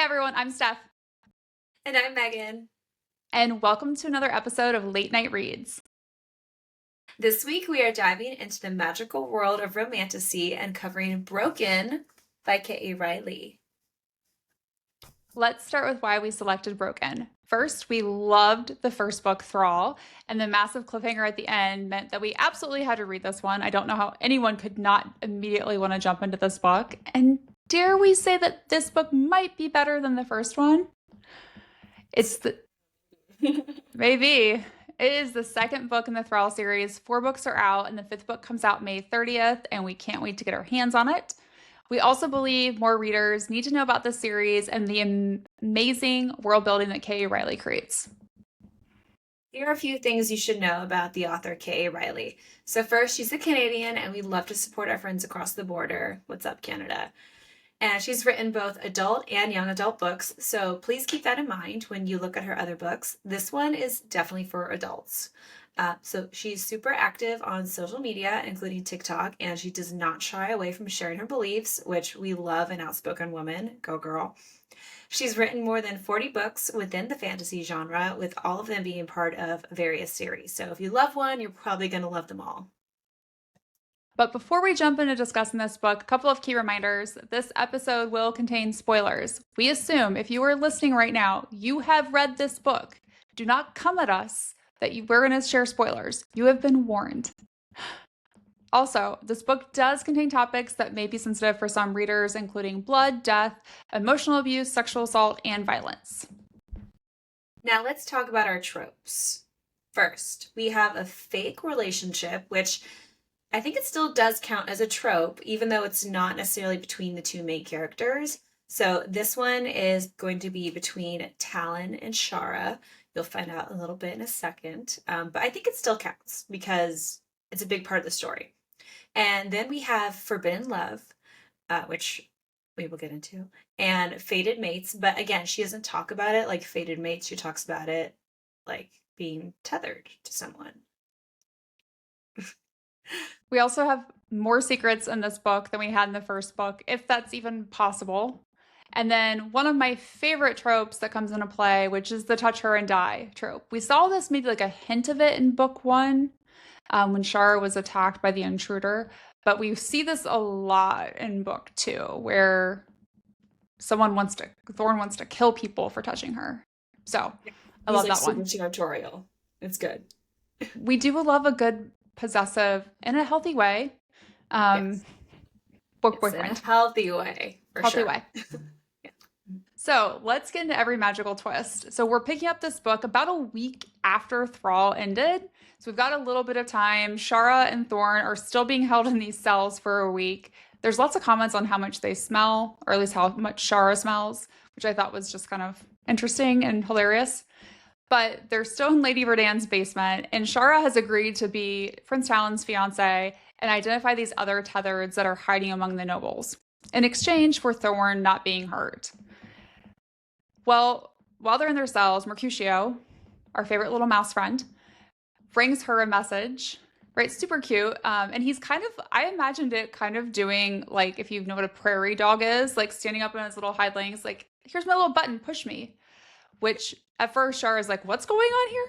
everyone, I'm Steph, And I'm Megan. and welcome to another episode of Late Night Reads. This week we are diving into the magical world of romantasy and covering Broken by K.A. Riley. Let's start with why we selected Broken. First, we loved the first book, Thrall, and the massive cliffhanger at the end meant that we absolutely had to read this one. I don't know how anyone could not immediately want to jump into this book. And dare we say that this book might be better than the first one? It's the Maybe. It is the second book in the Thrall series. 4 books are out, and the 5th book comes out May 30th, and we can't wait to get our hands on it. We also believe more readers need to know about this series and the amazing world building that K.A. Riley creates. Here are a few things you should know about the author K.A. Riley. So first, she's a Canadian, and we love to support our friends across the border. What's up, Canada? And she's written both adult and young adult books, so please keep that in mind when you look at her other books. This one is definitely for adults. So she's super active on social media, including TikTok, and she does not shy away from sharing her beliefs, which we love an outspoken woman. Go girl. She's written more than 40 books within the fantasy genre, with all of them being part of various series. So if you love one, you're probably going to love them all. But before we jump into discussing this book, a couple of key reminders. This episode will contain spoilers. We assume if you are listening right now, you have read this book. Do not come at us that we're going to share spoilers. You have been warned. Also, this book does contain topics that may be sensitive for some readers, including blood, death, emotional abuse, sexual assault, and violence. Now let's talk about our tropes. First, we have a fake relationship, which I think it still does count as a trope, even though it's not necessarily between the two main characters. So this one is going to be between Talin and Shara. You'll find out a little bit in a second. But I think it still counts because it's a big part of the story. And then we have Forbidden Love, which we will get into, and Fated Mates. But again, she doesn't talk about it like Fated Mates. She talks about it like being tethered to someone. We also have more secrets in this book than we had in the first book, if that's even possible. And then one of my favorite tropes that comes into play, which is the touch her and die trope. We saw this maybe like a hint of it in book 1 when Shara was attacked by the intruder. But we see this a lot in book 2 where Thorne wants to kill people for touching her. So I love that one. Super territorial. It's good. We do love a good possessive in a healthy way. Yes. Book Yes, in boyfriend. a healthy way, for Healthy sure. way. So let's get into every magical twist. So we're picking up this book about a week after Thrall ended. So we've got a little bit of time. Shara and Thorne are still being held in these cells for a week. There's lots of comments on how much they smell, or at least how much Shara smells, which I thought was just kind of interesting and hilarious. But they're still in Lady Verdan's basement, and Shara has agreed to be Prince Talin's fiancé and identify these other tethereds that are hiding among the nobles in exchange for Thorne not being hurt. Well, while they're in their cells, Mercutio, our favorite little mouse friend, brings her a message, right? Super cute. And he's I imagined it kind of doing like, if you know what a prairie dog is, like standing up on his little hind legs, like, here's my little button, push me. Which at first Shara's like, what's going on here?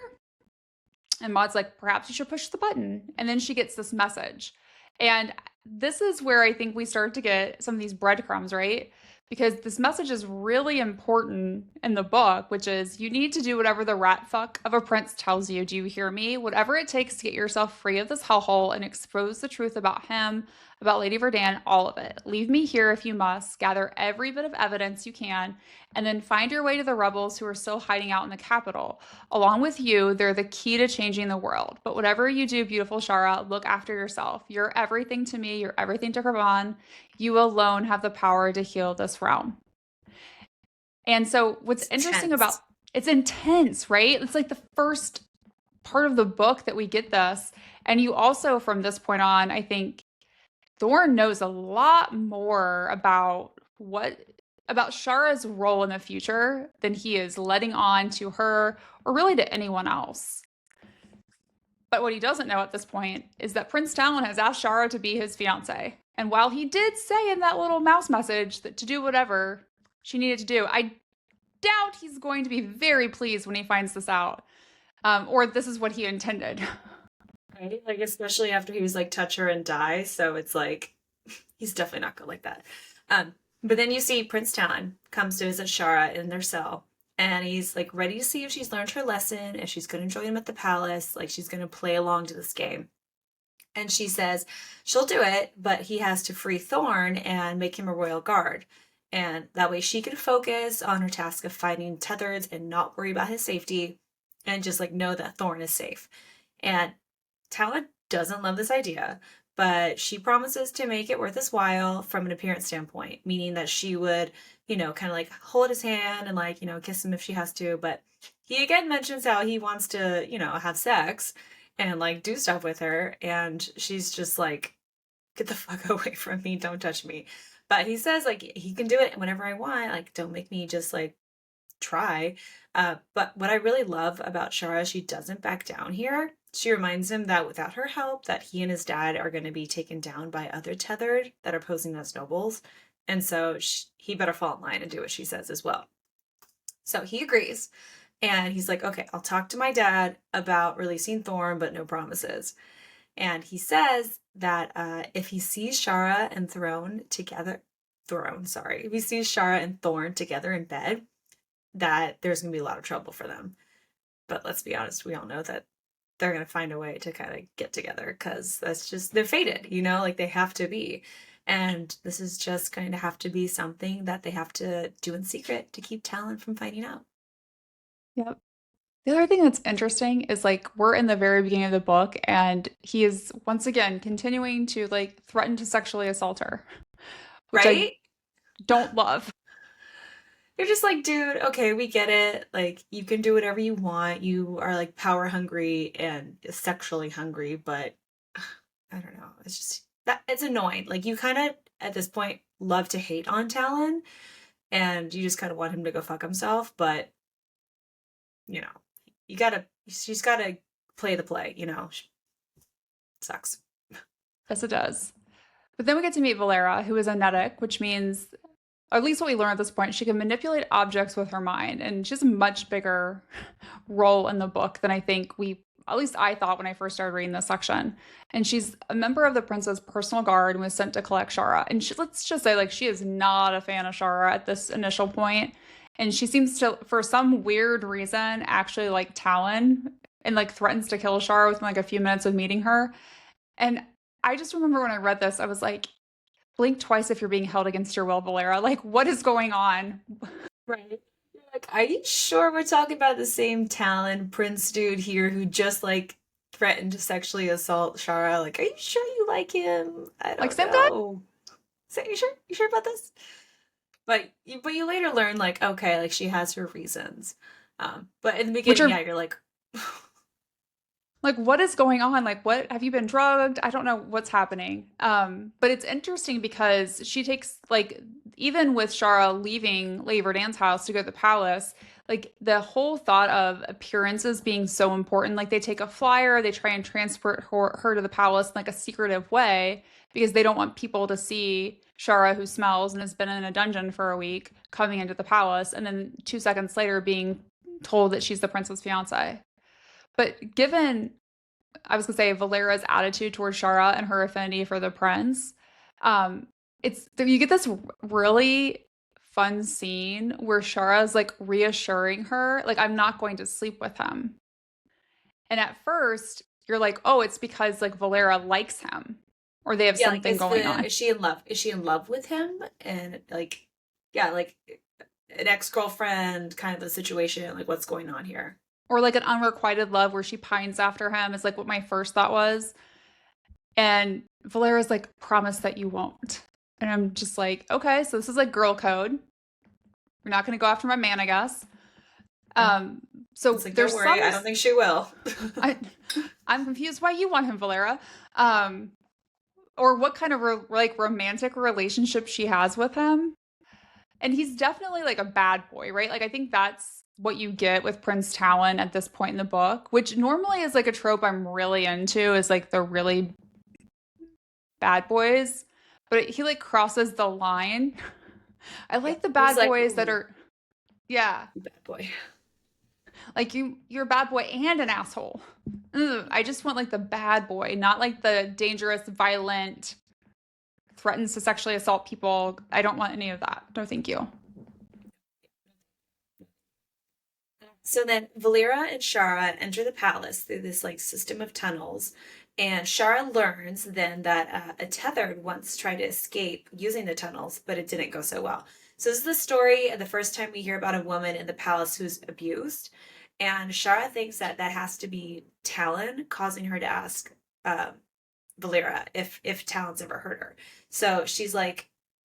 And Maud's like, perhaps you should push the button. And then she gets this message. And this is where I think we start to get some of these breadcrumbs, right? Because this message is really important in the book, which is you need to do whatever the rat fuck of a prince tells you. Do you hear me? Whatever it takes to get yourself free of this hellhole and expose the truth about him, about Lady Verdan, all of it. Leave me here if you must. Gather every bit of evidence you can, and then find your way to the rebels who are still hiding out in the capital. Along with you, they're the key to changing the world. But whatever you do, beautiful Shara, look after yourself. You're everything to me. You're everything to Kravan. You alone have the power to heal this realm. And so what's interesting about it's intense, right? It's like the first part of the book that we get this. And you also, from this point on, I think Thorne knows a lot more about Shara's role in the future than he is letting on to her or really to anyone else. But what he doesn't know at this point is that Prince Talin has asked Shara to be his fiancé. And while he did say in that little mouse message that to do whatever she needed to do, I doubt he's going to be very pleased when he finds this out. Or this is what he intended. Right? Like, especially after he was like, touch her and die. So it's like, he's definitely not good like that. But then you see Prince Talon comes to visit Shara in their cell. And he's like ready to see if she's learned her lesson, if she's going to join him at the palace, like she's going to play along to this game. And she says she'll do it, but he has to free Thorne and make him a royal guard. And that way she can focus on her task of finding Tethers and not worry about his safety and just like know that Thorne is safe. And Talon doesn't love this idea, but she promises to make it worth his while from an appearance standpoint, meaning that she would, kind of like hold his hand and like, kiss him if she has to. But he again mentions how he wants to, have sex and like do stuff with her. And she's just like, get the fuck away from me. Don't touch me. But he says like he can do it whenever I want. Like, don't make me just like try. But what I really love about Shara, she doesn't back down here. She reminds him that without her help, that he and his dad are going to be taken down by other tethered that are posing as nobles. And so he better fall in line and do what she says as well. So he agrees. And he's like, okay, I'll talk to my dad about releasing Thorne, but no promises. And he says that if he sees Shara and if he sees Shara and Thorne together in bed, that there's going to be a lot of trouble for them. But let's be honest, we all know that they're going to find a way to kind of get together because that's just, they're fated, like they have to be. And this is just going to have to be something that they have to do in secret to keep Talon from finding out. Yep. The other thing that's interesting is like we're in the very beginning of the book and he is once again continuing to like threaten to sexually assault her, which I Right? don't love. You're just like, dude, okay, we get it. Like, you can do whatever you want. You are like power hungry and sexually hungry, but I don't know. It's just that it's annoying. Like, you kind of, at this point, love to hate on Talon and you just kind of want him to go fuck himself, but, you know, she's gotta play the play, sucks. Yes, it does. But then we get to meet Valera, who is a netic, which means, or at least what we learn at this point, she can manipulate objects with her mind. And she has a much bigger role in the book than I think at least I thought when I first started reading this section. And she's a member of the prince's personal guard and was sent to collect Shara. And let's just say, like, she is not a fan of Shara at this initial point. And she seems to, for some weird reason, actually like Talon and like threatens to kill Shara within like a few minutes of meeting her. And I just remember when I read this, I was like, blink twice if you're being held against your will, Valera. Like, what is going on? Right. You're like, are you sure we're talking about the same Talon prince dude here who just like threatened to sexually assault Shara? Like, are you sure you like him? I Like, don't same guy? know. So you sure? You sure about this? But you later learn like, okay, like she has her reasons. But in the Which beginning, are yeah, you're like, like, what is going on? Like, what have you been drugged? I don't know what's happening. But it's interesting because she takes like even with Shara leaving Lady Verdant's house to go to the palace, like the whole thought of appearances being so important. Like they take a flyer, they try and transport her to the palace in like a secretive way because they don't want people to see Shara, who smells and has been in a dungeon for a week, coming into the palace, and then 2 seconds later being told that she's the prince's fiance. But given, I was gonna say, Valera's attitude towards Shara and her affinity for the prince, um, it's you get this really fun scene where Shara's like reassuring her, like, I'm not going to sleep with him. And at first, you're like, oh, it's because like Valera likes him or they have yeah, like something going on. is she in love? Is she in love with him? And like, yeah, like an ex-girlfriend kind of a situation. Like, what's going on here? Or like an unrequited love where she pines after him is like what my first thought was. And Valera's like, promise that you won't. And I'm just like, okay, so this is like girl code. We're not going to go after my man, I guess. So It's like, there's don't worry, I don't think she will. I, I'm confused why you want him, Valera. Or what kind of like romantic relationship she has with him. And he's definitely like a bad boy, right? Like I think that's what you get with Prince Talon at this point in the book, which normally is like a trope I'm really into, is like the really bad boys. But he like crosses the line. I Yeah, like the he's bad like, boys that ooh. are Yeah. You bad boy. Like you're a bad boy and an asshole. Ugh, I just want like the bad boy, not like the dangerous, violent, threatens to sexually assault people. I don't want any of that. No, thank you. So then Valera and Shara enter the palace through this like system of tunnels. And Shara learns then that a tethered once tried to escape using the tunnels, but it didn't go so well. So this is the story of the first time we hear about a woman in the palace who's abused. And Shara thinks that that has to be Talin causing her to ask Valera if Talon's ever hurt her. So she's like,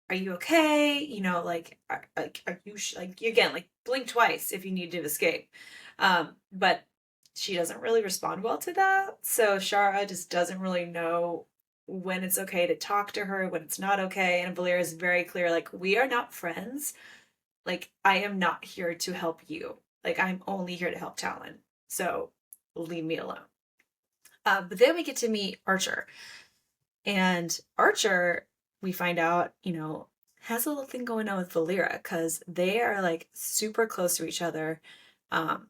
"Are you okay? You know, are you like again like blink twice if you need to escape." But she doesn't really respond well to that. So Shara just doesn't really know when it's okay to talk to her, when it's not okay. And Valera is very clear, like, we are not friends. Like, I am not here to help you. Like, I'm only here to help Talon. So leave me alone. But then we get to meet Archer. And Archer, we find out, has a little thing going on with Valera because they are like super close to each other,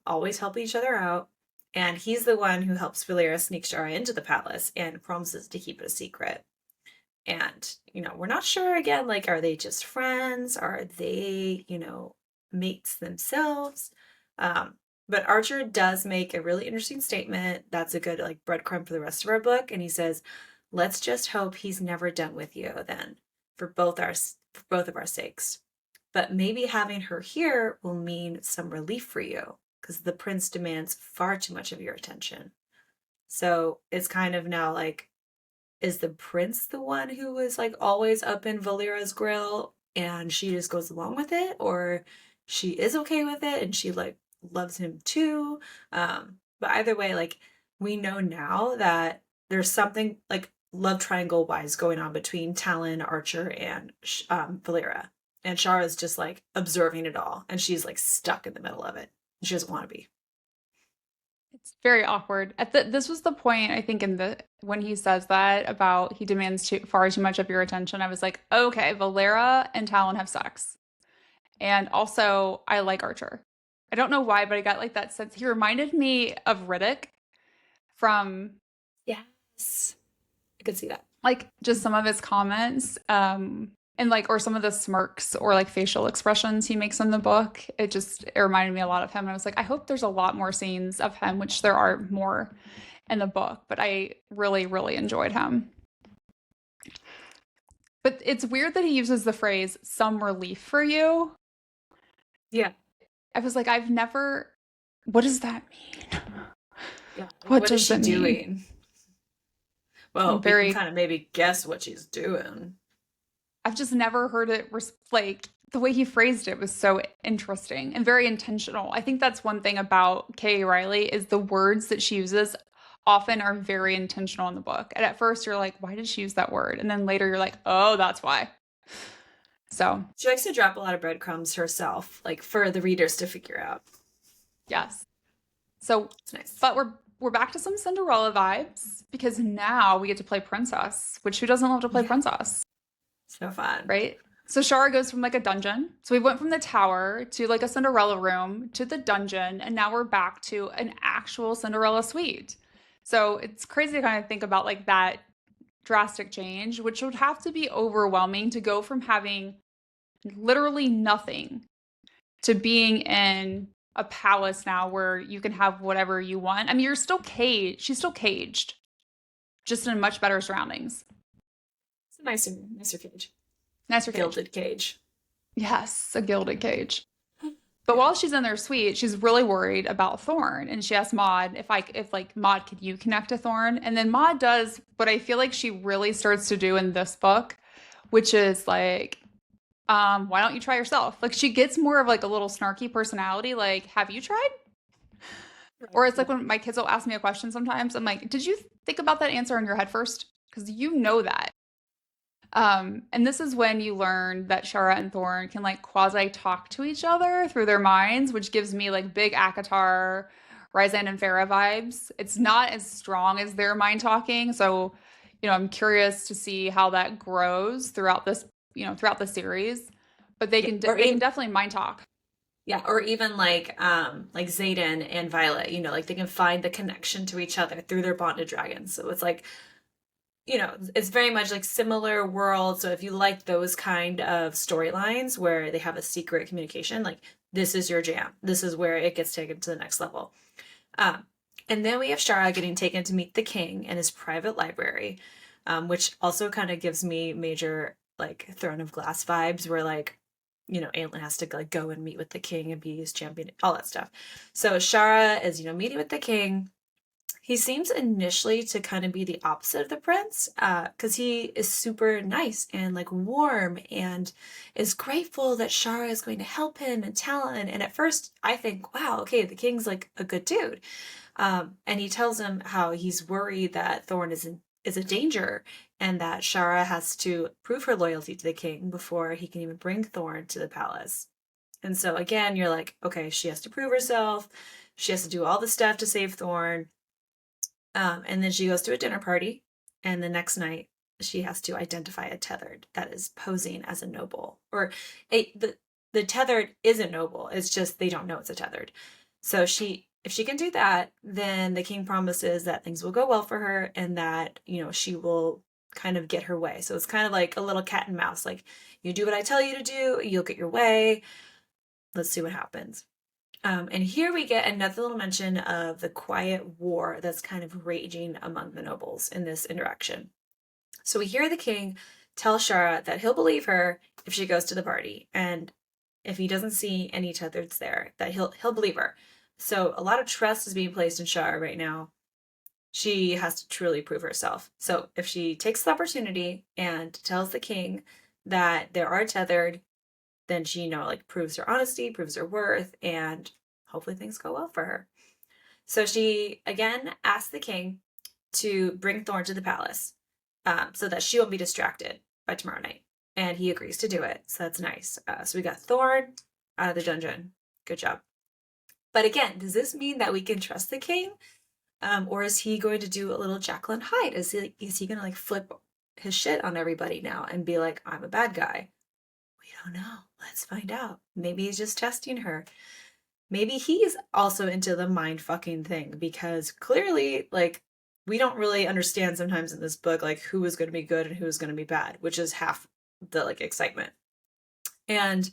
always help each other out. And he's the one who helps Valera sneak Shara into the palace and promises to keep it a secret. And, we're not sure again, like, are they just friends? Are they, mates themselves? But Archer does make a really interesting statement. That's a good, like, breadcrumb for the rest of our book. And he says, let's just hope he's never done with you then, for both of our sakes. But maybe having her here will mean some relief for you, because the prince demands far too much of your attention. So it's kind of now like, is the prince the one who is like always up in Valera's grill and she just goes along with it? Or she is okay with it and she like loves him too? But either way, like, we know now that there's something like love triangle wise going on between Talon, Archer, and Valera. And Shara is just like observing it all, and she's like stuck in the middle of it. She doesn't want to be. It's very awkward. This was the point I think in the when he says that about he demands far too much of your attention. I was like, okay, Valera and Talon have sex, and also I like Archer. I don't know why, but I got like that sense. He reminded me of Riddick from Yes, I could see that. like just some of his comments, and like or some of the smirks or like facial expressions he makes in the book. It reminded me a lot of him. I was like, I hope there's a lot more scenes of him, which there are more in the book, but I really, really enjoyed him. But it's weird that he uses the phrase some relief for you. Yeah. I was like, I've never, what does that mean? Yeah. What What is does she it mean? doing? I'm Well, we can very, kind of maybe guess what she's doing. I've just never heard it like the way he phrased it was so interesting and very intentional. I think that's one thing about Kay Riley is the words that she uses often are very intentional in the book. And at first you're like, why did she use that word? And then later you're like, oh, that's why. So, She likes to drop a lot of breadcrumbs herself, like for the readers to figure out. yes. So, It's nice. but we're back to some Cinderella vibes because now we get to play princess, which who doesn't love to play Yeah. princess? So fun. Right? So Shara goes from like a dungeon. So we went from the tower to like a Cinderella room to the dungeon, and now we're back to an actual Cinderella suite. So it's crazy to kind of think about like that drastic change, which would have to be overwhelming to go from having literally nothing to being in a palace now where you can have whatever you want. I mean, you're still caged. She's still caged, just in much better surroundings. It's a nicer cage. Nicer cage. Gilded cage. Yes, a gilded cage. But while she's in their suite, she's really worried about Thorne, and she asks Maud if like Maud, could you connect to Thorne? And then Maud does what I feel like she really starts to do in this book, which is like, why don't you try yourself? Like she gets more of like a little snarky personality, like, have you tried? Or it's like when my kids will ask me a question sometimes, I'm like, did you think about that answer in your head first? Because you know that. And this is when you learn that Shara and Thorne can like quasi talk to each other through their minds, which gives me like big Akatar, Ryzan and Farah vibes. It's not as strong as their mind talking, so I'm curious to see how that grows throughout this, throughout the series. But they Yeah. can Or they can even definitely mind talk. Yeah, or even like Xaden and Violet, you know, like they can find the connection to each other through their bonded dragons. So it's like, you know, it's very much like similar world. So if you like those kind of storylines where they have a secret communication, like this is your jam. This is where it gets taken to the next level. Um, and then we have Shara getting taken to meet the king in his private library, which also kind of gives me major like Throne of Glass vibes, where like, you know, Aelin has to like go and meet with the king and be his champion, all that stuff. So Shara is, you know, meeting with the king. He seems initially to kind of be the opposite of the prince, because he is super nice and like warm and is grateful that Shara is going to help him and Talon. And at first, I think, wow, okay, the king's like a good dude. And he tells him how he's worried that Thorne is a danger and that Shara has to prove her loyalty to the king before he can even bring Thorne to the palace. And so again, you're like, okay, she has to prove herself. She has to do all the stuff to save Thorne. And then she goes to a dinner party, and the next night she has to identify a tethered that is posing as a noble. Or the tethered is a noble. It's just they don't know it's a tethered. So if she can do that, then the king promises that things will go well for her and that, you know, she will kind of get her way. So it's kind of like a little cat and mouse. Like you do what I tell you to do, you'll get your way. Let's see what happens. And here we get another little mention of the quiet war that's kind of raging among the nobles in this interaction. So we hear the king tell Shara that he'll believe her if she goes to the party, and if he doesn't see any tethers there, that he'll believe her. So a lot of trust is being placed in Shara right now. She has to truly prove herself. So if she takes the opportunity and tells the king that there are tethered, then she, you know, like proves her honesty, proves her worth, and hopefully things go well for her. So she again asks the king to bring Thorne to the palace, so that she won't be distracted by tomorrow night. And he agrees to do it. So that's nice. So we got Thorne out of the dungeon. Good job. But again, does this mean that we can trust the king? Or is he going to do a little Jekyll and Hyde? Is he going to like flip his shit on everybody now and be like, I'm a bad guy? We don't know. Let's find out. Maybe he's just testing her. Maybe he's also into the mind fucking thing, because clearly, like, we don't really understand sometimes in this book, like, who is going to be good and who is going to be bad, which is half the, like, excitement. And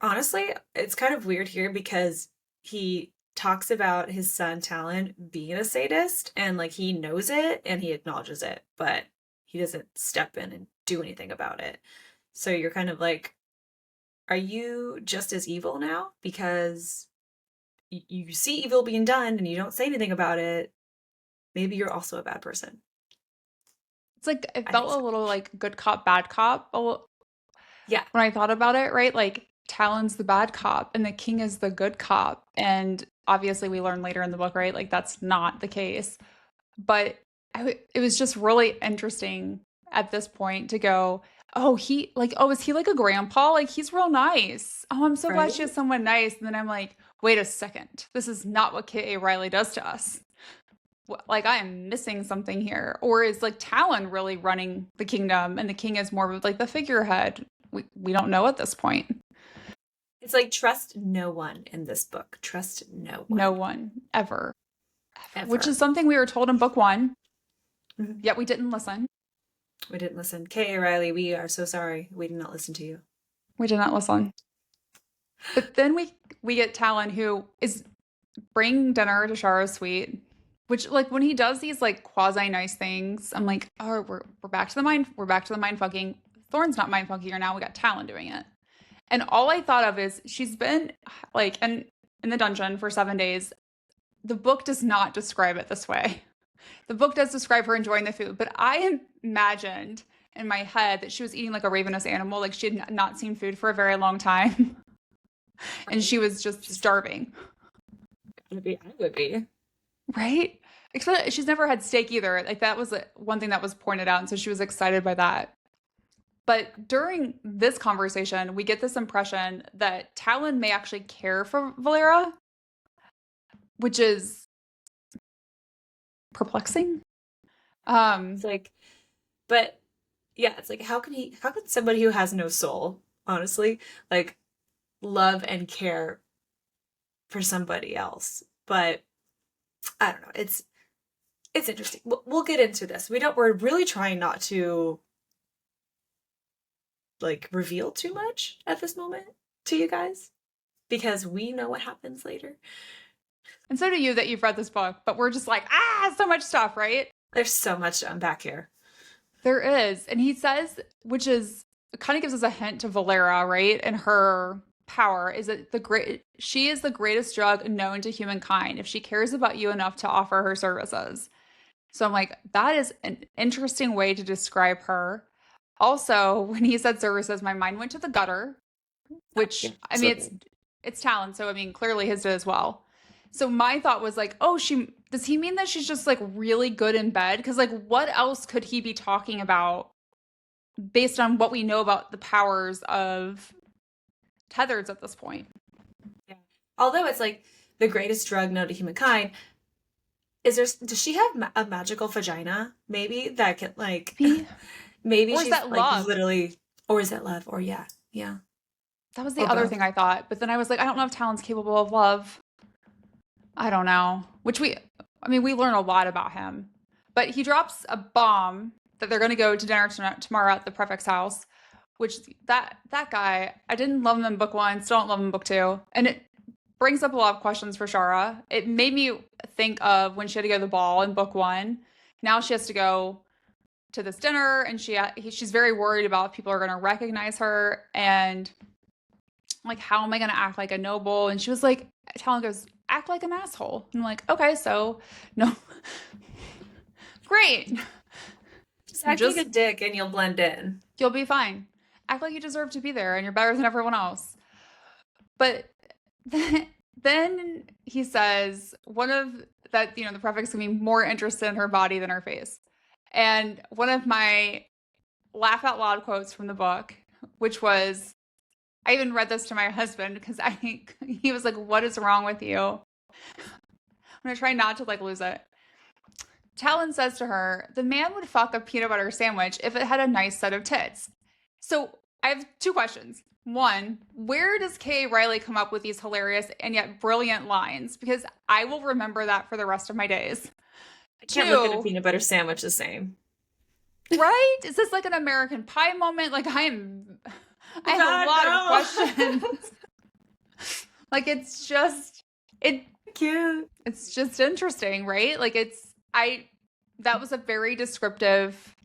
honestly, it's kind of weird here because he talks about his son Talon being a sadist, and like he knows it and he acknowledges it, but he doesn't step in and do anything about it. So you're kind of like, are you just as evil now? Because you see evil being done and you don't say anything about it. Maybe you're also a bad person. It's like it I felt think a so. little like good cop, bad cop Yeah. when I thought about it, right? Like Talon's the bad cop and the king is the good cop. And obviously, we learn later in the book, right? Like that's not the case. But it was just really interesting at this point to go, oh, is he like a grandpa? Like he's real nice. Oh, I'm so glad she Right? has someone nice. And then I'm like, wait a second. This is not what K.A. Riley does to us. Like I am missing something here. Or is like Talon really running the kingdom and the king is more of like the figurehead? We don't know at this point. It's like trust no one in this book. Trust no No one. one ever, ever, which is Ever. something we were told in book one, Mhm. yet we didn't listen. We didn't listen. K.A. Riley, we are so sorry. We did not listen to you. We did not listen. But then we get Talon who is bringing dinner to Shara's suite, which like when he does these like quasi nice things, I'm like, oh, we're back to the mind fucking. Thorne's not mind fucking her now. We got Talon doing it, and all I thought of is she's been like in the dungeon for 7 days. The book does not describe it this way. The book does describe her enjoying the food, but I imagined in my head that she was eating like a ravenous animal, like she had not seen food for a very long time, and Right? she was just She's starving. gonna be. I would be. Right? She's never had steak either. Like that was one thing that was pointed out, and so she was excited by that. But during this conversation, we get this impression that Talon may actually care for Valera, which is perplexing. It's like, but yeah, it's like how can somebody who has no soul, honestly, like love and care for somebody else. But I don't know. It's interesting. We'll get into this. We're really trying not to like reveal too much at this moment to you guys because we know what happens later. And so do you that you've read this book, but we're just like, so much stuff, right? There's so much to unpack here. There is. And he says, which is kind of gives us a hint to Valera, right? And her power is that she is the greatest drug known to humankind if she cares about you enough to offer her services. So I'm like, that is an interesting way to describe her. Also, when he said services, my mind went to the gutter, which Yeah, I mean it's Talon, so I mean clearly his did as well. So my thought was like, oh, does he mean that she's just like really good in bed? Because like what else could he be talking about based on what we know about the powers of tethers at this point? Yeah. Although it's like the greatest drug known to humankind, does she have a magical vagina? Maybe that can like maybe or is she's that like love? Literally, or is that love? Or yeah. That was the Or other both. thing I thought. But then I was like, I don't know if Talon's capable of love. I don't know. We learn a lot about him. But he drops a bomb that they're going to go to dinner tomorrow at the prefect's house, which that guy, I didn't love him in book 1, still don't love him in book 2. And it brings up a lot of questions for Shara. It made me think of when she had to go to the ball in book 1. Now she has to go to this dinner and she's very worried about if people are going to recognize her and like, how am I going to act like a noble? And she was like, Talon goes, act like an asshole. And I'm like, okay, so no. Great. Just act like a dick and you'll blend in. You'll be fine. Act like you deserve to be there and you're better than everyone else. But then he says the prefect's gonna be more interested in her body than her face. And one of my laugh out loud quotes from the book, which was, I even read this to my husband because he was like, what is wrong with you? I'm gonna try not to like lose it. Talon says to her, the man would fuck a peanut butter sandwich if it had a nice set of tits. So I have 2 questions. 1, where does Kay Riley come up with these hilarious and yet brilliant lines? Because I will remember that for the rest of my days. I can't look at a peanut butter sandwich the same. Right? Is this like an American Pie moment? Like I have a lot of questions. Like it's cute. It's just interesting, right? Like that was a very descriptive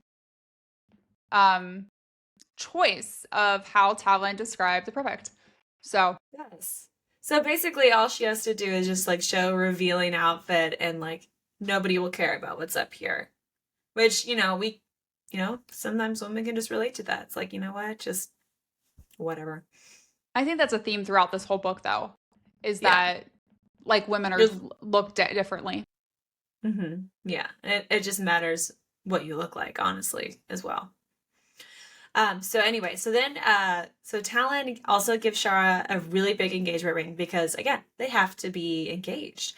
choice of how Talon described the prefect. So yes. So basically all she has to do is just like show a revealing outfit and like nobody will care about what's up here. Which, sometimes women can just relate to that. It's like, you know what? Just whatever. I think that's a theme throughout this whole book though, is that like women are looked at differently. Mm-hmm. Yeah. It just matters what you look like, honestly, as well. So Talon also gives Shara a really big engagement ring because again, they have to be engaged.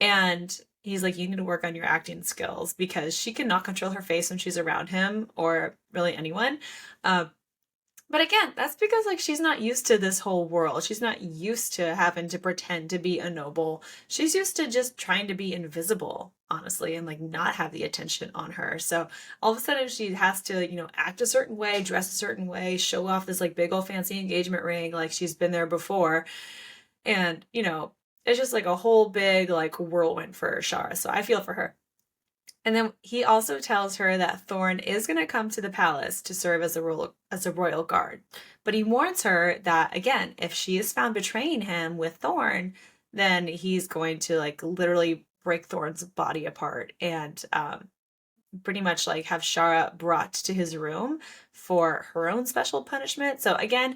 And he's like, you need to work on your acting skills because she cannot control her face when she's around him or really anyone. But again, that's because like she's not used to this whole world. She's not used to having to pretend to be a noble. She's used to just trying to be invisible, honestly, and like not have the attention on her. So all of a sudden she has to, act a certain way, dress a certain way, show off this like big old fancy engagement ring like she's been there before. And, it's just like a whole big like whirlwind for Shara. So I feel for her. And then he also tells her that Thorne is going to come to the palace to serve as a royal guard. But he warns her that, again, if she is found betraying him with Thorne, then he's going to, like, literally break Thorne's body apart and pretty much, like, have Shara brought to his room for her own special punishment. So, again,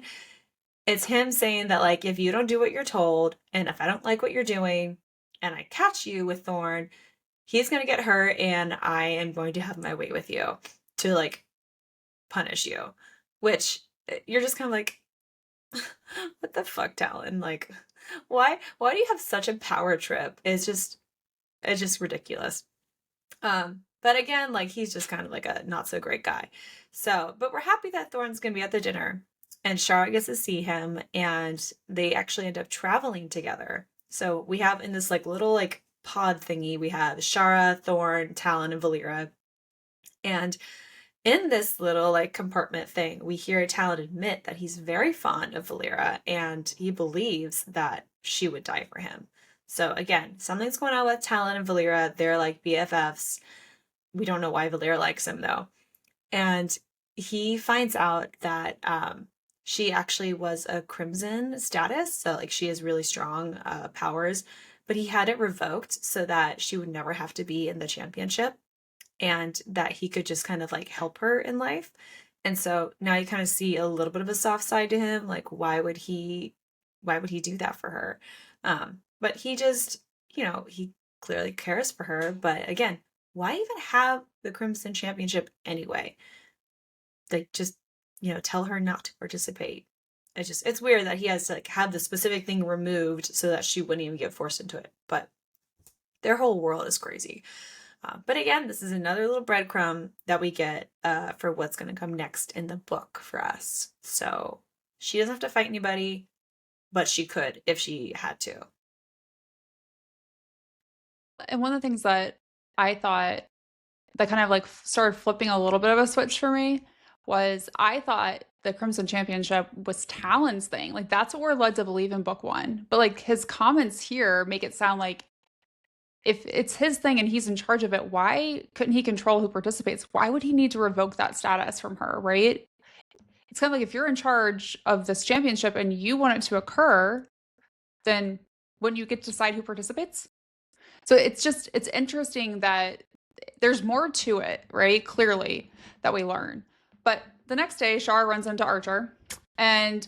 it's him saying that, like, if you don't do what you're told, and if I don't like what you're doing, and I catch you with Thorne, he's going to get hurt and I am going to have my way with you to like punish you, which you're just kind of like, what the fuck, Talon? Like, why do you have such a power trip? It's just ridiculous. But again, like he's just kind of like a not so great guy. So, but we're happy that Thorne's going to be at the dinner. and Shara gets to see him, and they actually end up traveling together. So we have in this like little like pod thingy, we have Shara, Thorne, Talon, and Valera. And in this little like compartment thing, we hear Talon admit that he's very fond of Valera and he believes that she would die for him. So again, something's going on with Talon and Valera. They're like BFFs. We don't know why Valera likes him though. And he finds out that she actually was a crimson status, so like she has really strong powers, but he had it revoked so that she would never have to be in the championship and that he could just kind of like help her in life. And so now you kind of see a little bit of a soft side to him, like why would he do that for her? But he just, he clearly cares for her, but again, why even have the Crimson Championship anyway? Like just, tell her not to participate. It's weird that he has to like have the specific thing removed so that she wouldn't even get forced into it. But their whole world is crazy. But again, this is another little breadcrumb that we get for what's going to come next in the book for us. So she doesn't have to fight anybody, but she could if she had to. And one of the things that I thought that kind of like started flipping a little bit of a switch for me was I thought the Crimson Championship was Talon's thing. Like that's what we're led to believe in book one. But like his comments here make it sound like if it's his thing and he's in charge of it, why couldn't he control who participates? Why would he need to revoke that status from her, right? It's kind of like if you're in charge of this championship and you want it to occur, then wouldn't you get to decide who participates? So it's interesting that there's more to it, right? Clearly that we learn. But the next day, Shara runs into Archer and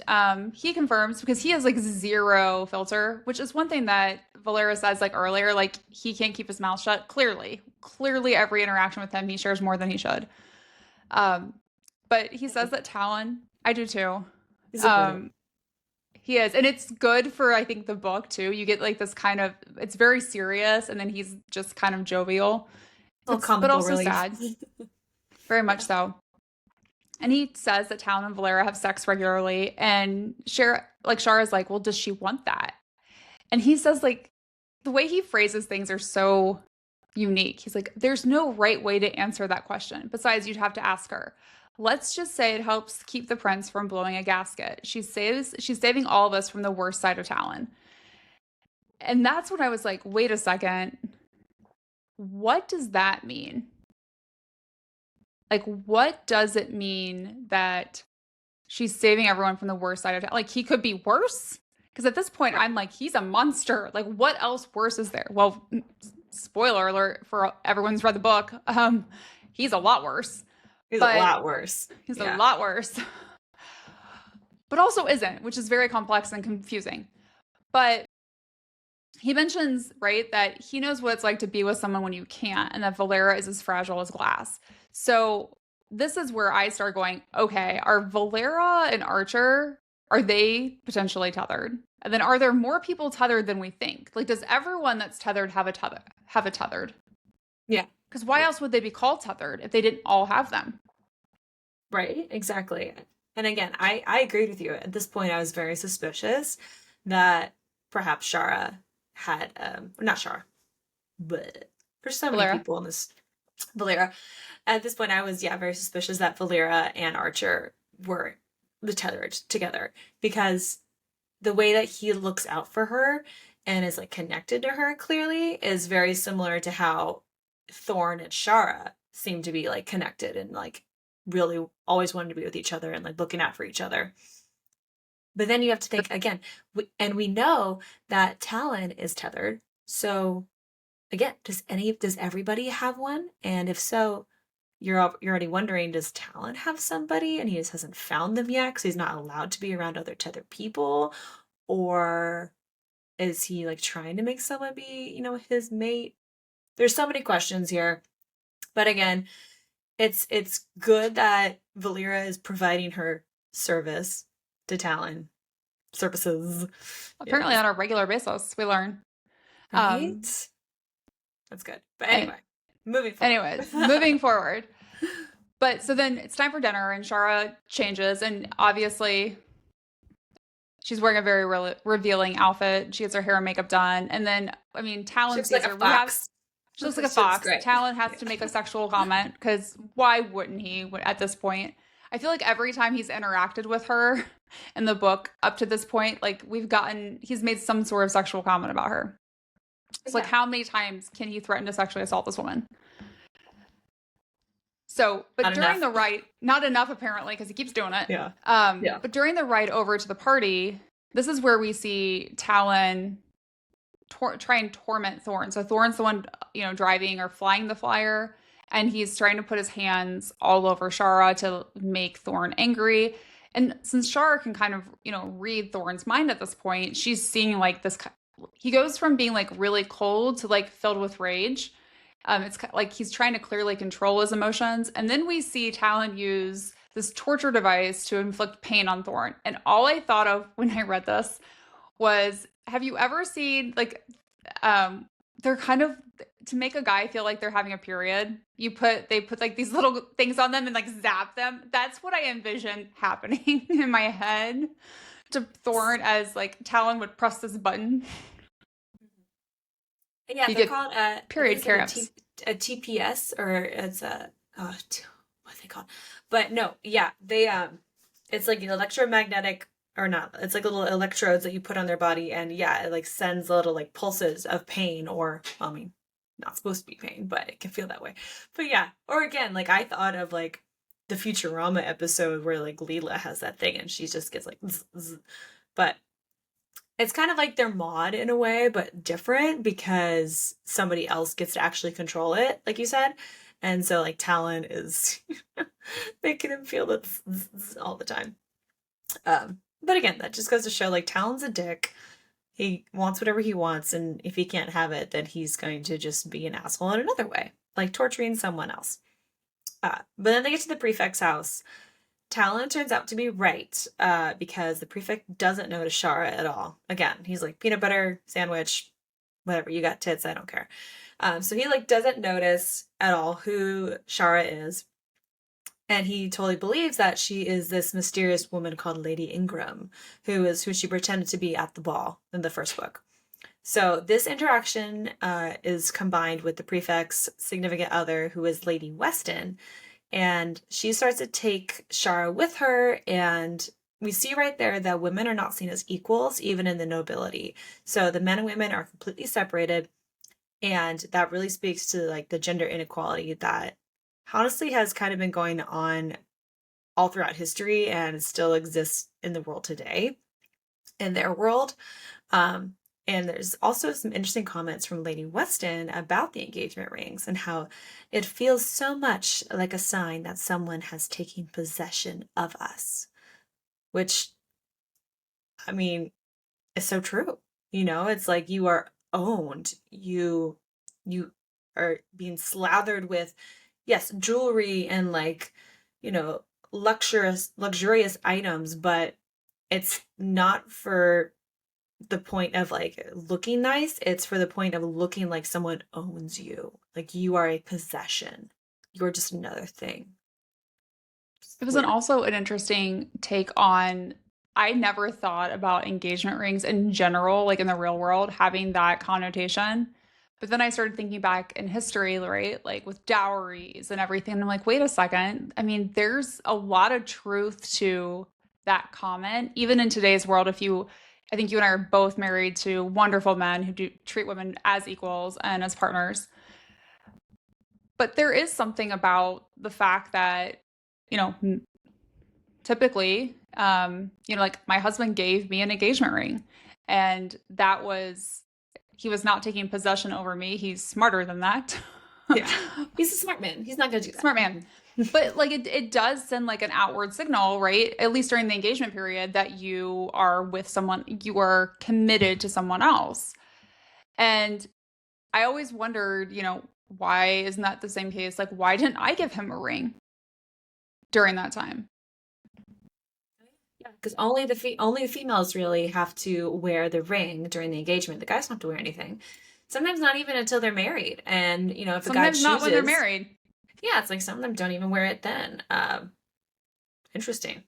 he confirms because he has like zero filter, which is one thing that Valera says like earlier, like he can't keep his mouth shut. Clearly every interaction with him, he shares more than he should. But he says that Talon, I do too. He's a British. He is. And it's good for, I think, the book too. You get like this kind of, it's very serious and then he's just kind of jovial. But also relief. sad. Very much so. And he says that Talon and Valera have sex regularly. And Shara's like, well, does she want that? And he says, like, the way he phrases things are so unique. He's like, there's no right way to answer that question. Besides, you'd have to ask her. Let's just say it helps keep the prince from blowing a gasket. She's saving all of us from the worst side of Talon. And that's when I was like, wait a second. What does that mean? Like, what does it mean that she's saving everyone from the worst side of Talon? Like, he could be worse? Because at this point, I'm like, he's a monster. Like, what else worse is there? Well, spoiler alert for everyone's read the book. He's a lot worse. He's a lot worse. He's a lot worse. But also isn't, which is very complex and confusing. But he mentions, right, that he knows what it's like to be with someone when you can't, and that Valera is as fragile as glass. So this is where I start going, okay, are Valera and Archer, are they potentially tethered? And then are there more people tethered than we think? Like, does everyone that's tethered have a tethered? Yeah. Because why else would they be called tethered if they didn't all have them? Right, exactly. And again, I agreed with you. At this point, I was very suspicious that perhaps Shara had, not Shara, but there's so many people in this, Valera. At this point, I was, very suspicious that Valera and Archer were the tethered together because the way that he looks out for her and is like connected to her clearly is very similar to how Thorne and Shara seem to be like connected and like really always wanted to be with each other and like looking out for each other. But then you have to think again, we know that Talon is tethered. So again, does everybody have one? And if so, you're already wondering, does Talon have somebody and he just hasn't found them yet because he's not allowed to be around other tethered people? Or is he like trying to make someone be, his mate? There's so many questions here. But again, it's good that Valera is providing her service to Talon. Services. Apparently on a regular basis, we learn. Right? That's good. But anyway, moving forward. Moving forward. But so then it's time for dinner, and Shara changes, and obviously she's wearing a very revealing outfit. She gets her hair and makeup done, and then I mean, She Talon looks like sees a her. fox. She looks like a She looks fox. great. Talon has Yeah. to make a sexual comment because why wouldn't he at this point? I feel like every time he's interacted with her in the book up to this point, like he's made some sort of sexual comment about her. It's like, Yeah. how many times can he threaten to sexually assault this woman? So, but Not during enough. the ride, not enough apparently because he keeps doing it. Yeah. But during the ride over to the party, this is where we see Talon try and torment Thorne. So Thorne's the one, driving or flying the flyer, and he's trying to put his hands all over Shara to make Thorne angry. And since Shara can kind of, read Thorne's mind at this point, she's seeing like this. He goes from being like really cold to like filled with rage. It's like he's trying to clearly control his emotions. And then we see Talon use this torture device to inflict pain on Thorne. And all I thought of when I read this was, have you ever seen like they're kind of, to make a guy feel like they're having a period, they put like these little things on them and like zap them. That's what I envision happening in my head to Thorne as like Talon would press this button. Yeah, You they're get called period it's like cramps. a TPS, or it's a what are they called? But no, yeah, they it's like an electromagnetic, or not. It's like little electrodes that you put on their body, and yeah, it like sends little like pulses of pain, or well, I mean, not supposed to be pain, but it can feel that way. But yeah, or again, like I thought of like the Futurama episode where like Leela has that thing and she just gets like zzz, zzz. But it's kind of like their mod in a way, but different because somebody else gets to actually control it, like you said. And so like Talon is making him feel that all the time. But again, that just goes to show like Talon's a dick. He wants whatever he wants, and if he can't have it, then he's going to just be an asshole in another way, like torturing someone else. But then they get to the prefect's house. Talon turns out to be right, because the prefect doesn't notice Shara at all. Again, he's like, peanut butter sandwich, whatever, you got tits, I don't care. So he like doesn't notice at all who Shara is. And he totally believes that she is this mysterious woman called Lady Ingram, who she pretended to be at the ball in the first book. So this interaction is combined with the prefect's significant other, who is Lady Weston, and she starts to take Shara with her, and we see right there that women are not seen as equals, even in the nobility. So the men and women are completely separated, and that really speaks to like the gender inequality that honestly has kind of been going on all throughout history and still exists in the world today, in their world. And there's also some interesting comments from Lady Weston about the engagement rings and how it feels so much like a sign that someone has taken possession of us, which, I mean, is so true. It's like you are owned. You are being slathered with, yes, jewelry and like, luxurious items, but it's not for the point of like looking nice. It's for the point of looking like someone owns you. Like you are a possession. You're just another thing. It was also an interesting take on. I never thought about engagement rings in general, like in the real world, having that connotation. But then I started thinking back in history, right? Like with dowries and everything. And I'm like, wait a second. I mean, there's a lot of truth to that comment. Even in today's world, I think you and I are both married to wonderful men who do treat women as equals and as partners. But there is something about the fact that, you know, typically, like my husband gave me an engagement ring, and he was not taking possession over me. He's smarter than that. Yeah. He's a smart man. He's not going to do that. Smart man. But like it does send like an outward signal, right? At least during the engagement period, that you are with someone, you are committed to someone else. And I always wondered, why isn't that the same case? Like, why didn't I give him a ring during that time? Yeah, because only the females really have to wear the ring during the engagement. The guys don't have to wear anything. Sometimes not even until they're married. And if the guy Sometimes chooses, not when they're married. Yeah, it's like some of them don't even wear it then. Interesting.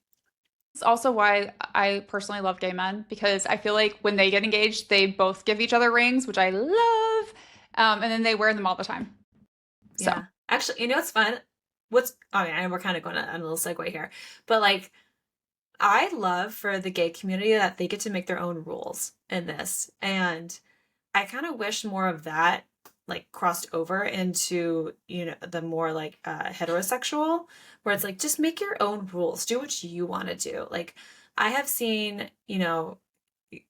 It's also why I personally love gay men because I feel like when they get engaged, they both give each other rings, which I love. And then they wear them all the time. So, Yeah. Actually, you know what's fun? What's I mean, we're kind of going on a little segue here, but like I love for the gay community that they get to make their own rules in this. And I kind of wish more of that like crossed over into, you know, the more like heterosexual, where it's like just make your own rules, do what you want to do. Like I have seen, you know,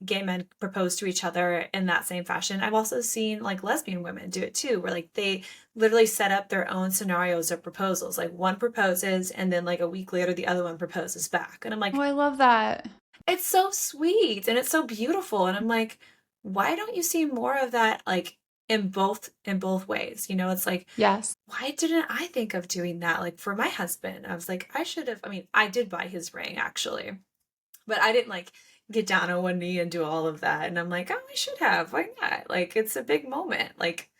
gay men propose to each other in that same fashion. I've also seen like lesbian women do it too, where like they literally set up their own scenarios of proposals. Like one proposes and then like a week later the other one proposes back. And I'm oh, like, I love that. it's so sweet and it's so beautiful. And I'm like, why don't you see more of that like in both ways? You know, it's like, Yes. why didn't I think of doing that? Like for my husband, I was like, I should have, I mean, I did buy his ring actually, but I didn't like get down on one knee and do all of that. And I'm like, oh, I should have. Why not? Like it's a big moment. Like,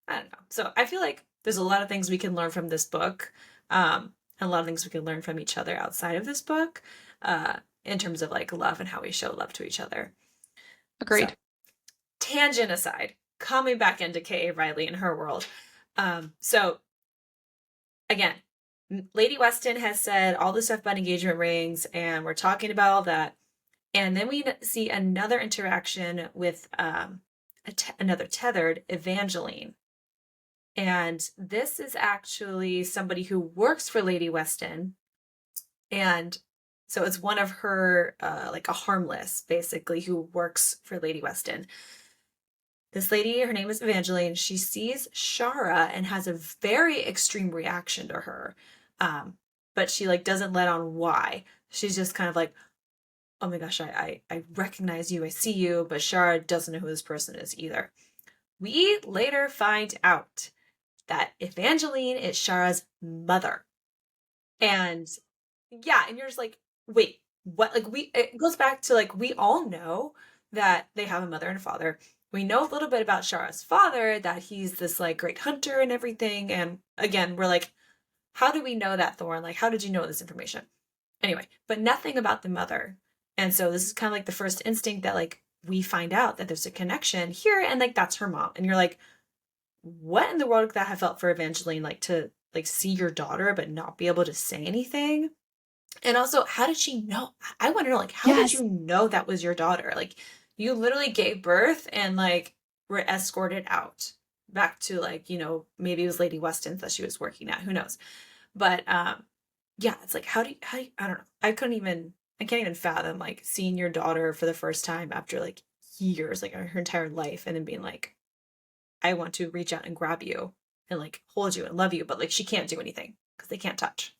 I don't know. So I feel like there's a lot of things we can learn from this book. And a lot of things we can learn from each other outside of this book, in terms of like love and how we show love to each other. So Agreed. tangent aside, coming back into K.A. Riley and her world. So again, Lady Weston has said all this stuff about engagement rings, and we're talking about all that. And then we see another interaction with another tethered, Evangeline. And this is actually somebody who works for Lady Weston. And so it's one of her, like a harmless, basically, who works for Lady Weston. This lady, her name is Evangeline. She sees Shara and has a very extreme reaction to her. But she like doesn't let on why. She's just kind of like, oh my gosh, I recognize you, I see you, but Shara doesn't know who this person is either. We later find out that Evangeline is Shara's mother. And yeah, and you're just like, wait, what? Like it goes back to like, we all know that they have a mother and a father. We know a little bit about Shara's father, that he's this like great hunter and everything. And again, we're like, how do we know that, Thorne? Like, how did you know this information? Anyway, but nothing about the mother. And so this is kind of like the first instinct that like we find out that there's a connection here and like that's her mom. And you're like, what in the world could that have felt for Evangeline like to like see your daughter but not be able to say anything? And also, how did she know? I want to know like how did Yes. you know that was your daughter? Like you literally gave birth and like were escorted out back to like, you know, maybe it was Lady Weston's that she was working at, who knows. But yeah, it's like how do you, I don't know. I can't even fathom like seeing your daughter for the first time after like years, like her entire life, and then being like, I want to reach out and grab you and like hold you and love you, but like she can't do anything because they can't touch.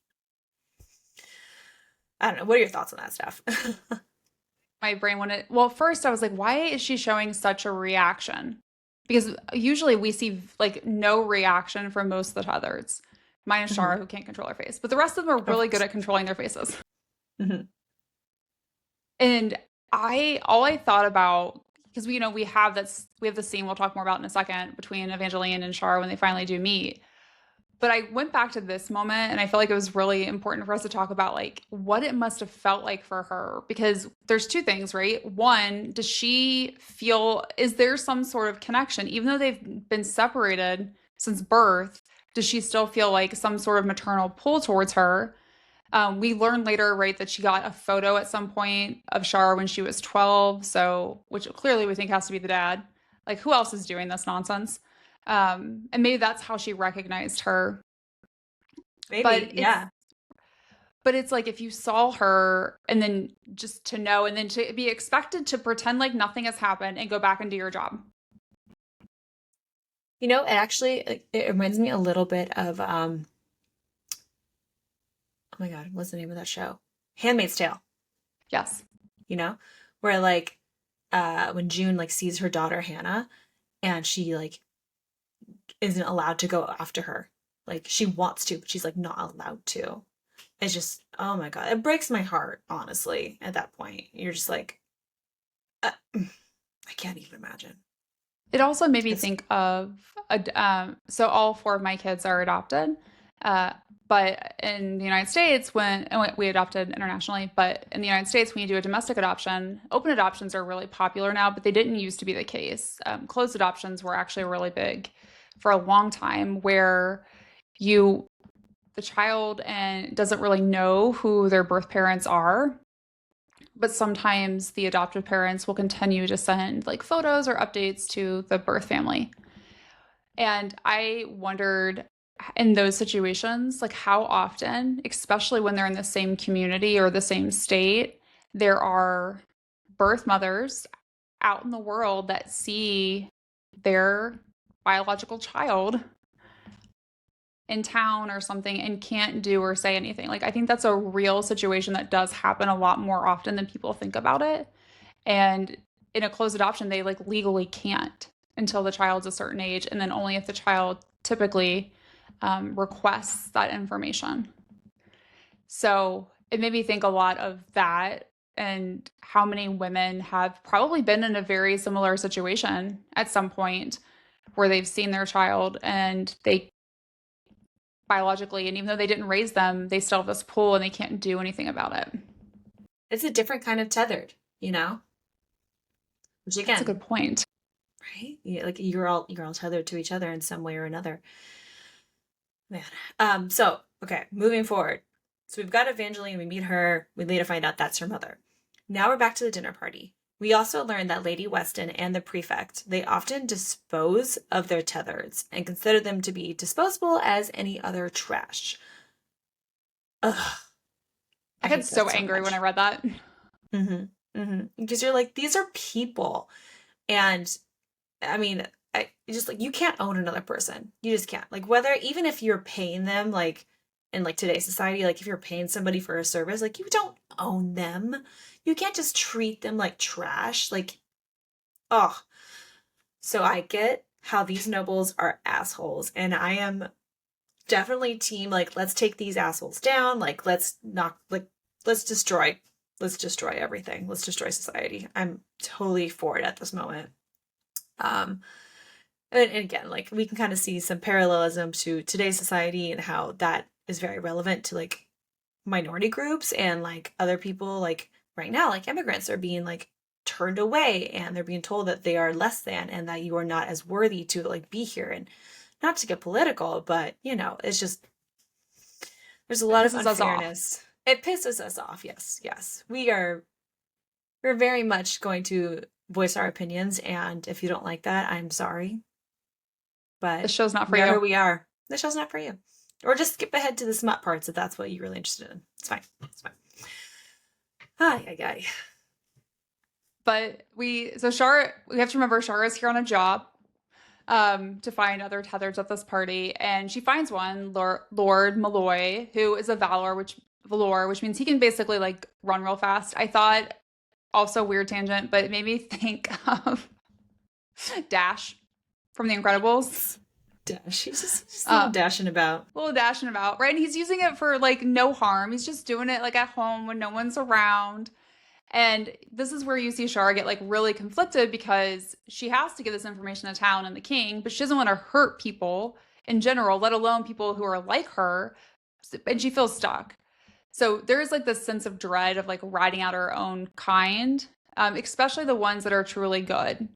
I don't know. What are your thoughts on that stuff? My brain wanted, well, first I was like, why is she showing such a reaction? Because usually we see like no reaction from most of the others, minus Mhm. Shara, who can't control her face. But the rest of them are Of really good course. at controlling their faces. Mhm. And all I thought about, because we, you know, we have the scene we'll talk more about in a second between Evangeline and Shara when they finally do meet. But I went back to this moment and I felt like it was really important for us to talk about like what it must have felt like for her because there's two things, right? One, does she feel, is there some sort of connection even though they've been separated since birth? Does she still feel like some sort of maternal pull towards her? We learned later, right, that she got a photo at some point of Shara when she was 12, so which clearly we think has to be the dad. Like, who else is doing this nonsense? And maybe that's how she recognized her. Maybe, But yeah. it's like if you saw her and then just to know and then to be expected to pretend like nothing has happened and go back and do your job. You know, it actually it reminds me a little bit of oh my God, what's the name of that show? Handmaid's Tale, Yes. you know? Where like when June like sees her daughter Hannah and she like isn't allowed to go after her. Like she wants to, but she's like not allowed to. It's just, oh my God, it breaks my heart, honestly, at that point. You're just like, I can't even imagine. It also made me It's, think of so all four of my kids are adopted. But in the United States, and we adopted internationally, but in the United States, when you do a domestic adoption, open adoptions are really popular now, but they didn't used to be the case. Closed adoptions were actually really big for a long time, where you the child and doesn't really know who their birth parents are, but sometimes the adoptive parents will continue to send like photos or updates to the birth family. And I wondered in those situations, like how often, especially when they're in the same community or the same state, there are birth mothers out in the world that see their biological child in town or something and can't do or say anything. Like, I think that's a real situation that does happen a lot more often than people think about it. And in a closed adoption, they like legally can't until the child's a certain age, and then only if the child typically requests that information. So it made me think a lot of that and how many women have probably been in a very similar situation at some point where they've seen their child and they biologically, and even though they didn't raise them, they still have this pull and they can't do anything about it. It's a different kind of tethered, you know? Which again, That's a good point. right? Yeah, like you're all tethered to each other in some way or another. Man. So okay, moving forward. So we've got Evangeline, we meet her, we later find out that's her mother. Now we're back to the dinner party. We also learned that Lady Weston and the prefect, they often dispose of their tethers and consider them to be disposable as any other trash. Ugh. I got so angry when I read that. Because you're like, these are people. And I mean, I just like, you can't own another person. You just can't. Like, whether, even if you're paying them, like in like today's society, like if you're paying somebody for a service, like you don't own them. You can't just treat them like trash. Like, oh. So I get how these nobles are assholes. And I am definitely team, like, let's take these assholes down. Like, let's destroy everything. Let's destroy society. I'm totally for it at this moment. And again, like we can kind of see some parallelism to today's society and how that is very relevant to like minority groups and like other people, like right now, like immigrants are being like turned away and they're being told that they are less than and that you are not as worthy to like be here. And not to get political, but you know, it's just there's a lot of unfairness. It pisses us off. Yes. We're very much going to voice our opinions, and if you don't like that, I'm sorry. But the show's not for you. you. We are. The show's not for you. Or just skip ahead to the smut parts if that's what you're really interested in. It's fine. Hi. But Shara, we have to remember Shara's here on a job to find other tethers at this party, and she finds one, Lord Malloy, who is a Valor, which means he can basically like run real fast. I thought, also weird tangent, but it made me think of Dash from The Incredibles. Dash. He's just a little dashing about. Right? And he's using it for like no harm. He's just doing it like at home when no one's around. And this is where you see Shara get like really conflicted because she has to give this information to town and the king, but she doesn't want to hurt people in general, let alone people who are like her. And she feels stuck. So there is like this sense of dread of like riding out her own kind, especially the ones that are truly good.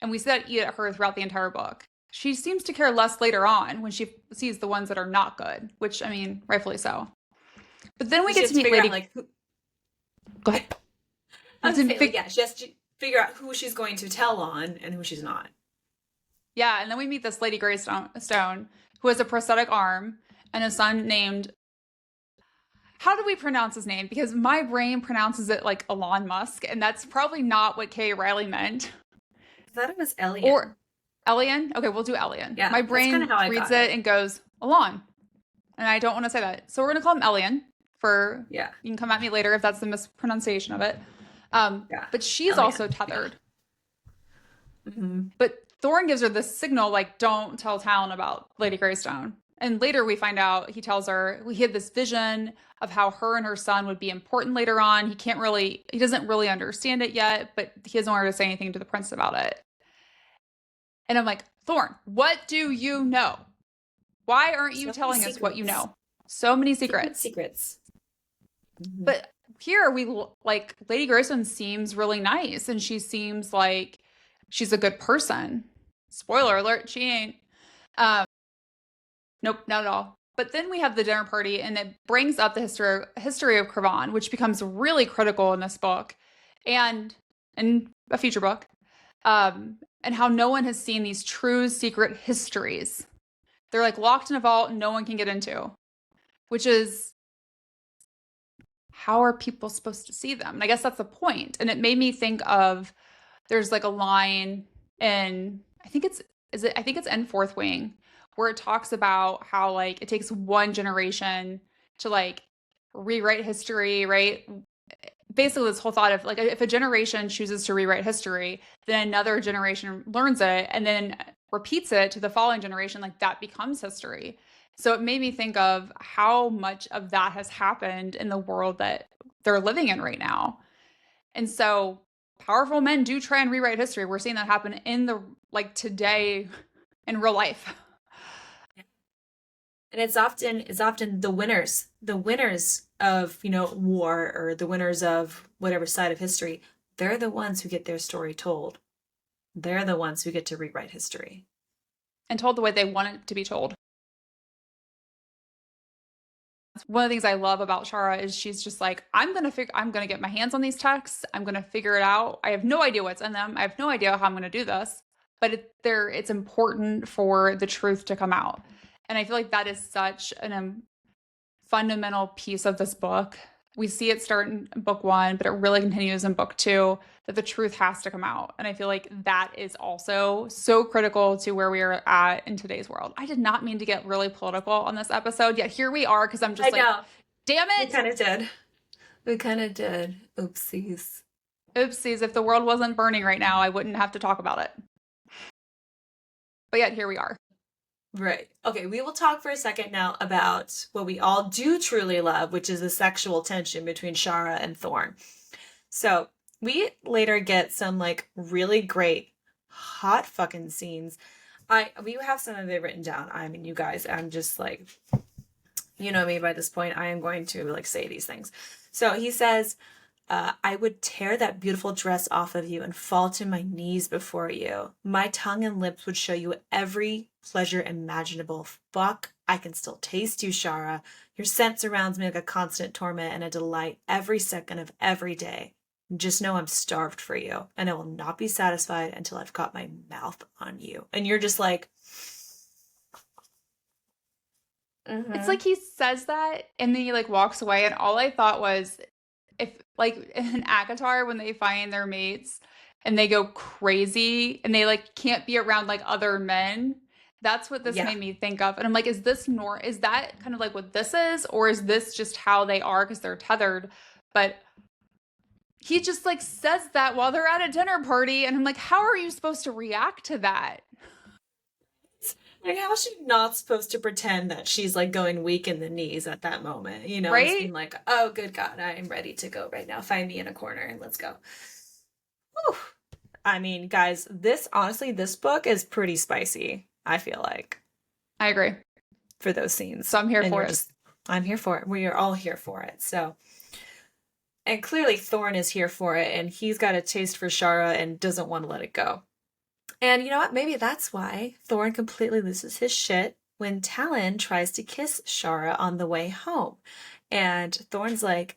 And we see that eat at her throughout the entire book. She seems to care less later on when she sees the ones that are not good, which, I mean, rightfully so. But then we get to meet Lady... Go ahead. She has to figure out who she's going to tell on and who she's not. Yeah, and then we meet this Lady Greystone, who has a prosthetic arm and a son named... How do we pronounce his name? Because my brain pronounces it like Elon Musk, and that's probably not what Kay Riley meant. I thought it was Elian. Or Elian? Okay, we'll do Elian. Yeah, my brain reads it and goes, Elon. And I don't want to say that. So we're going to call him Elian for... Yeah. You can come at me later if that's the mispronunciation of it. But she's Elian. also tethered. Yeah. Mm-hmm. But Thorne gives her this signal, like, don't tell Talin about Lady Greystone. And later we find out, he tells her, he had this vision of how her and her son would be important later on. He doesn't really understand it yet, but he doesn't want her to say anything to the prince about it. And I'm like, Thorne, what do you know? Why aren't you So many telling us what you secrets. know? So many Secret secrets. secrets. Mhm. But here like Lady Graceland seems really nice and she seems like she's a good person. Spoiler alert, she ain't. Um, nope, not at all. But then we have the dinner party and it brings up the history of Cravan, which becomes really critical in this book and in a future book. And how no one has seen these true secret histories. They're like locked in a vault and no one can get into, which is how are people supposed to see them? And I guess that's the point. And it made me think of there's like a line in I think it's in Fourth Wing where it talks about how like it takes one generation to like rewrite history, right? Basically this whole thought of like if a generation chooses to rewrite history, then another generation learns it and then repeats it to the following generation, like that becomes history. So it made me think of how much of that has happened in the world that they're living in right now. And so powerful men do try and rewrite history. We're seeing that happen in the like today in real life. And it's often the winners of, war, or the winners of whatever side of history. They're the ones who get their story told. They're the ones who get to rewrite history. And told the way they want it to be told. One of the things I love about Shara is she's just like, I'm gonna get my hands on these texts. I'm gonna figure it out. I have no idea what's in them. I have no idea how I'm gonna do this, but it's important for the truth to come out. And I feel like that is such an fundamental piece of this book. We see it start in book one, but it really continues in book two that the truth has to come out. And I feel like that is also so critical to where we are at in today's world. I did not mean to get really political on this episode, yet here we are because I'm I just like, know. damn We it. kind of did. We kind of did. Oopsies. Oopsies. If the world wasn't burning right now, I wouldn't have to talk about it. But yet here we are. Right. Okay, we will talk for a second now about what we all do truly love, which is the sexual tension between Shara and Thorne. So we later get some like really great hot fucking scenes. We have some of it written down. I mean, you guys, I'm just like, you know me by this point. I am going to like say these things. So he says, I would tear that beautiful dress off of you and fall to my knees before you. My tongue and lips would show you every pleasure imaginable. Fuck, I can still taste you, Shara. Your scent surrounds me like a constant torment and a delight every second of every day. Just know I'm starved for you, and I will not be satisfied until I've got my mouth on you. And you're just like, It's mm-hmm. like he says that and then he like walks away. And all I thought was if like in Akatar when they find their mates and they go crazy and they like can't be around like other men, that's what this Yeah. made me think of. And I'm like, is that kind of like what this is, or is this just how they are because they're tethered? But he just like says that while they're at a dinner party, and I'm like, how are you supposed to react to that? Like, how is she not supposed to pretend that she's like going weak in the knees at that moment? Just being Right? like, oh, good God, I am ready to go right now. Find me in a corner and let's go. Whew. I mean, guys, this book is pretty spicy, I feel like, I agree. for those scenes. So I'm here And for it. I'm here for it. We are all here for it. So, and clearly Thorne is here for it, and he's got a taste for Shara and doesn't want to let it go. And you know what? Maybe that's why Thorne completely loses his shit when Talin tries to kiss Shara on the way home. And Thorne's like,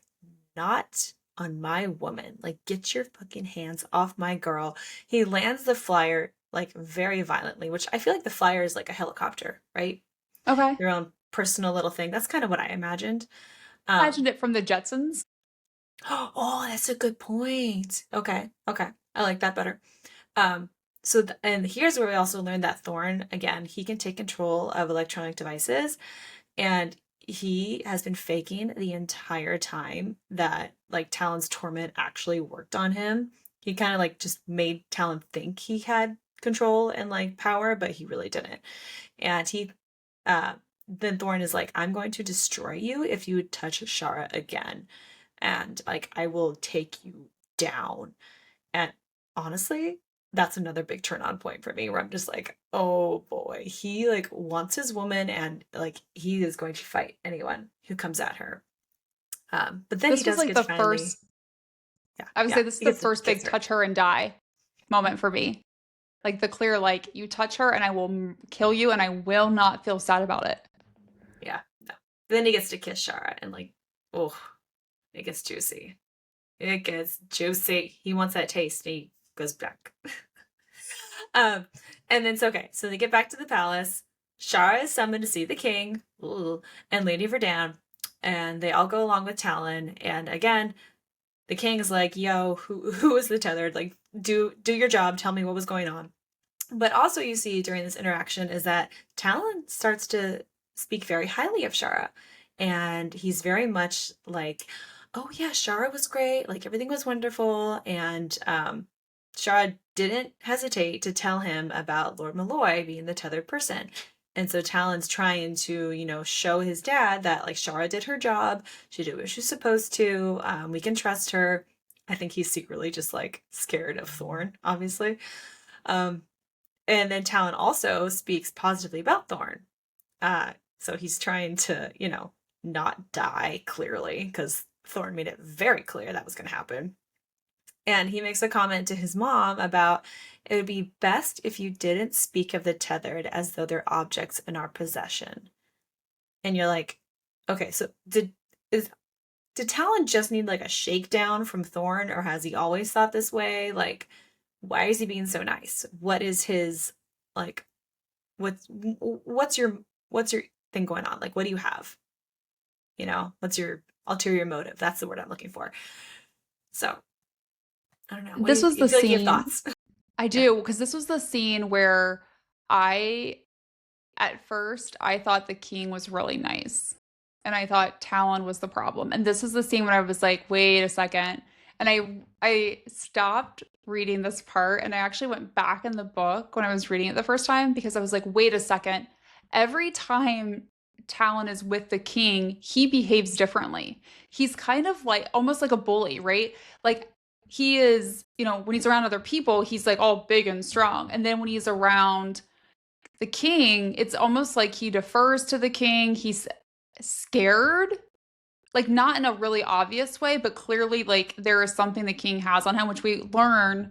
not on my woman. Like, get your fucking hands off my girl. He lands the flyer like very violently, which I feel like the flyer is like a helicopter, right? Okay. Your own personal little thing. That's kind of what I imagined. Imagined Um, it from the Jetsons. oh, that's a good point. Okay, okay. I like that better. Um, and here's where we also learned that Thorne, again, he can take control of electronic devices, and he has been faking the entire time that like Talon's torment actually worked on him. He kind of like just made Talon think he had control and like power, but he really didn't. And uh, then Thorne is like, I'm going to destroy you if you touch Shara again, and like I will take you down. And honestly, that's another big turn on point for me where I'm just like, oh boy, he like wants his woman and like he is going to fight anyone who comes at her. But then he This was does like get to the finally, first, yeah, I would yeah, say this is he the gets to first kiss big her. touch her and die moment for me. Like the clear, like, you touch her and I will kill you and I will not feel sad about it. Yeah, no. Then he gets to kiss Shara and like, oh, it gets juicy. It gets juicy. He wants that taste and he goes back. um, and then, so, okay, so they get back to the palace. Shara is summoned to see the king, ooh, and Lady Verdun, and they all go along with Talon. And again, the king is like, "Yo, who is the tethered? Like, do your job. Tell me what was going on." But also, you see during this interaction is that Talon starts to speak very highly of Shara, and he's very much like, "Oh yeah, Shara was great. Like everything was wonderful." And Shara didn't hesitate to tell him about Lord Malloy being the tethered person. And so Talon's trying to, show his dad that like Shara did her job. She did what she was supposed to. We can trust her. I think he's secretly just like scared of Thorne, obviously. Um, and then Talon also speaks positively about Thorne. So he's trying to, not die clearly because Thorne made it very clear that was going to happen. And he makes a comment to his mom about it would be best if you didn't speak of the tethered as though they're objects in our possession. And you're like, okay, so did Talon just need like a shakedown from Thorne, or has he always thought this way? Like, why is he being so nice? What is his like? What's your thing going on? Like, what do you have? What's your ulterior motive? That's the word I'm looking for. So I don't know. What do This was you the feel like you have scene. thoughts? I Yeah. do, because this was the scene where I, at first, I thought the king was really nice. And I thought Talon was the problem. And this is the scene when I was like, wait a second. And I stopped reading this part and I actually went back in the book when I was reading it the first time because I was like, wait a second. Every time Talon is with the king, he behaves differently. He's kind of like almost like a bully, right? Like he is, when he's around other people, he's like all big and strong. And then when he's around the king, it's almost like he defers to the king. He's scared, like not in a really obvious way, but clearly like there is something the king has on him, which we learn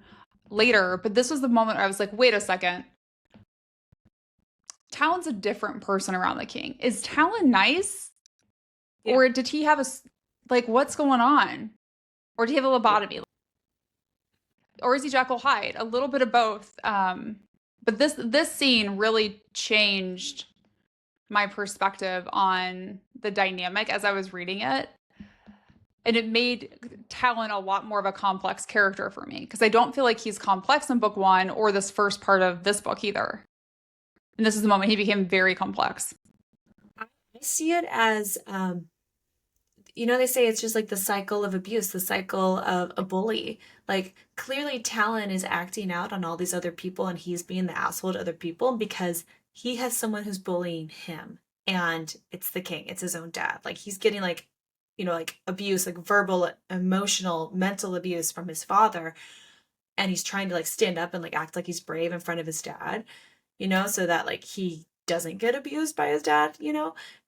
later. But this was the moment I was like, wait a second. Talon's a different person around the king. Is Talon nice? Yeah. Or did he have like, what's going on? Or did he have a Yeah. lobotomy? Or is he Jekyll Hyde? A little bit of both. But this scene really changed my perspective on the dynamic as I was reading it. And it made Talon a lot more of a complex character for me because I don't feel like he's complex in book one or this first part of this book either. And this is the moment he became very complex. I see it as they say it's just like the cycle of abuse, the cycle of a bully. Like clearly Talon is acting out on all these other people and he's being the asshole to other people because he has someone who's bullying him. And it's the king, it's his own dad. Like he's getting like, like abuse, like verbal, emotional, mental abuse from his father. And he's trying to like stand up and like act like he's brave in front of his dad, so that like he doesn't get abused by his dad,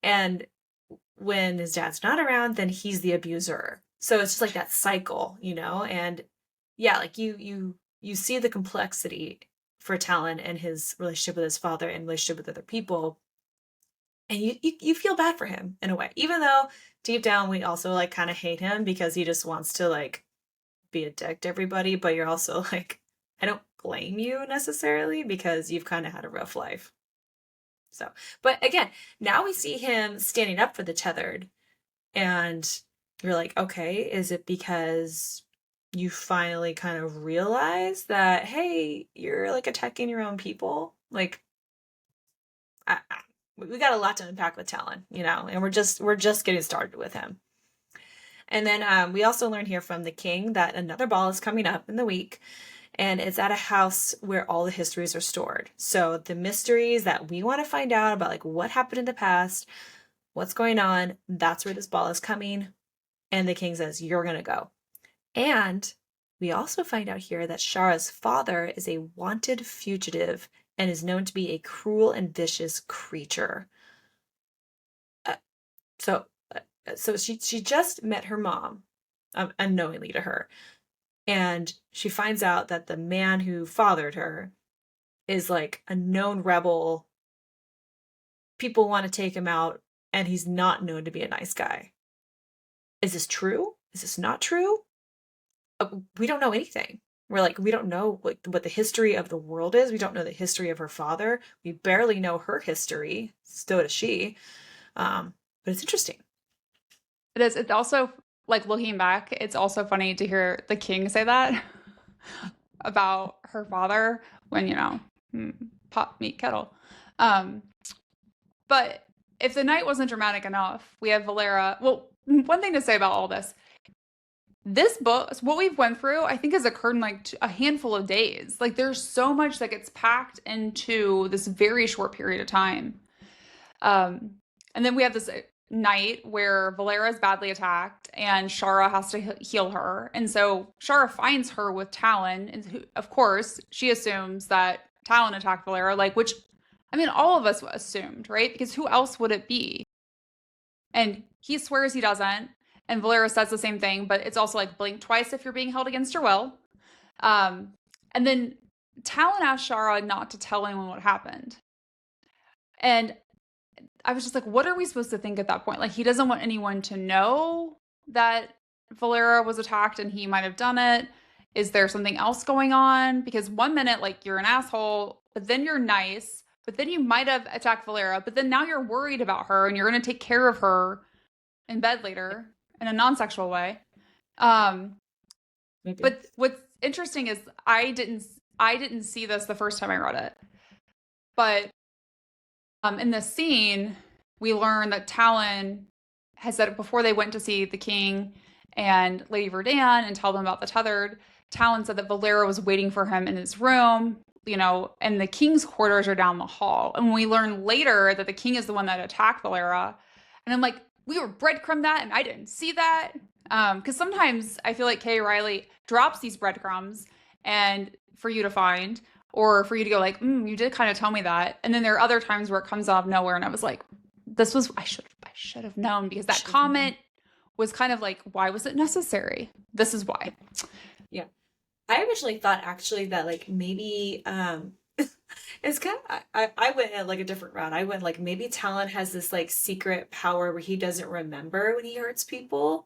and when his dad's not around, then he's the abuser. So it's just like that cycle, and yeah, like you see the complexity for Talon and his relationship with his father and relationship with other people, and you feel bad for him in a way, even though deep down we also like kind of hate him because he just wants to like be a dick to everybody, but you're also like, I don't blame you necessarily because you've kind of had a rough life. So, but again, now we see him standing up for the tethered, and you're like, okay, is it because you finally kind of realize that, hey, you're like attacking your own people? Like, we got a lot to unpack with Talon, and we're just getting started with him. And then we also learn here from the king that another ball is coming up in the week, and it's at a house where all the histories are stored. So the mysteries that we want to find out about, like what happened in the past, what's going on, that's where this ball is coming. And the king says, you're going to go. And We also find out here that Shara's father is a wanted fugitive and is known to be a cruel and vicious creature. Uh, so, so she just met her mom, unknowingly to her, and she finds out that the man who fathered her is like a known rebel. People want to take him out, and he's not known to be a nice guy. Is this true? Is this not true? We don't know anything. We're like, we don't know what the history of the world is. We don't know the history of her father. We barely know her history. So does she. But it's interesting. It is. It's also like looking back, it's also funny to hear the king say that about her father when, pot meet kettle. Um, but if the night wasn't dramatic enough, we have Valera. Well, one thing to say about all this book, what we've went through, I think has occurred in like a handful of days. Like there's so much that gets packed into this very short period of time. And then we have this night where Valera is badly attacked and Shara has to heal her. And so Shara finds her with Talin. And of course, she assumes that Talin attacked Valera, which, I mean, all of us assumed, right? Because who else would it be? And he swears he doesn't. And Valera says the same thing, but it's also like blink twice if you're being held against your will. And then Talin asked Shara not to tell anyone what happened. And I was just like, what are we supposed to think at that point? Like, he doesn't want anyone to know that Valera was attacked and he might have done it. Is there something else going on? Because one minute, like, you're an asshole, but then you're nice, but then you might have attacked Valera, but then now you're worried about her and you're going to take care of her in bed later in a non-sexual way. Maybe. But what's interesting is I didn't see this the first time I read it. But in this scene, we learn that Talin has said before they went to see the king and Lady Verdane and tell them about the tethered, Talin said that Valera was waiting for him in his room, and the king's quarters are down the hall. And we learn later that the king is the one that attacked Valera. And I'm like, we were breadcrumbed that and I didn't see that. Because sometimes I feel like Kay Riley drops these breadcrumbs and for you to find, or for you to go like, you did kind of tell me that. And then there are other times where it comes out of nowhere and I was like, I should have known, because that comment was kind of like, why was it necessary? This is why. Yeah. I originally thought actually that like maybe it's kind of I went at like a different route. I went like maybe Talon has this like secret power where he doesn't remember when he hurts people.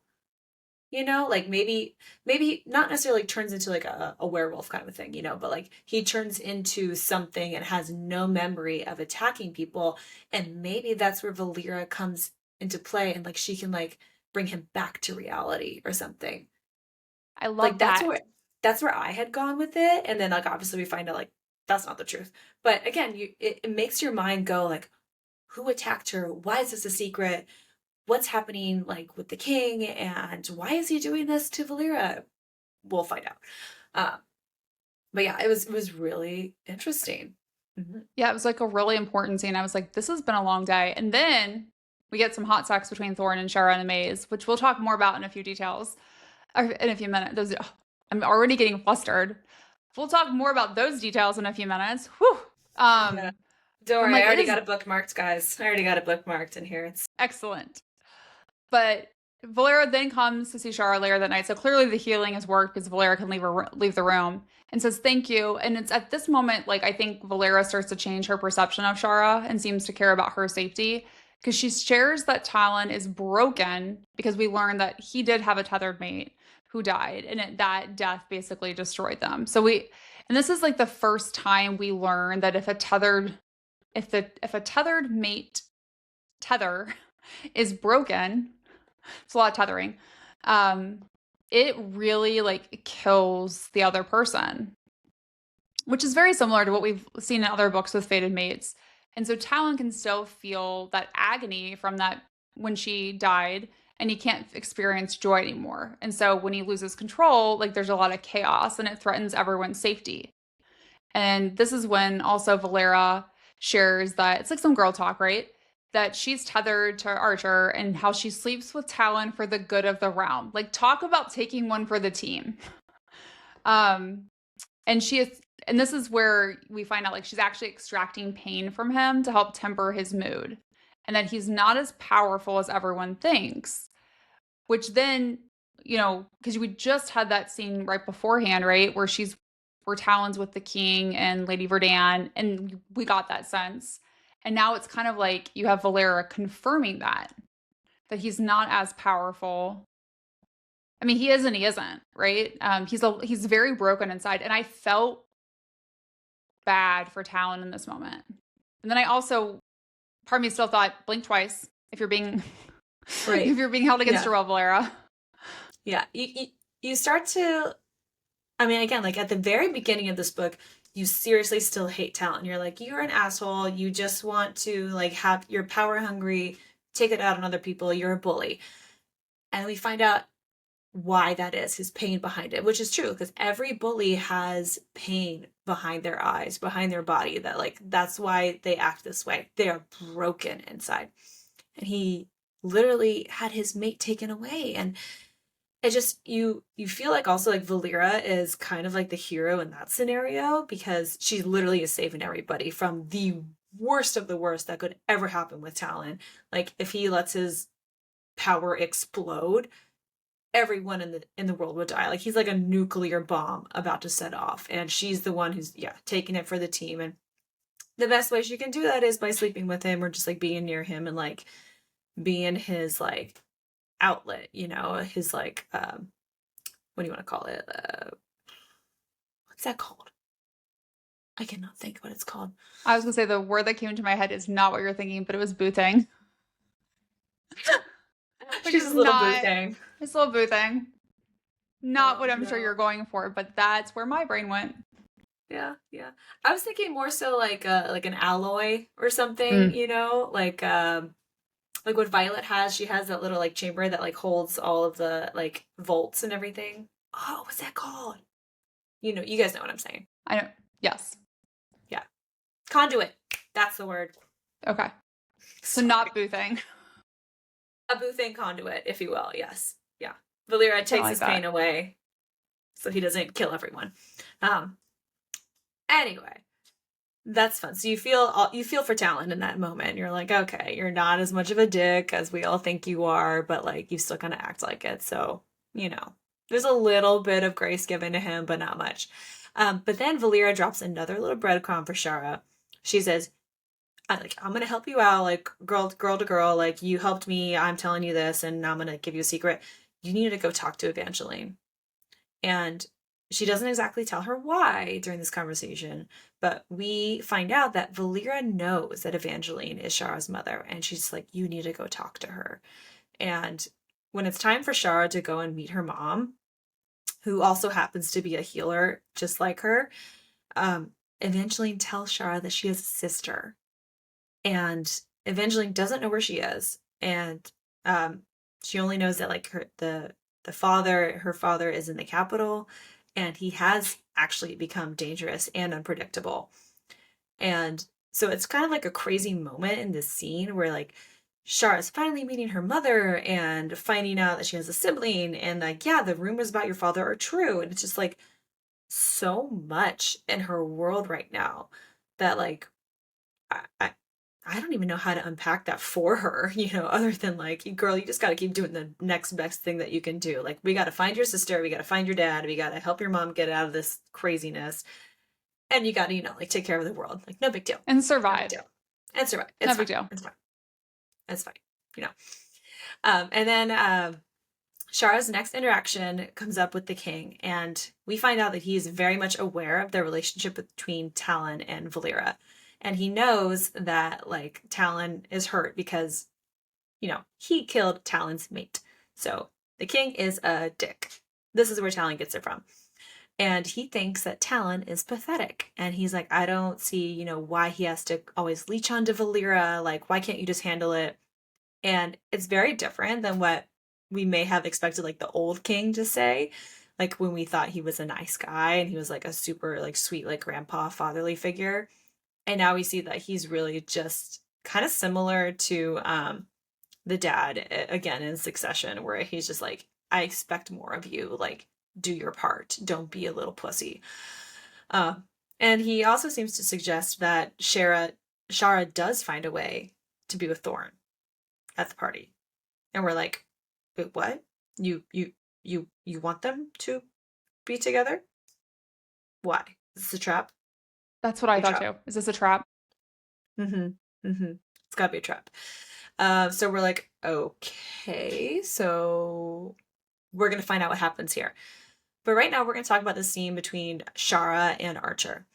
Like maybe not necessarily like turns into like a werewolf kind of a thing, but like he turns into something and has no memory of attacking people. And maybe that's where Valera comes into play and like she can like bring him back to reality or something. I love Like that. that's where I had gone with it. And then like obviously we find out like that's not the truth. But again, it makes your mind go like, who attacked her? Why is this a secret? What's happening like with the king and why is he doing this to Valera? We'll find out. But yeah, it was really interesting. Mm-hmm. Yeah, it was like a really important scene. I was like, this has been a long day. And then we get some hot sex between Thorne and Shara in the maze, which we'll talk more about in a few details, or in a few minutes. I'm already getting flustered. We'll talk more about those details in a few minutes. Whew. Yeah. Don't worry, like, I already got it bookmarked, guys. I already got it bookmarked in here. It's excellent. But Valera then comes to see Shara later that night. So clearly the healing has worked because Valera can leave the room and says thank you. And it's at this moment, like, I think Valera starts to change her perception of Shara and seems to care about her safety, because she shares that Talon is broken because we learned that he did have a tethered mate who died, and that death basically destroyed them. And this is like the first time we learn that if a tethered mate tether is broken, it's a lot of tethering, it really like kills the other person, which is very similar to what we've seen in other books with fated mates. And so Talon can still feel that agony from that when she died, and he can't experience joy anymore. And so when he loses control, like there's a lot of chaos and it threatens everyone's safety. And this is when also Valera shares that it's like some girl talk, right? That she's tethered to Archer and how she sleeps with Talon for the good of the realm. Like, talk about taking one for the team. Um, and she is, and this is where we find out like she's actually extracting pain from him to help temper his mood, and that he's not as powerful as everyone thinks. Which then, because we just had that scene right beforehand, right, where Talon's with the king and Lady Verdane, and we got that sense. And now it's kind of like you have Valera confirming that he's not as powerful. I mean, he is and he isn't, right? He's very broken inside, and I felt bad for Talon in this moment. And then I also, part of me still thought, blink twice if you're being Right. if you're being held against Yeah. your will, Valera. Yeah. You start to, I mean, again, like at the very beginning of this book, you seriously still hate Talon. You're like, you're an asshole. You just want to like have, you're power hungry, take it out on other people. You're a bully. And we find out why that is, his pain behind it, which is true because every bully has pain behind their eyes, behind their body, that like that's why they act this way. They are broken inside. And he literally had his mate taken away. And it just you feel like also like Valera is kind of like the hero in that scenario because she literally is saving everybody from the worst of the worst that could ever happen with Talon. Like if he lets his power explode, everyone in the world would die. Like he's like a nuclear bomb about to set off, and she's the one who's taking it for the team. And the best way she can do that is by sleeping with him or just like being near him and like being his like outlet, his like what do you want to call it? What's that called? I cannot think what it's called. I was gonna say the word that came into my head is not what you're thinking, but it was boothing. She's a little boo thing. It's a little boothing. Not what I'm sure you're going for, but that's where my brain went. Yeah. I was thinking more so like an alloy or something, like what Violet has. She has that little like chamber that like holds all of the like volts and everything. Oh, what's that called? You guys know what I'm saying. I know. Yes. Yeah. Conduit. That's the word. Okay. So Sorry. not boothing. A boothing conduit, if you will. Yes. Yeah. Valera takes his pain away so he doesn't kill everyone. Anyway, that's fun. So you feel for Talon in that moment. You're like, okay, you're not as much of a dick as we all think you are, but like you still kind of act like it. So, there's a little bit of grace given to him, but not much. But then Valera drops another little breadcrumb for Shara. She says, I'm going to help you out, like girl to girl, like you helped me, I'm telling you this, and I'm going to give you a secret. You need to go talk to Evangeline. And she doesn't exactly tell her why during this conversation, but we find out that Valera knows that Evangeline is Shara's mother, and she's like, you need to go talk to her. And when it's time for Shara to go and meet her mom, who also happens to be a healer just like her, Evangeline tells Shara that she has a sister. And Evangeline doesn't know where she is. And she only knows that like her father is in the capital, and he has actually become dangerous and unpredictable. And so it's kind of like a crazy moment in this scene where like Shara is finally meeting her mother and finding out that she has a sibling, and like, yeah, the rumors about your father are true. And it's just like so much in her world right now that like I don't even know how to unpack that for her, other than like, girl, you just got to keep doing the next best thing that you can do. Like, we got to find your sister. We got to find your dad. We got to help your mom get out of this craziness. And you got to, like, take care of the world. Like, no big deal. And survive. No big deal. And survive. It's no fine. big deal. It's fine. It's fine. And then Shara's next interaction comes up with the king. And we find out that he is very much aware of the relationship between Talon and Valera. And he knows that, like, Talon is hurt because, he killed Talon's mate. So the king is a dick. This is where Talon gets it from. And he thinks that Talon is pathetic. And he's like, I don't see, why he has to always leech onto Valera. Like, why can't you just handle it? And it's very different than what we may have expected, like, the old king to say. Like, when we thought he was a nice guy and he was, like, a super, like, sweet, like, grandpa, fatherly figure. And now we see that he's really just kind of similar to the dad, again, in Succession, where he's just like, I expect more of you. Like, do your part. Don't be a little pussy. Uh, and he also seems to suggest that Shara does find a way to be with Thorne at the party. And we're like, wait, what? You want them to be together? Why? Is this a trap? That's what I Be a thought trap. too. Is this a trap? Mm-hmm. Mm-hmm. It's gotta be a trap. So we're like, okay, so we're gonna find out what happens here. But right now we're gonna talk about the scene between Shara and Archer.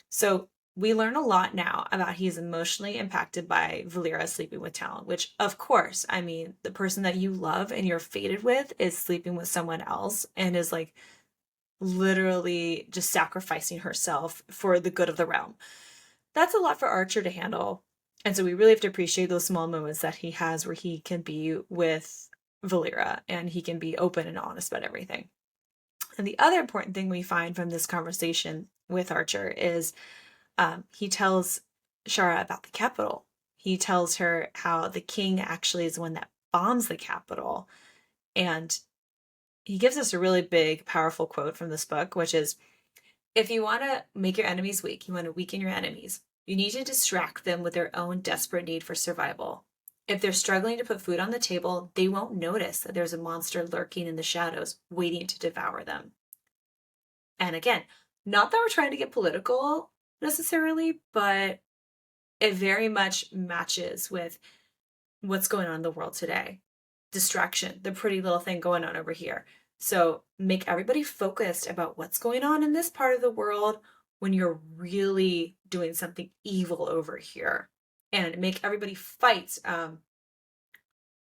So we learn a lot now about he's emotionally impacted by Valera sleeping with Talon, which of course, I mean, the person that you love and you're fated with is sleeping with someone else and is like literally just sacrificing herself for the good of the realm. That's a lot for Archer to handle. And so we really have to appreciate those small moments that he has where he can be with Valera and he can be open and honest about everything. And the other important thing we find from this conversation with Archer is he tells Shara about the capital. He tells her how the king actually is the one that bombs the capital. And he gives us a really big, powerful quote from this book, which is, if you want to make your enemies weak, you want to weaken your enemies, you need to distract them with their own desperate need for survival. If they're struggling to put food on the table, they won't notice that there's a monster lurking in the shadows, waiting to devour them. And again, not that we're trying to get political necessarily, but it very much matches with what's going on in the world today. Distraction, the pretty little thing going on over here. So make everybody focused about what's going on in this part of the world when you're really doing something evil over here, and make everybody fight.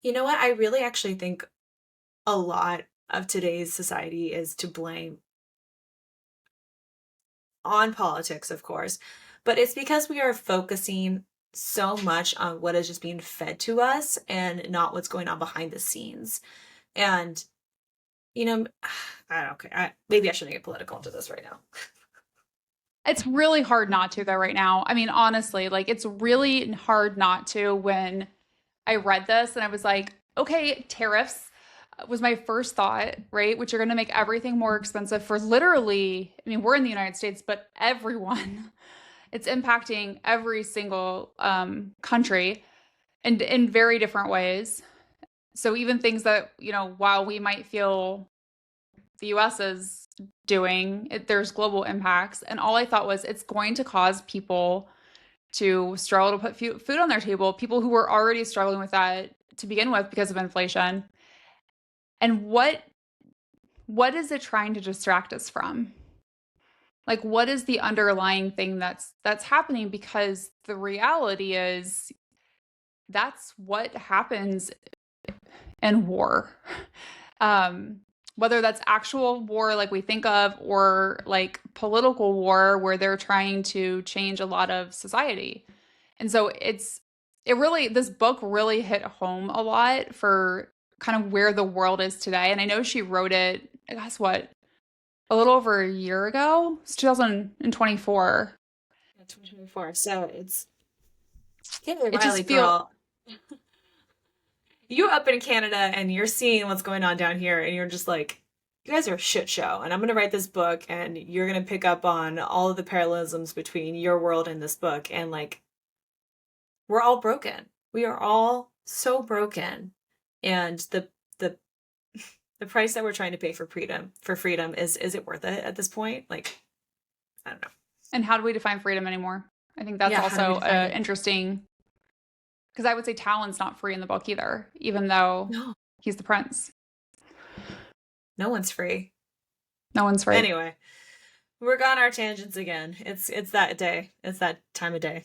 You know what? I really actually think a lot of today's society is to blame on politics, of course, but it's because we are focusing so much on what is just being fed to us and not what's going on behind the scenes. And, you know, I don't care. Maybe I shouldn't get political into this right now. It's really hard not to though right now. I mean, honestly, like it's really hard not to when I read this and I was like, okay, tariffs was my first thought, right? Which are going to make everything more expensive for literally, I mean, we're in the United States, but everyone. It's impacting every single country and in very different ways. So even things that, while we might feel the US is doing, there's global impacts. And all I thought was it's going to cause people to struggle to put food on their table, people who were already struggling with that to begin with because of inflation. And what is it trying to distract us from? Like what is the underlying thing that's happening? Because the reality is that's what happens in war. Whether that's actual war like we think of or like political war where they're trying to change a lot of society. And so this book really hit home a lot for kind of where the world is today. And I know she wrote it, I guess what, a little over a year ago? It's 2024. 2024. So it's Taylor It Riley, just feel girl. You up in Canada and you're seeing what's going on down here, and you're just like, you guys are a shit show. And I'm going to write this book, and you're going to pick up on all of the parallelisms between your world and this book. And like, we're all broken. We are all so broken. And the the price that we're trying to pay for freedom is it worth it at this point? Like, I don't know. and how do we define freedom anymore? I think that's Yeah, how do we also define it? interesting because I would say Talon's not free in the book either, even though No, he's the prince. no one's free. No one's free. Anyway, we're on our tangents again. It's that day. It's that time of day.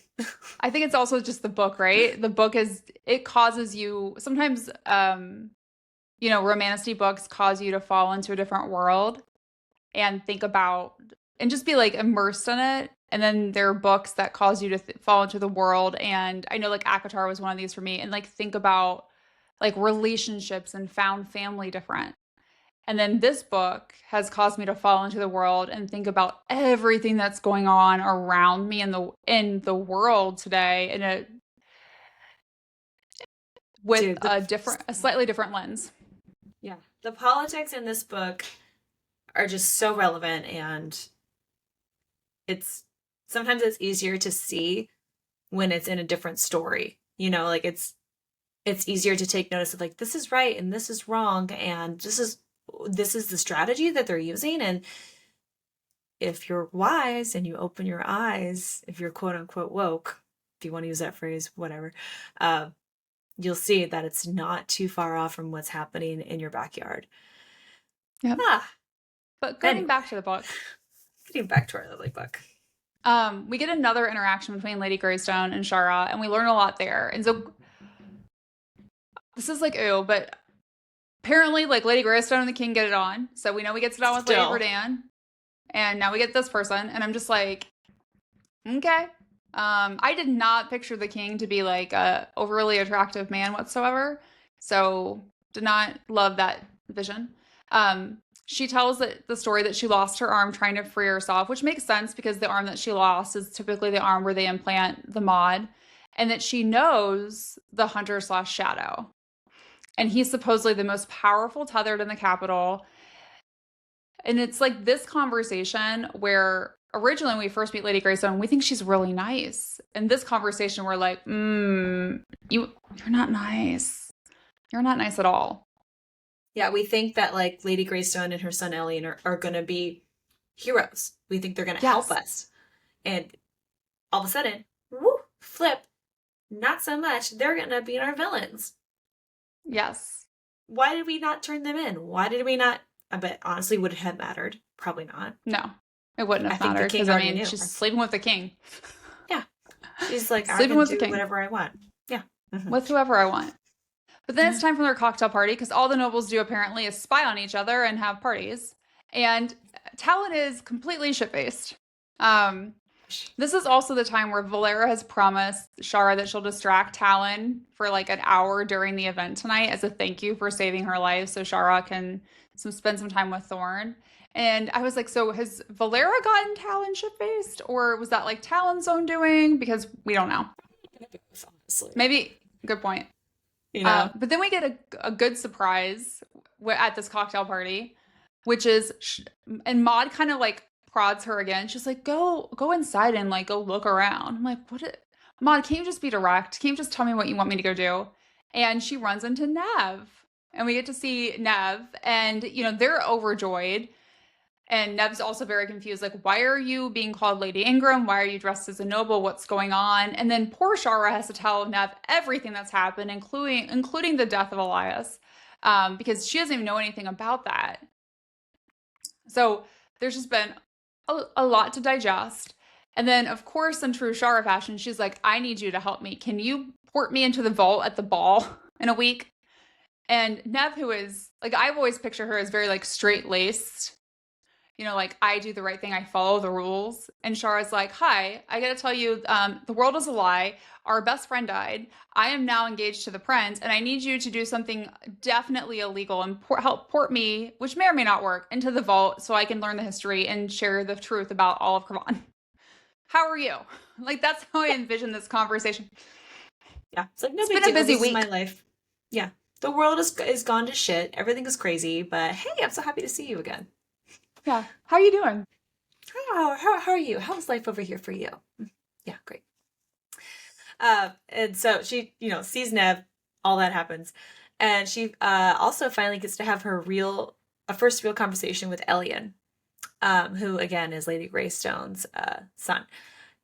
I think it's also just the book, right? The book it causes you sometimes romantasy books cause you to fall into a different world and think about and just be like immersed in it. And then there are books that cause you to fall into the world. And I know like Akatar was one of these for me and like think about like relationships and found family different. And then this book has caused me to fall into the world and think about everything that's going on around me in the world today with Dude, a slightly different lens. yeah, the politics in this book are just so relevant, and sometimes it's easier to see when it's in a different story. Like it's easier to take notice of like, this is right and this is wrong, and this is the strategy that they're using. And if you're wise and you open your eyes, if you're quote unquote woke, if you want to use that phrase, whatever, you'll see that it's not too far off from what's happening in your backyard. Yep. But going back to the book. Getting back to our lovely book. We get another interaction between Lady Greystone and Shara, and we learn a lot there. And so this is like, ooh, but apparently like Lady Greystone and the king get it on. So we know we get it on with Lady Verdane. And now we get this person. And I'm just like, okay. I did not picture the king to be like a overly attractive man whatsoever. So did not love that vision. She tells the story that she lost her arm trying to free herself, which makes sense because the arm that she lost is typically the arm where they implant the mod, and that she knows the Hunter/Shadow. And he's supposedly the most powerful tethered in the capital. And it's like this conversation where originally when we first meet Lady Greystone, we think she's really nice. In this conversation, we're like, you're not nice. You're not nice at all. Yeah, we think that like Lady Greystone and her son Ellian are going to be heroes. We think they're going to help us. And all of a sudden, flip, not so much. They're going to be our villains. Yes. Why did we not turn them in? Why did we not? I bet honestly, would it have mattered? Probably not. No, it wouldn't have mattered because I mean, she's sleeping with the king. Yeah, she's like, sleeping I with can the do king, whatever I want. Yeah, with whoever I want. But then it's time for their cocktail party because all the nobles do apparently is spy on each other and have parties. And Talin is completely shit-faced. This is also the time where Valera has promised Shara that she'll distract Talin for like an hour during the event tonight as a thank you for saving her life so Shara can spend some time with Thorne. And I was like, so has Valera gotten Talin shit-faced? Or was that like Talin's own doing? Because we don't know. Maybe, good point. But then we get a good surprise at this cocktail party, which is, and Maud kind of like prods her again. She's like, go inside and like go look around. I'm like, Maud, can't you just be direct? Can't you just tell me what you want me to go do? And she runs into Nev, and we get to see Nev, and they're overjoyed. And Nev's also very confused, like, why are you being called Lady Ingram? Why are you dressed as a noble? What's going on? And then poor Shara has to tell Nev everything that's happened, including the death of Elias, because she doesn't even know anything about that. So there's just been a lot to digest. And then, of course, in true Shara fashion, she's like, I need you to help me. Can you port me into the vault at the ball in a week? And Nev, who is, like, I've always pictured her as very, like, straight-laced, like, I do the right thing, I follow the rules. And Shara's like, hi, I gotta tell you, the world is a lie. Our best friend died. I am now engaged to the prince, and I need you to do something definitely illegal and help port me, which may or may not work, into the vault so I can learn the history and share the truth about all of Kavan. How are you? Like, that's how I envision this conversation. Yeah, it's like, no big deal. This is my life. Yeah, the world is gone to shit. Everything is crazy, but hey, I'm so happy to see you again. Yeah. How are you doing? How are you? How's life over here for you? Yeah, great. And so she, sees Nev, all that happens. And she also finally gets to have her first real conversation with Ellian, who again is Lady Greystone's son.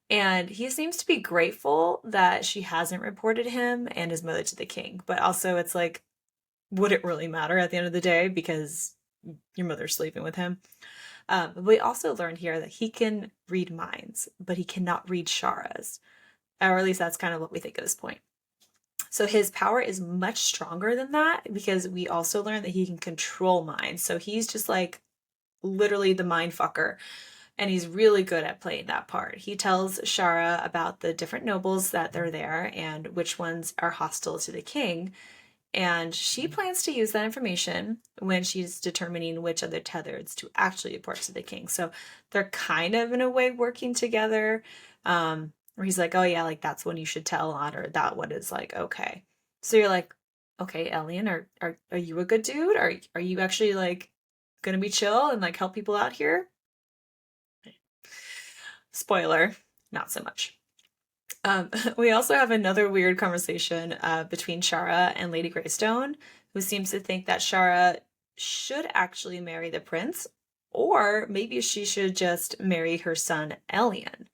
And he seems to be grateful that she hasn't reported him and his mother to the king. But also it's like, would it really matter at the end of the day? Because your mother's sleeping with him. But we also learned here that he can read minds, but he cannot read Shara's. Or at least that's kind of what we think at this point. So his power is much stronger than that because we also learned that he can control minds. So he's just like literally the mind fucker. And he's really good at playing that part. He tells Shara about the different nobles that they're there and which ones are hostile to the king. And she plans to use that information when she's determining which other tethers to actually report to the king. So they're kind of in a way working together. Where he's like, oh yeah, like that's one you should tell on, or that one is like, okay. So you're like, okay, Ellian, are you a good dude? Are you actually like gonna be chill and like help people out here. Spoiler, not so much. We also have another weird conversation between Shara and Lady Greystone, who seems to think that Shara should actually marry the prince, or maybe she should just marry her son Elian.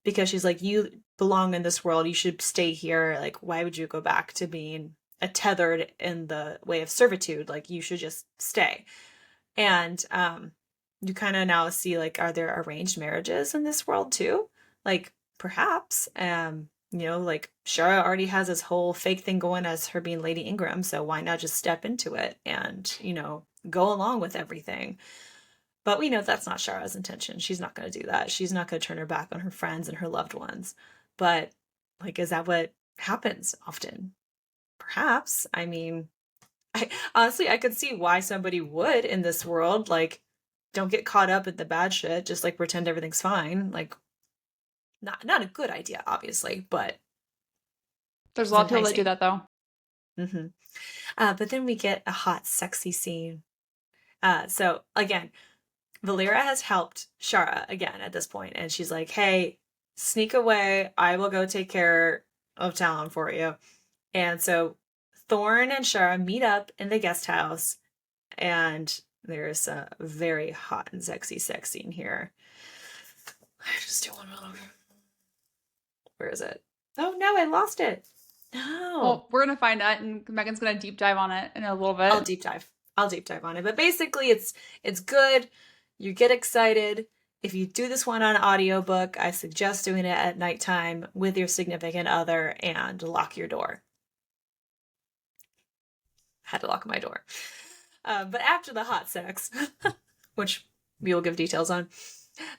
Because she's like, you belong in this world, you should stay here. Like, why would you go back to being a tethered in the way of servitude? Like, you should just stay. And you kind of now see, like, are there arranged marriages in this world too? Like, perhaps. Like Shara already has this whole fake thing going as her being Lady Ingram, so why not just step into it and, go along with everything? But we know that's not Shara's intention. She's not going to do that. She's not going to turn her back on her friends and her loved ones. But, like, is that what happens often? Perhaps. I mean, I could see why somebody would in this world. Like, don't get caught up in the bad shit. Just, like, pretend everything's fine. Like, not a good idea, obviously, but There's a lot of people that do that, though. Mm-hmm. But then we get a hot, sexy scene. So, again, Valera has helped Shara again at this point, and she's like, hey, sneak away. I will go take care of Talon for you. And so Thorne and Shara meet up in the guest house, and there's a very hot and sexy sex scene here. I just do one more. Where is it? Oh, no, I lost it. No. Well, we're going to find out, and Megan's going to deep dive on it in a little bit. I'll deep dive on it. But basically, it's good. You get excited. If you do this one on audiobook, I suggest doing it at nighttime with your significant other and lock your door. Had to lock my door. But after the hot sex, which we will give details on,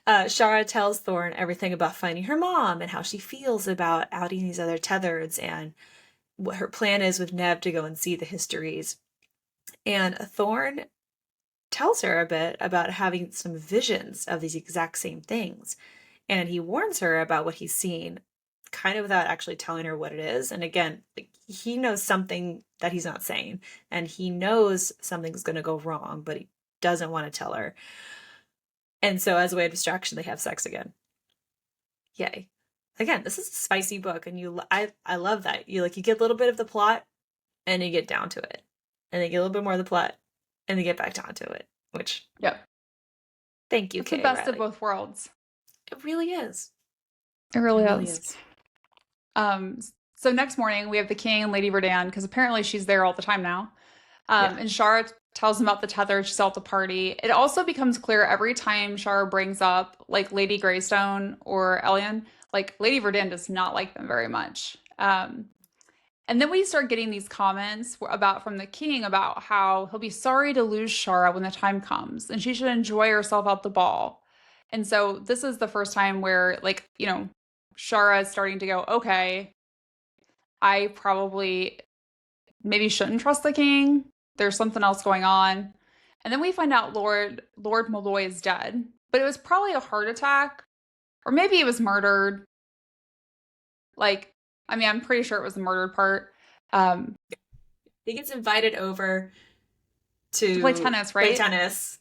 Shara tells Thorne everything about finding her mom and how she feels about outing these other tethers and what her plan is with Neb to go and see the histories. And Thorne tells her a bit about having some visions of these exact same things. And he warns her about what he's seen, kind of without actually telling her what it is. And again, like, he knows something that he's not saying, and he knows something's going to go wrong, but he doesn't want to tell her. And so as a way of distraction, they have sex again. Yay. Again, this is a spicy book, and I love that. You get a little bit of the plot and you get down to it. And they get a little bit more of the plot and they get back down to it. Which, yep. Thank you, it's Kay the best Riley. of both worlds. It really is. It really is. So next morning we have the king and Lady Verdane, because apparently she's there all the time now. And Shara tells them about the tether. She's at the party. It also becomes clear every time Shara brings up like Lady Greystone or Elian, like Lady Verdane does not like them very much. And then we start getting these comments from the king about how he'll be sorry to lose Shara when the time comes, and she should enjoy herself at the ball. And so this is the first time where, like, Shara is starting to go, okay, I probably maybe shouldn't trust the king. There's something else going on. And then we find out Lord Malloy is dead, but it was probably a heart attack, or maybe he was murdered. Like, I mean, I'm pretty sure it was the murdered part. He gets invited over to play tennis, right? Play tennis,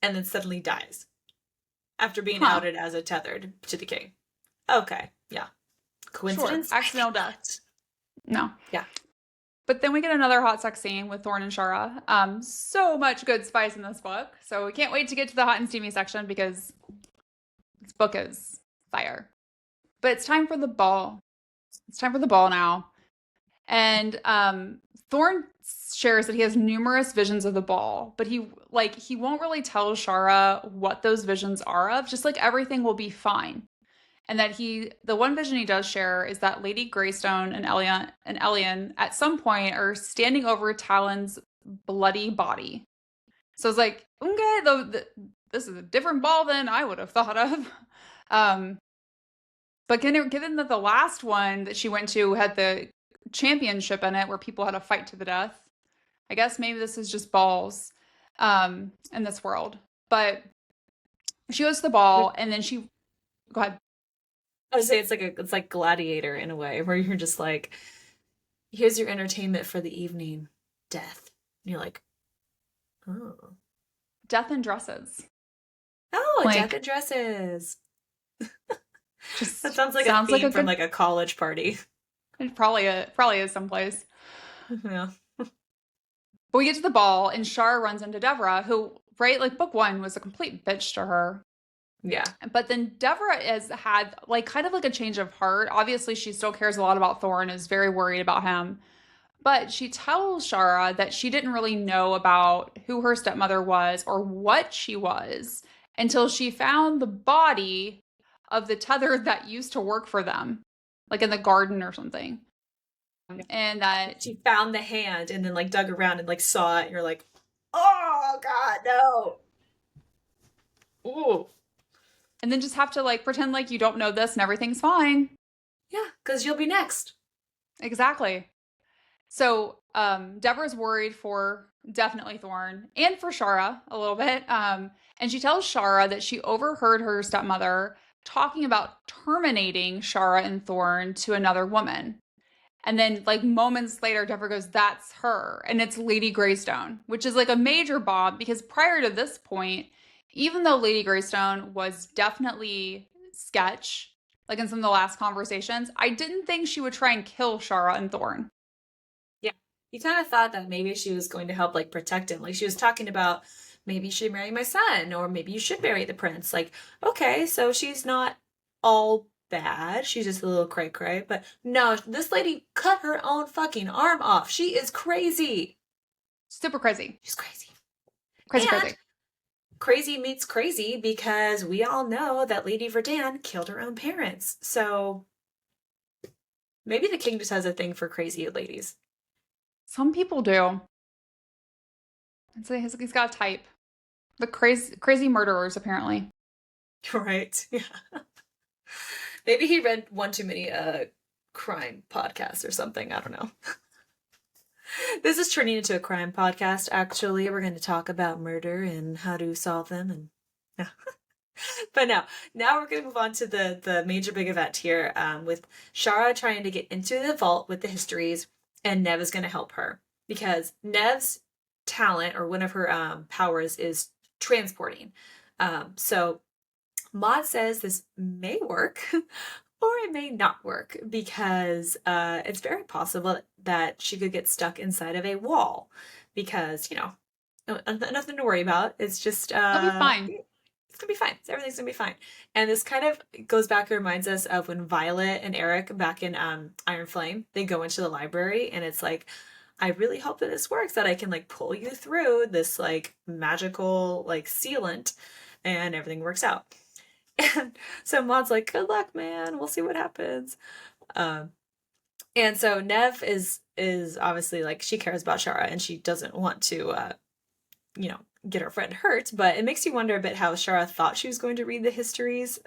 and then suddenly dies after being outed as a tethered to the king. Okay, yeah. Coincidence? Sure. Accidental death. No. Yeah. But then we get another hot sex scene with Thorne and Shara. So much good spice in this book. So we can't wait to get to the hot and steamy section, because this book is fire. But it's time for the ball. It's time for the ball now. And Thorne shares that he has numerous visions of the ball, but he won't really tell Shara what those visions are of, just like everything will be fine. And that the one vision he does share is that Lady Greystone and Elian at some point are standing over Talon's bloody body. So it's like, okay, this is a different ball than I would have thought of. But given that the last one that she went to had the championship in it, where people had to fight to the death, I guess maybe this is just balls in this world. But she goes to the ball, and then go ahead. I would say it's like Gladiator in a way, where you're just like, here's your entertainment for the evening, death. And you're like, oh, Death in Dresses. Oh, Death Like, in Dresses. That just sounds like a sounds like theme a from good, like a college party. it probably is someplace. Yeah. But we get to the ball, and Shara runs into Devra, who, right, like book one was a complete bitch to her. Yeah. But then Devra has had like kind of like a change of heart. Obviously, she still cares a lot about Thorne, is very worried about him. But she tells Shara that she didn't really know about who her stepmother was or what she was until she found the body of the tether that used to work for them, like in the garden or something. And that, She found the hand and then like dug around and like saw it and you're like, oh God, no. Ooh. and then just have to like pretend like you don't know this and everything's fine. Yeah, because you'll be next. Exactly. So Deborah's worried for definitely Thorne and for Shara a little bit. And she tells Shara that she overheard her stepmother talking about terminating Shara and Thorne to another woman. And then, like moments later, Deborah goes, "That's her," and it's Lady Greystone, which is like a major bomb because prior to this point, even though Lady Greystone was definitely sketch, like in some of the last conversations, I didn't think she would try and kill Shara and Thorne. Yeah. You kind of thought that maybe she was going to help like protect him. Like she was talking about maybe you should marry my son or maybe you should marry the prince. Like, okay, so she's not all bad. She's just a little cray cray. But no, this lady cut her own fucking arm off. She is crazy. Super crazy. She's crazy. Crazy, And crazy. crazy meets crazy because we all know that Lady Verdun killed her own parents. So maybe the king just has a thing for crazy ladies. Some people do. And so he's got a type. The crazy murderers, apparently. Right? Yeah. Maybe he read one too many crime podcasts or something. I don't know. This is turning into a crime podcast, actually. We're going to talk about murder and how to solve them and yeah. But now we're going to move on to the major big event here with Shara trying to get into the vault with the histories, and Nev is going to help her because Nev's talent or one of her powers is transporting. So Maud says this may work or it may not work because it's very possible that she could get stuck inside of a wall because, nothing to worry about. It's just They'll be fine. it's gonna be fine. Everything's gonna be fine. And this kind of goes back and reminds us of when Violet and Eric back in Iron Flame, they go into the library and it's like, I really hope that this works, that I can like pull you through this like magical like sealant and everything works out. And so Maud's like, good luck, man. We'll see what happens. Um, and so Nev is obviously like she cares about Shara and she doesn't want to get her friend hurt, but it makes you wonder a bit how Shara thought she was going to read the histories,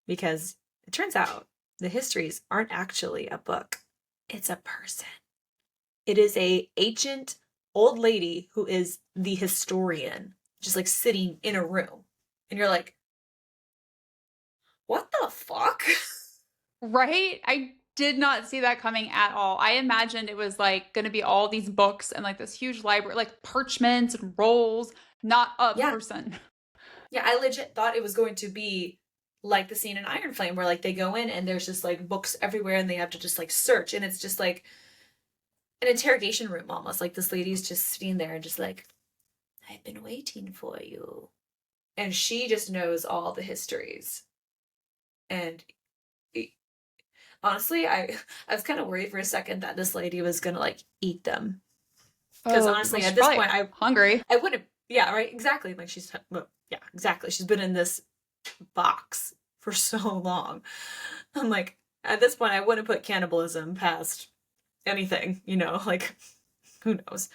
because it turns out the histories aren't actually a book. It's a person. It is a ancient old lady who is the historian, just like sitting in a room. And you're like, what the fuck? Right? I did not see that coming at all. I imagined it was like going to be all these books and like this huge library, like parchments and rolls, not a Yeah. person. Yeah, I legit thought it was going to be like the scene in Iron Flame where like they go in and there's just like books everywhere and they have to just like search and it's just like an interrogation room almost. Like this lady's just sitting there and just like, I've been waiting for you. And she just knows all the histories. And honestly, I was kind of worried for a second that this lady was gonna like eat them. Because honestly, she's at this probably point, hungry. I wouldn't. Yeah, right. Exactly. Like yeah, exactly. She's been in this box for so long. I'm like, at this point, I wouldn't put cannibalism past anything. Like who knows?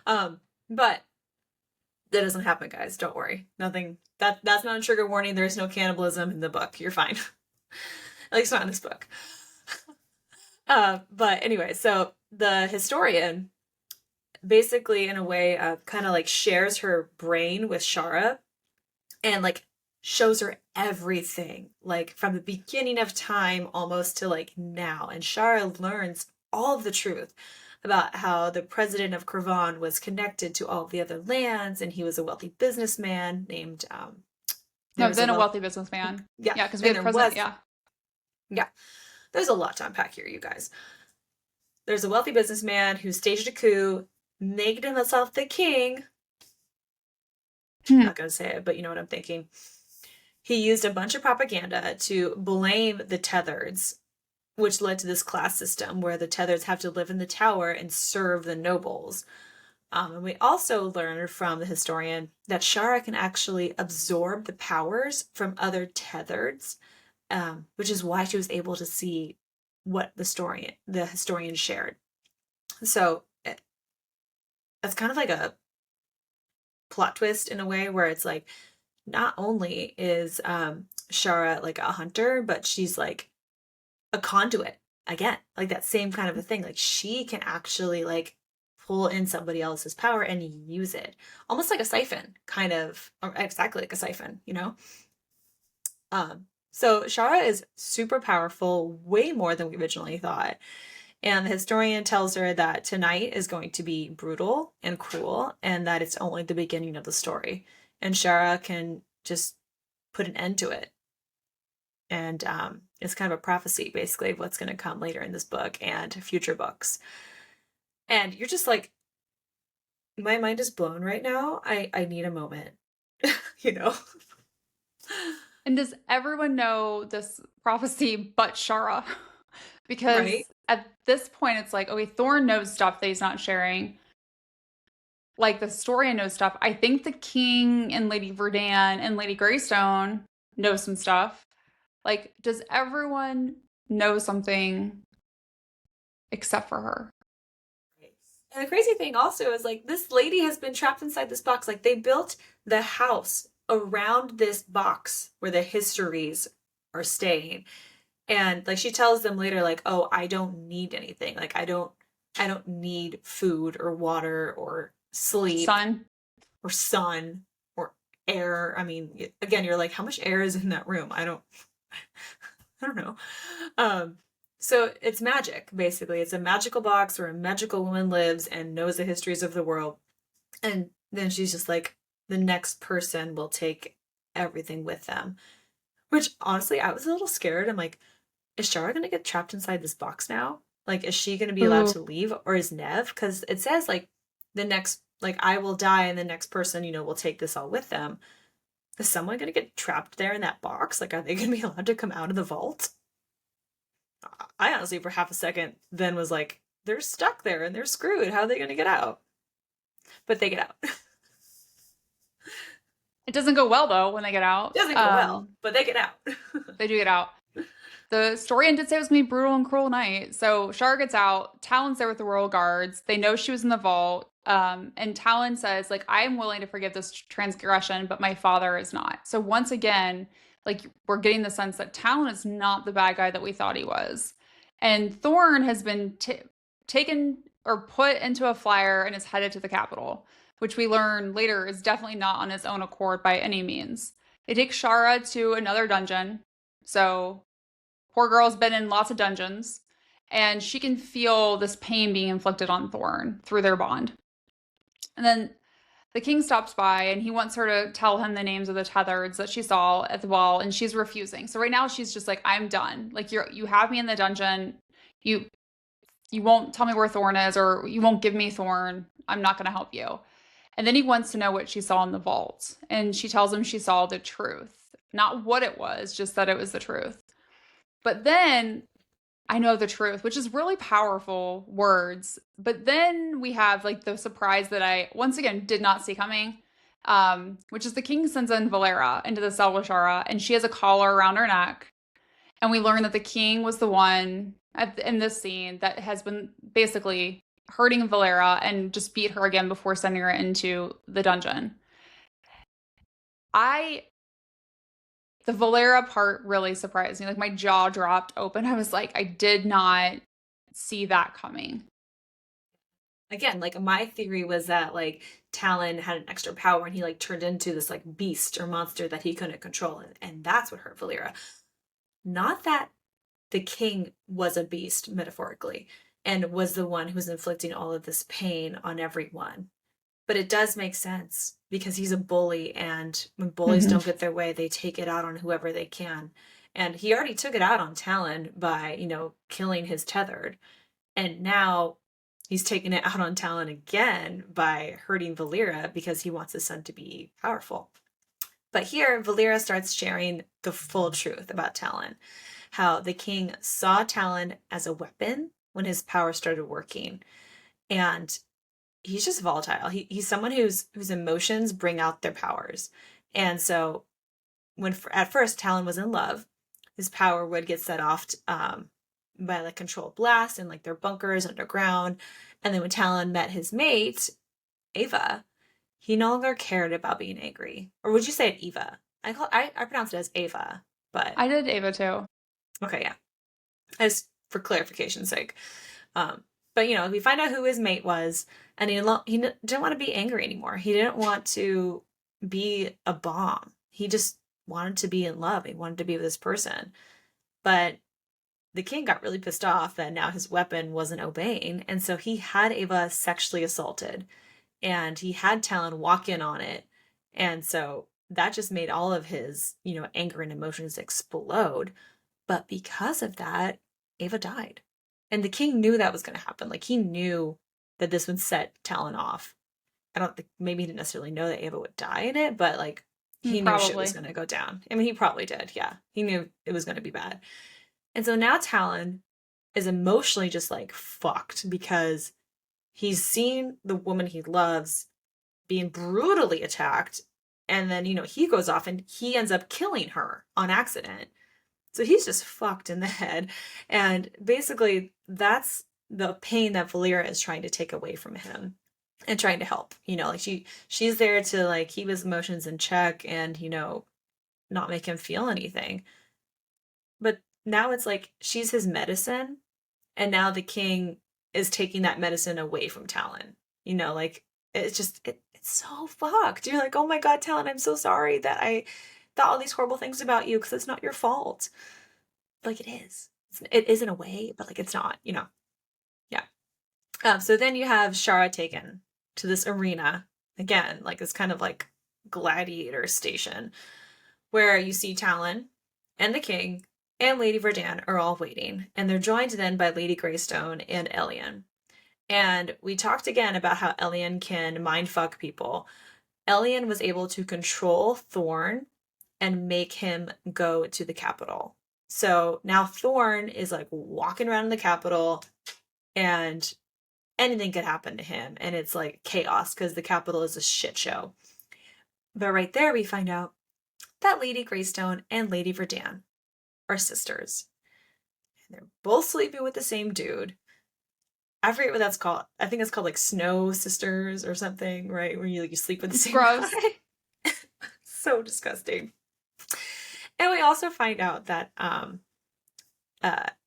But that doesn't happen, guys. Don't worry. Nothing. That's not a trigger warning. There is no cannibalism in the book. You're fine. At least not in this book. But anyway, so the historian basically, in a way, kind of like shares her brain with Shara and like shows her everything, like from the beginning of time almost to like now. And Shara learns all of the truth about how the president of Cravan was connected to all of the other lands, and he was a wealthy businessman named there No, was a then a wealth wealthy businessman. yeah, Yeah, because we and had there president. was Yeah. yeah, there's a lot to unpack here, you guys. There's a wealthy businessman who staged a coup, made himself the king. I'm Hmm. not gonna say it, but you know what I'm thinking. He used a bunch of propaganda to blame the Tethereds, which led to this class system where the Tethereds have to live in the tower and serve the nobles. And we also learned from the historian that Shara can actually absorb the powers from other Tethereds, which is why she was able to see what the historian shared. So that's kind of like a plot twist in a way where it's like not only is Shara like a hunter, but she's like a conduit again, like that same kind of a thing. Like she can actually like pull in somebody else's power and use it, almost like a siphon, kind of, or exactly like a siphon, you know. So Shara is super powerful, way more than we originally thought. And the historian tells her that tonight is going to be brutal and cruel, and that it's only the beginning of the story. And Shara can just put an end to it. And it's kind of a prophecy, basically, of what's going to come later in this book and future books. And you're just like, my mind is blown right now. I need a moment, you know? And does everyone know this prophecy but Shara? Right? Because at this point, it's like, okay, Thorne knows stuff that he's not sharing. Like the story knows stuff. I think the king and Lady Verdane and Lady Greystone know some stuff. Like, does everyone know something except for her? And the crazy thing also is like this lady has been trapped inside this box. Like they built the house around this box where the histories are staying. And like she tells them later, like, oh, I don't need anything. Like I don't need food or water or sleep Son? or sun or air. I mean, again, you're like, how much air is in that room? I don't know. Um, so it's magic, basically. It's a magical box where a magical woman lives and knows the histories of the world. And then she's just like, the next person will take everything with them. Which honestly, I was a little scared. I'm like, is Shara gonna get trapped inside this box now? Like, is she gonna be allowed Ooh. to leave, or is Nev? Because it says like the next, like I will die, and the next person, will take this all with them. Is someone gonna get trapped there in that box? Like, are they gonna be allowed to come out of the vault? I honestly, for half a second, then was like, they're stuck there and they're screwed. How are they gonna get out? But they get out. It doesn't go well though when they get out. Doesn't go well, but they get out. They do get out. The story did say it was gonna be a brutal and cruel night. So Shara gets out. Talon's there with the royal guards. They know she was in the vault. And Talon says, like, I am willing to forgive this transgression, but my father is not. So once again, like we're getting the sense that Talon is not the bad guy that we thought he was. And Thorne has been taken or put into a flyer and is headed to the capital, which we learn later is definitely not on his own accord by any means. They take Shara to another dungeon. So poor girl's been in lots of dungeons, and she can feel this pain being inflicted on Thorne through their bond. And then the king stops by and he wants her to tell him the names of the Tethereds that she saw at the ball, and she's refusing. So right now she's just like, I'm done. Like you have me in the dungeon. You you won't tell me where Thorne is, or you won't give me Thorne. I'm not gonna help you. And then he wants to know what she saw in the vault. And she tells him she saw the truth. Not what it was, just that it was the truth. But then I know the truth, which is really powerful words. But then we have like the surprise that I once again did not see coming, which is the king sends in Valera into the cell with Shara, and she has a collar around her neck. And we learn that the king was the one in this scene that has been basically hurting Valera and just beat her again before sending her into the dungeon. I The Valera part really surprised me. Like my jaw dropped open. I was like, I did not see that coming. Again, like my theory was that like Talon had an extra power and he like turned into this like beast or monster that he couldn't control, and that's what hurt Valera. Not that the king was a beast metaphorically. and was the one who was inflicting all of this pain on everyone. But it does make sense because he's a bully, and when bullies don't get their way, they take it out on whoever they can. And he already took it out on Talon by, killing his tethered. And now he's taking it out on Talon again by hurting Valera because he wants his son to be powerful. But here, Valera starts sharing the full truth about Talon, how the king saw Talon as a weapon when his power started working. And he's just volatile. He's someone whose emotions bring out their powers. And so when at first Talon was in love, his power would get set off by like controlled blast and like their bunkers underground. And then when Talon met his mate, Ava, he no longer cared about being angry. Or would you say it Eva? I pronounce it as Ava, but I did Ava too. okay, yeah. As for clarification's sake. But we find out who his mate was, and he didn't want to be angry anymore. He didn't want to be a bomb. He just wanted to be in love. He wanted to be with this person. But the king got really pissed off that now his weapon wasn't obeying, and so he had Ava sexually assaulted, and he had Talon walk in on it. And so that just made all of his, anger and emotions explode. But because of that, Ava died. And the king knew that was going to happen. Like, he knew that this would set Talon off. I don't think, maybe he didn't necessarily know that Ava would die in it, but like, he knew shit was going to go down. I mean, he probably did. Yeah. He knew it was going to be bad. And so now Talon is emotionally just like fucked because he's seen the woman he loves being brutally attacked. And then, he goes off and he ends up killing her on accident. So he's just fucked in the head. And basically, that's the pain that Valera is trying to take away from him and trying to help. Like she's there to like keep his emotions in check and, not make him feel anything. But now it's like she's his medicine. And now the king is taking that medicine away from Talon. Like it's just, it's so fucked. You're like, oh my God, Talon, I'm so sorry that I thought all these horrible things about you because it's not your fault. Like it is. It is in a way, but like it's not, Yeah. So then you have Shara taken to this arena again, like this kind of like gladiator station where you see Talon and the king and Lady Verdane are all waiting, and they're joined then by Lady Greystone and Ellian. And we talked again about how Ellian can mindfuck people. Ellian was able to control Thorne and make him go to the capital. So now Thorne is like walking around in the capital and anything could happen to him. And it's like chaos because the capital is a shit show. But right there we find out that Lady Greystone and Lady Verdane are sisters. And they're both sleeping with the same dude. I forget what that's called. I think it's called like Snow Sisters or something, right? Where you sleep with the same Gross. guy. So disgusting. And we also find out that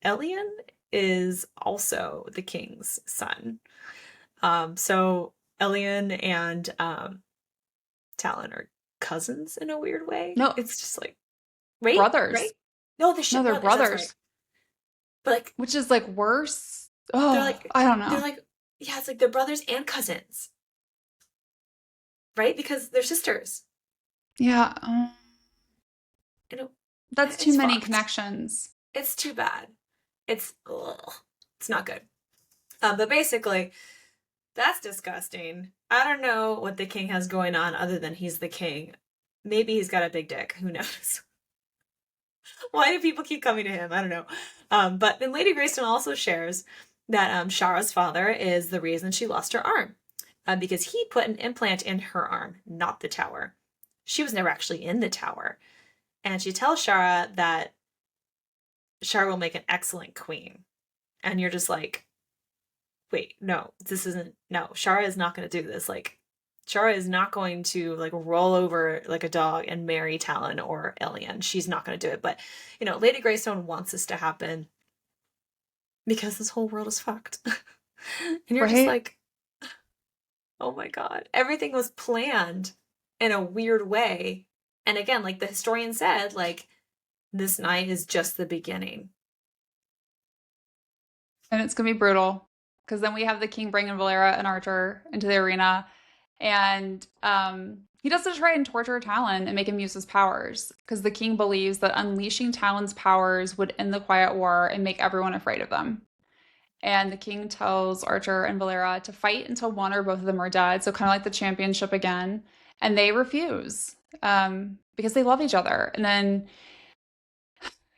Ellian is also the king's son. So Ellian and Talon are cousins in a weird way. No, it's just like brothers. Right? No, they're brothers. Right. But like, which is like worse. Oh, they're like, I don't know. They're like, yeah, it's like they're brothers and cousins, right? Because they're sisters. Yeah. That's too many fucked. Connections. It's too bad. It's not good. But basically, that's disgusting. I don't know what the king has going on other than he's the king. Maybe he's got a big dick. Who knows? Why do people keep coming to him? I don't know. But then Lady Greystone also shares that Shara's father is the reason she lost her arm. Because he put an implant in her arm, not the tower. She was never actually in the tower. And she tells Shara that Shara will make an excellent queen. And you're just like, wait, no, Shara is not going to do this. Like, Shara is not going to like roll over like a dog and marry Talon or Ellian. She's not going to do it. But, Lady Greystone wants this to happen because this whole world is fucked. And you're just like, oh my God, everything was planned in a weird way. And again, like the historian said, like, this night is just the beginning. And it's going to be brutal. because then we have the king bringing Valera and Archer into the arena, and he does to try and torture Talon and make him use his powers, because the king believes that unleashing Talon's powers would end the Quiet War and make everyone afraid of them. And the king tells Archer and Valera to fight until one or both of them are dead, so kind of like the championship again. And they refuse because they love each other. And then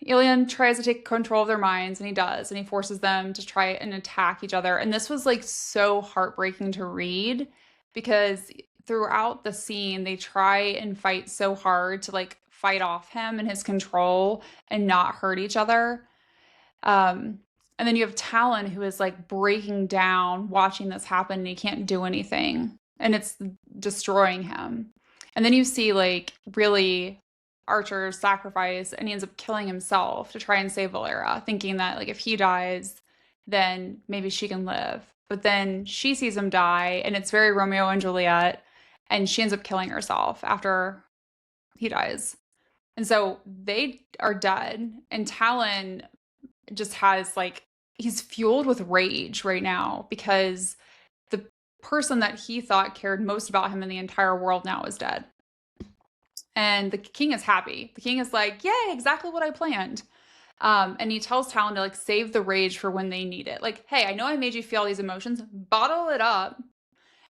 Ilian tries to take control of their minds, and he does, and he forces them to try and attack each other. And this was like so heartbreaking to read, because throughout the scene, they try and fight so hard to like fight off him and his control and not hurt each other. And then you have Talon, who is like breaking down watching this happen, and he can't do anything, and it's destroying him. And then you see like really Archer's sacrifice, and he ends up killing himself to try and save Valera, thinking that like if he dies, then maybe she can live. But then she sees him die, and it's very Romeo and Juliet, and she ends up killing herself after he dies. And so they are dead, and Talon just has like, he's fueled with rage right now because the person that he thought cared most about him in the entire world now is dead. And the king is happy. The king is like, yay, exactly what I planned. And he tells Talon to like save the rage for when they need it. Like, hey, I know I made you feel all these emotions, bottle it up,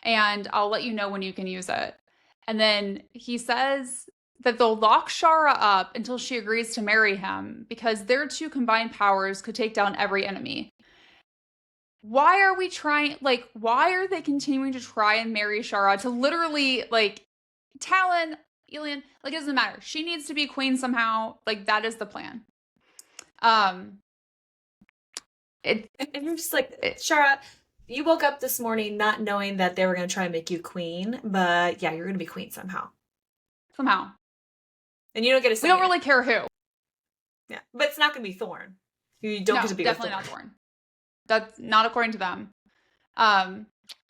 and I'll let you know when you can use it. And then he says that they'll lock Shara up until she agrees to marry him, because their two combined powers could take down every enemy. Why are we trying, like, why are they continuing to try and marry Shara to literally, like, Talon, Ilian, like, it doesn't matter. She needs to be queen somehow. Like, that is the plan. And you're just like, Shara, you woke up this morning not knowing that they were going to try and make you queen, but yeah, you're going to be queen somehow. Somehow. And you don't get to say We don't really care who. Yeah, but it's not going to be Thorne. You don't get to be definitely with Thorne. not Thorne. That's not according to them.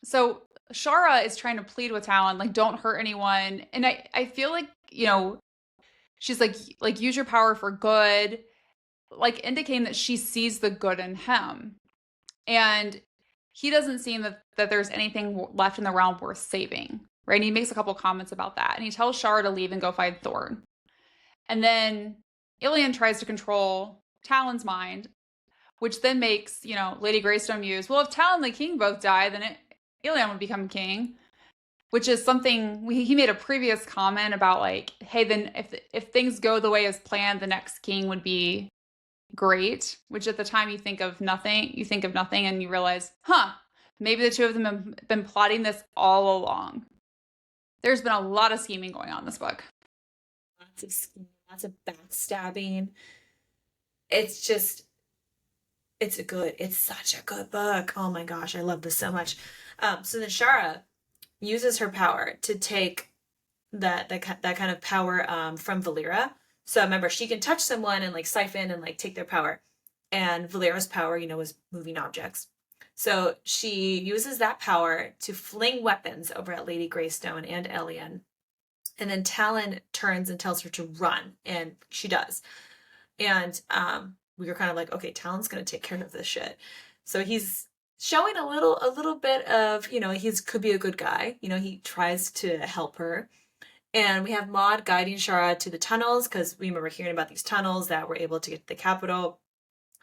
So Shara is trying to plead with Talon, like, don't hurt anyone. And I feel like, you know, she's like use your power for good, like indicating that she sees the good in him. And he doesn't seem that there's anything left in the realm worth saving, right? And he makes a couple comments about that. And he tells Shara to leave and go find Thorne. And then Ilian tries to control Talon's mind, which then makes, you know, Lady Greystone muse, well, if Talon and the king both die, then Ilian would become king, which is something he made a previous comment about, like, hey, then if things go the way as planned, the next king would be great, which at the time you think of nothing, and you realize, maybe the two of them have been plotting this all along. There's been a lot of scheming going on in this book. Lots of scheming, lots of backstabbing. It's just, it's such a good book. Oh my gosh, I love this so much. So then Shara uses her power to take that kind of power from Valera. So remember, she can touch someone and like siphon and like take their power. And Valera's power, you know, is moving objects. So she uses that power to fling weapons over at Lady Greystone and Ilian. And then Talon turns and tells her to run, and she does. And we were kind of like, okay, Talon's gonna take care of this shit. So he's showing a little bit of, you know, he's could be a good guy. You know, he tries to help her. And we have Maud guiding Shara to the tunnels, because we remember hearing about these tunnels that were able to get to the capital.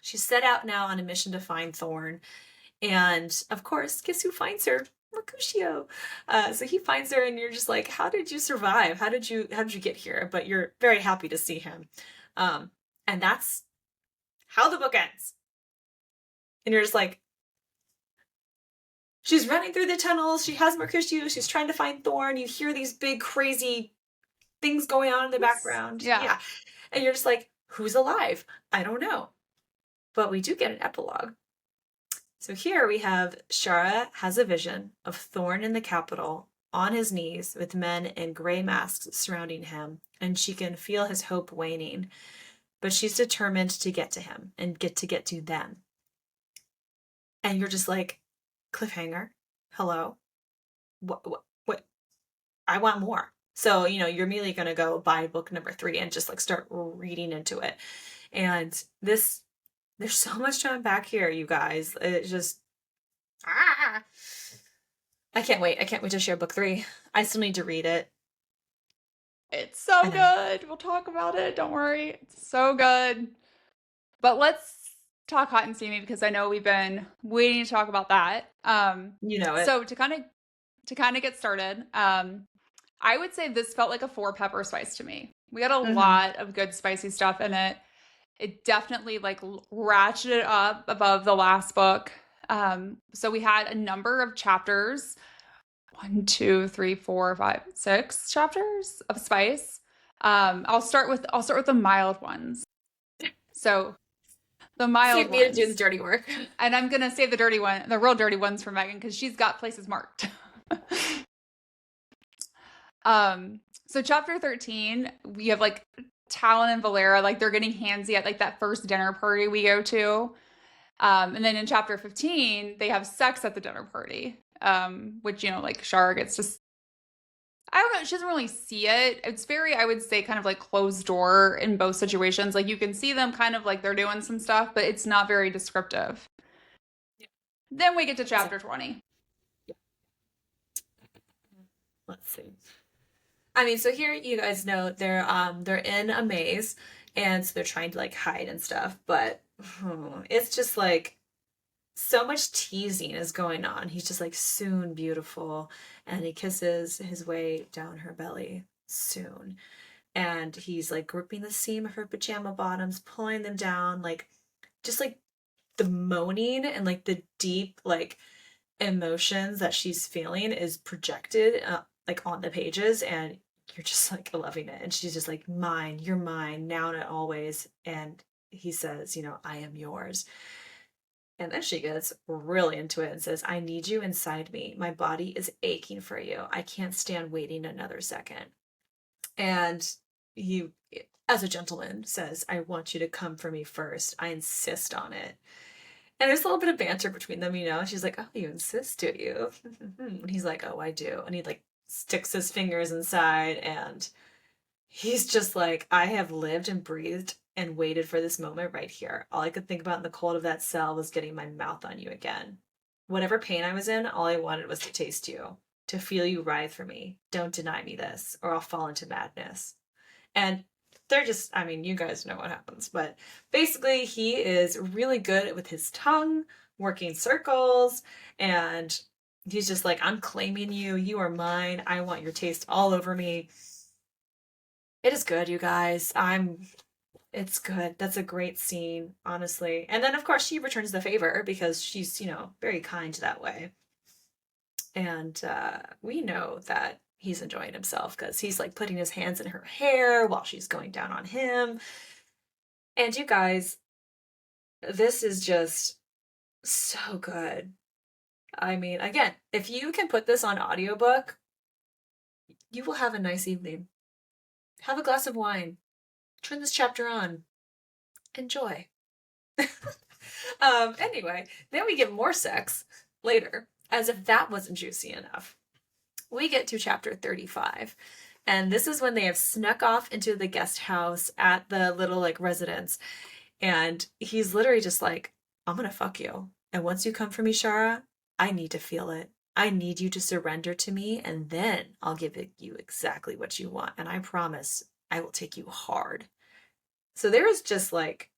She's set out now on a mission to find Thorne. And of course, guess who finds her? Mercutio. So he finds her, and you're just like, how did you survive? How did you get here? But you're very happy to see him. And that's how the book ends. And you're just like, she's running through the tunnels. She has Mercutio. She's trying to find Thorne. You hear these big, crazy things going on in the background. Yeah. And you're just like, who's alive? I don't know. But we do get an epilogue. So here we have Shara has a vision of Thorne in the capital, on his knees with men in gray masks surrounding him, and she can feel his hope waning. But she's determined to get to him and get to them. And you're just like, cliffhanger, hello, what? I want more. So, you know, you're immediately going to go buy book number 3 and just like start reading into it. And there's so much to unpack here, you guys. It just, Ah! I can't wait. I can't wait to share book 3. I still need to read it. It's so I know. good. We'll talk about it. Don't worry. It's so good. But let's talk hot and steamy because I know we've been waiting to talk about that. You know it. So to kind of get started, I would say this felt like a four pepper spice to me. We got a Mm-hmm. lot of good spicy stuff in it. It definitely like ratcheted up above the last book. So we had a number of chapters, 1, 2, 3, 4, 5, 6 chapters of spice. I'll start with the mild ones. So the mild Save me to do the ones. dirty work. And I'm gonna save the real dirty ones for Megan because she's got places marked. So chapter 13, we have like Talon and Valera, like they're getting handsy at like that first dinner party we go to. And then in chapter 15, they have sex at the dinner party. Which, like Shara gets to I don't know, she doesn't really see it. It's very, I would say, kind of like closed door in both situations. Like you can see them kind of like they're doing some stuff, but it's not very descriptive. Then we get to chapter 20. Let's see. I mean, so here you guys know they're in a maze, and so they're trying to like hide and stuff, but it's just like so much teasing is going on. He's just like soon beautiful, and he kisses his way down her belly soon. And he's like gripping the seam of her pajama bottoms, pulling them down, like just like the moaning and like the deep like emotions that she's feeling is projected like on the pages, and you're just like loving it. And she's just like, mine, you're mine now and always. And he says, I am yours. And then she gets really into it and says, I need you inside me. My body is aching for you. I can't stand waiting another second. And he, as a gentleman, says, I want you to come for me first. I insist on it. And there's a little bit of banter between them, She's like, oh, you insist, do you? And he's like, oh, I do. And he like sticks his fingers inside, and he's just like, I have lived and breathed and waited for this moment right here. All I could think about in the cold of that cell was getting my mouth on you again. Whatever pain I was in, all I wanted was to taste you, to feel you writhe for me. Don't deny me this, or I'll fall into madness. And they're just, I mean, you guys know what happens, but basically he is really good with his tongue, working circles, and he's just like, I'm claiming you. You are mine. I want your taste all over me. It is good, you guys. It's good. That's a great scene, honestly. And then, of course, she returns the favor because she's, very kind that way. And we know that he's enjoying himself because he's like putting his hands in her hair while she's going down on him. And you guys, this is just so good. I mean, again, if you can put this on audiobook, you will have a nice evening. Have a glass of wine. Turn this chapter on. Enjoy. Anyway, then we get more sex later, as if that wasn't juicy enough. We get to chapter 35, and this is when they have snuck off into the guest house at the little like residence, and he's literally just like, I'm gonna fuck you, and once you come for me, Shara, I need to feel it. I need you to surrender to me, and then I'll give you exactly what you want, and I promise I will take you hard. So there is just like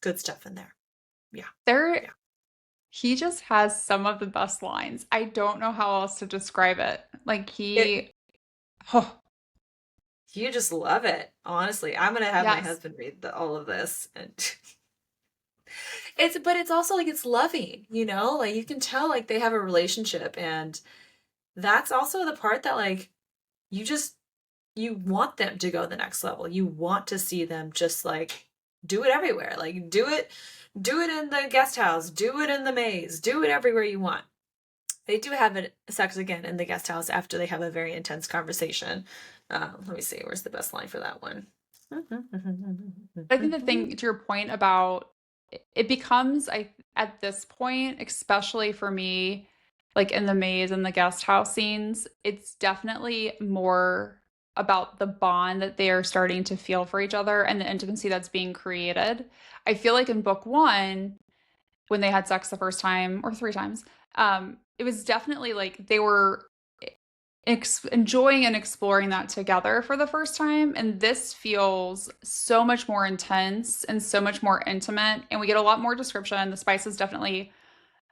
good stuff in there. Yeah. There, Yeah. he just has some of the best lines. I don't know how else to describe it. Like oh, You just love it. Honestly, I'm gonna have my yes. husband read all of this, and but it's also like it's loving, like you can tell like they have a relationship, and that's also the part that like you want them to go the next level. You want to see them just like do it everywhere. Like do it in the guest house, do it in the maze, do it everywhere you want. They do have sex again in the guest house after they have a very intense conversation. Let me see, where's the best line for that one? I think the thing to your point about it becomes at this point, especially for me, like in the maze and the guest house scenes, it's definitely more about the bond that they are starting to feel for each other and the intimacy that's being created. I feel like in book one, when they had sex the first time or three times. It was definitely like they were enjoying and exploring that together for the first time. And this feels so much more intense and so much more intimate. And we get a lot more description. The spice is definitely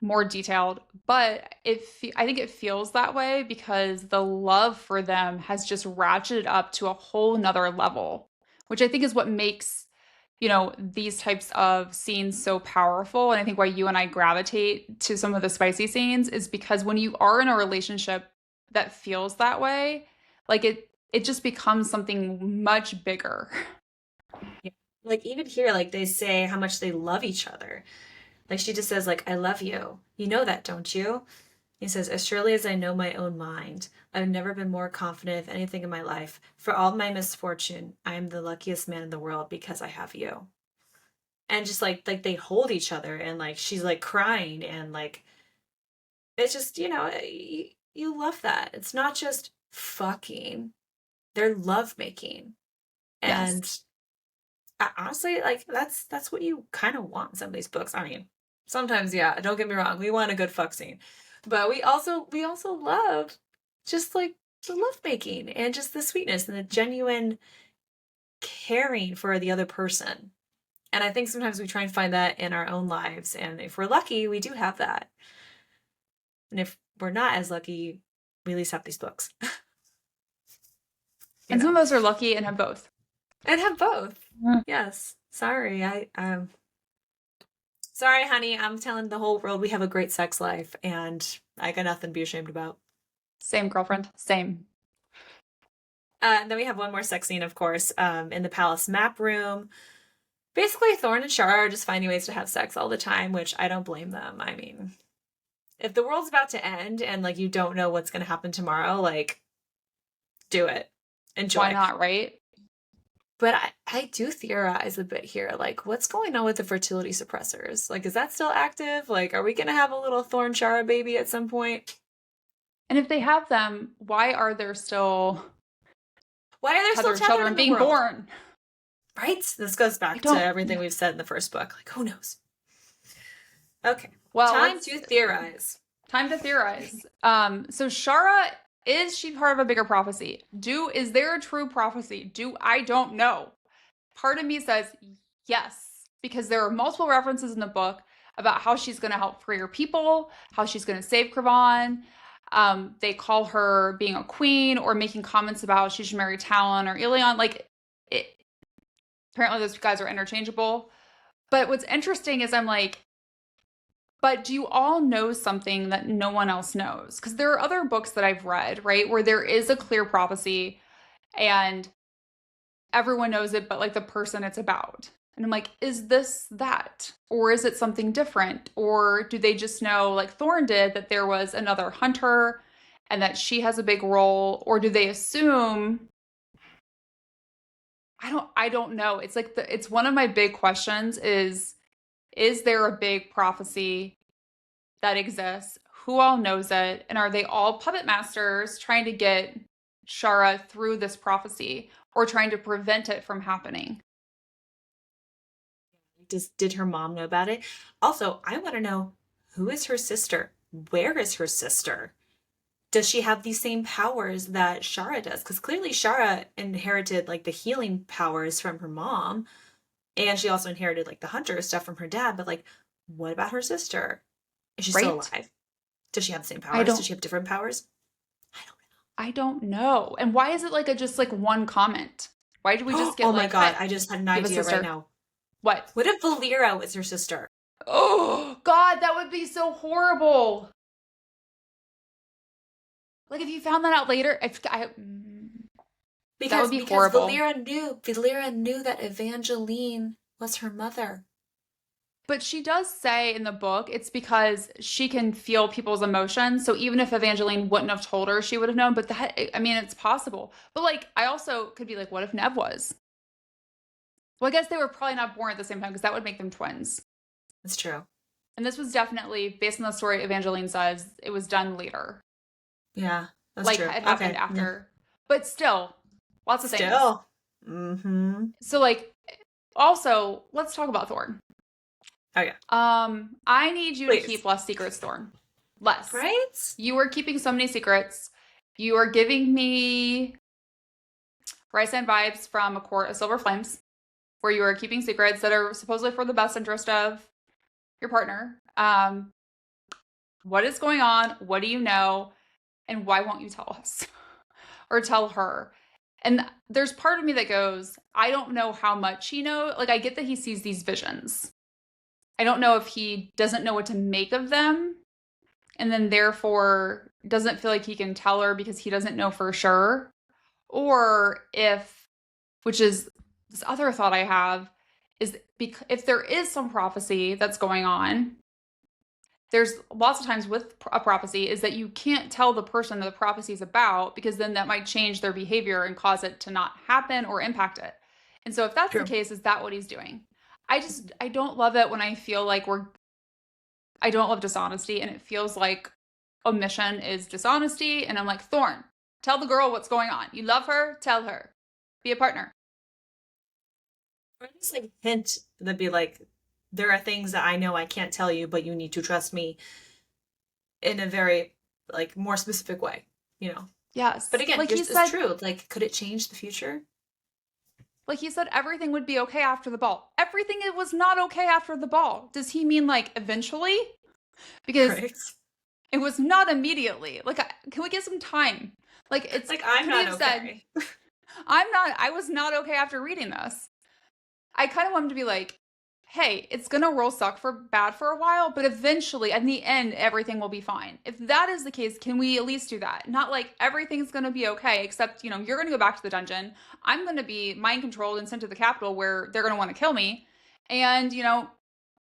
more detailed, but I think it feels that way because the love for them has just ratcheted up to a whole nother level, which I think is what makes, these types of scenes so powerful. And I think why you and I gravitate to some of the spicy scenes is because when you are in a relationship that feels that way, like it just becomes something much bigger. Yeah. Like even here, like they say how much they love each other. Like she just says, like, I love you. You know that, don't you? He says, as surely as I know my own mind, I've never been more confident of anything in my life. For all my misfortune, I am the luckiest man in the world because I have you. And just like they hold each other and like she's like crying and like it's just, you love that. It's not just fucking. They're love making. And Yes. honestly, like that's what you kind of want in some of these books. I mean, sometimes, yeah, don't get me wrong, we want a good fuck scene, but we also love just like the love making and just the sweetness and the genuine caring for the other person. And I think sometimes we try and find that in our own lives, and if we're lucky, we do have that. And if we're not as lucky, we at least have these books, you And some know, of us are lucky and have both. and have both. Mm. Yes. Sorry, honey, I'm telling the whole world we have a great sex life and I got nothing to be ashamed about. Same girlfriend, same. And then we have one more sex scene, of course, in the palace map room. Basically, Thorne and Shara are just finding ways to have sex all the time, which I don't blame them. I mean, if the world's about to end and like you don't know what's going to happen tomorrow, like do it. Why Enjoy. not, right? But I do theorize a bit here. Like, what's going on with the fertility suppressors? Like, is that still active? Like, are we going to have a little Thorne Shara baby at some point? And if they have them, why are there still Why are there still tethered tethered children in the being world? born? Right? This goes I back to don't. everything we've said in the first book. Like, who knows? Okay. Well, Time let's to theorize. time to theorize. So Shara, is she part of a bigger prophecy? Is there a true prophecy? I don't know. Part of me says yes, because there are multiple references in the book about how she's going to help free her people, how she's going to save Cravan. They call her being a queen or making comments about how she should marry Talon or Ilion. Like, it, apparently those guys are interchangeable. But what's interesting is I'm like, but do you all know something that no one else knows? Because there are other books that I've read, right, where there is a clear prophecy and everyone knows it, but like the person it's about. And I'm like, is this that? Or is it something different? Or do they just know, like Thorne did, that there was another hunter and that she has a big role? Or do they assume? I don't know. It's like it's one of my big questions is there a big prophecy that exists? Who all knows it? And are they all puppet masters trying to get Shara through this prophecy or trying to prevent it from happening? Did her mom know about it? Also, I want to know, who is her sister? Where is her sister? Does she have these same powers that Shara does? Because clearly Shara inherited like the healing powers from her mom, and she also inherited like the hunter stuff from her dad. But like, what about her sister? Is she still Right? alive? Does she have the same I powers? Does don't she have different powers? I don't I don't know. And why is it like a just like one comment? Why did we know. just get Oh my like, god, hi, I just had an you have a idea right sister? now. What? What if Valera was her sister? Oh God, that would be so horrible. Like if you found that out later, if I that would Because be because horrible. Valera knew that Evangeline was her mother. But she does say in the book it's because she can feel people's emotions. So even if Evangeline wouldn't have told her, she would have known. But that, I mean, it's possible. But like, I also could be like, what if Nev was? Well, I guess they were probably not born at the same time because that would make them twins. That's true. And this was definitely based on the story Evangeline says, it was done later. Yeah, that's Like true. it happened Okay. Yeah. after. But still, lots of things. Still. Mm-hmm. So like also, let's talk about Thorne. Oh yeah. I need you to Please. keep less secrets, Thorne. Less. Right? You are keeping so many secrets. You are giving me Rice and vibes from A Court of Silver Flames, where you are keeping secrets that are supposedly for the best interest of your partner. What is going on? What do you know? And why won't you tell us or tell her? And there's part of me that goes, I don't know how much he knows. Like, I get that he sees these visions. I don't know if he doesn't know what to make of them and then therefore doesn't feel like he can tell her because he doesn't know for sure. Or if, which is this other thought I have, is if there is some prophecy that's going on, there's lots of times with a prophecy is that you can't tell the person that the prophecy is about because then that might change their behavior and cause it to not happen or impact it. And so if that's the True. case, is that what he's doing? I don't love it when I feel like I don't love dishonesty and it feels like omission is dishonesty. And I'm like, Thorne, tell the girl what's going on. You love her, tell her. Be a partner. Or at least like hint that be like, there are things that I know I can't tell you, but you need to trust me in a very like more specific way, you know. But Yes. again, Like he here's it's said, true. Like, could it change the future? everything would be okay after the ball. Everything it was not okay after the ball. Does he mean like eventually? Because Right? it was not immediately. Like, can we get some time? Like, it's Like I'm could he not have said, okay. I was not okay after reading this. I kind of want him to be like, hey, it's gonna roll suck for bad for a while, but eventually, in the end, everything will be fine. If that is the case, can we at least do that? Not like everything's gonna be okay, except, you're gonna go back to the dungeon. I'm gonna be mind controlled and sent to the capital where they're gonna want to kill me. And,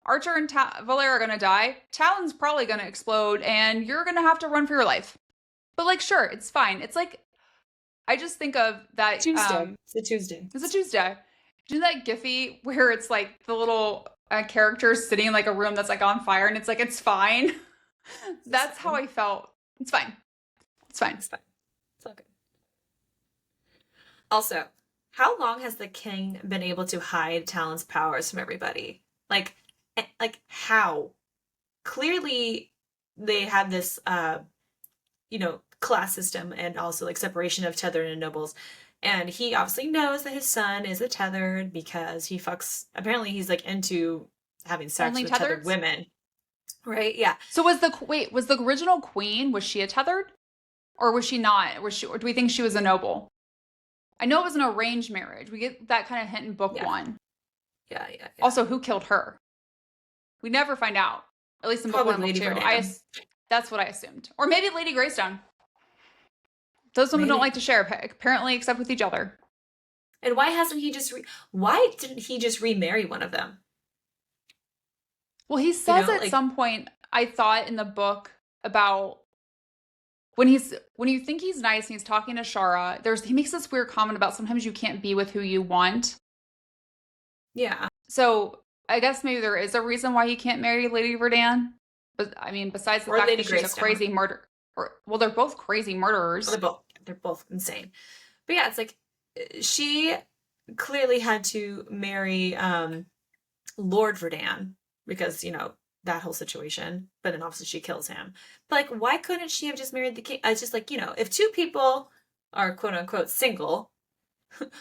Archer and Valera are gonna die. Talon's probably gonna explode, and you're gonna have to run for your life. But like, sure, it's fine. It's like I just think of that. Tuesday. It's a Tuesday. It's a Tuesday. Do you know that Giphy where it's like the little characters sitting in like a room that's like on fire, and it's like it's fine. That's how I felt. It's fine. It's fine. It's fine. It's all good. Also, how long has the king been able to hide Talon's powers from everybody? Like how? Clearly, they have this, class system and also like separation of tethered and nobles. And he obviously knows that his son is a tethered because he fucks. Apparently, he's like into having sex Only with tethered tethers. women. Right? Yeah. So was the original queen, was she a tethered, or was she not? Or do we think she was a noble? I know it was an arranged marriage. We get that kind of hint in book Yeah. one. Yeah. Also, who killed her? We never find out. At least in book Probably one and book Lady two. Verdam. That's what I assumed. Or maybe Lady Greystone. Those women don't Maybe. like to share, apparently, except with each other. And why hasn't he just why didn't he just remarry one of them? Well, he says at Like some point, I thought in the book about when you think he's nice and he's talking to Shara, he makes this weird comment about sometimes you can't be with who you want. yeah. So I guess maybe there is a reason why he can't marry Lady Verdam. But I mean, besides the Or fact Lady that she's a Greystone. crazy murder, well, they're both crazy murderers. They're both insane. But yeah, it's like she clearly had to marry Lord Verdam because, that whole situation. But then obviously she kills him. But like, why couldn't she have just married the king? It's just like, if two people are quote unquote single,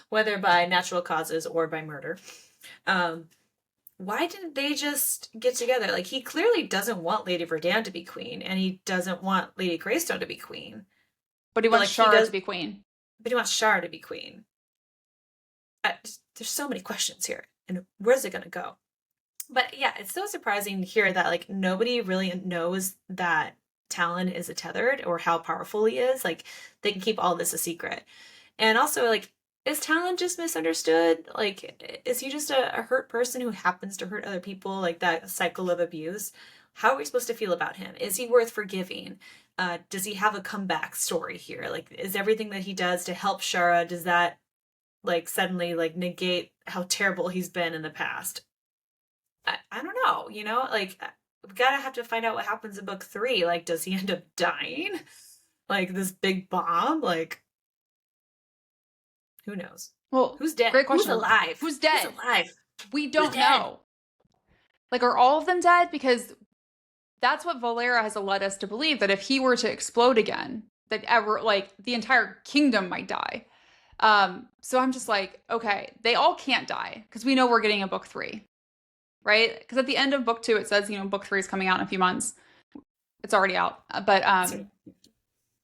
whether by natural causes or by murder, why didn't they just get together? Like, he clearly doesn't want Lady Verdam to be queen, and he doesn't want Lady Greystone to be queen. But he wants Shara to be queen. But he wants Shara to be queen. There's so many questions here, and where's it going to go? But yeah, it's so surprising to hear that like nobody really knows that Talon is a tethered or how powerful he is. Like, they can keep all this a secret. And also, like, is Talon just misunderstood? Like, is he just a hurt person who happens to hurt other people? Like that cycle of abuse? How are we supposed to feel about him? Is he worth forgiving? Does he have a comeback story here? Like, is everything that he does to help Shara, does that like suddenly like negate how terrible he's been in the past? I don't know, like we gotta have to find out what happens in book 3. Like, does he end up dying? Like this big bomb? Like, who knows? Well, Who's dead? great question. Who's alive? Who's dead? Who's alive? We don't know. Like, are all of them dead? Because that's what Valera has led us to believe, that if he were to explode again, that ever like the entire kingdom might die. So I'm just like, okay, they all can't die because we know we're getting a book 3, right? Because at the end of book 2, it says, book 3 is coming out in a few months. It's already out. But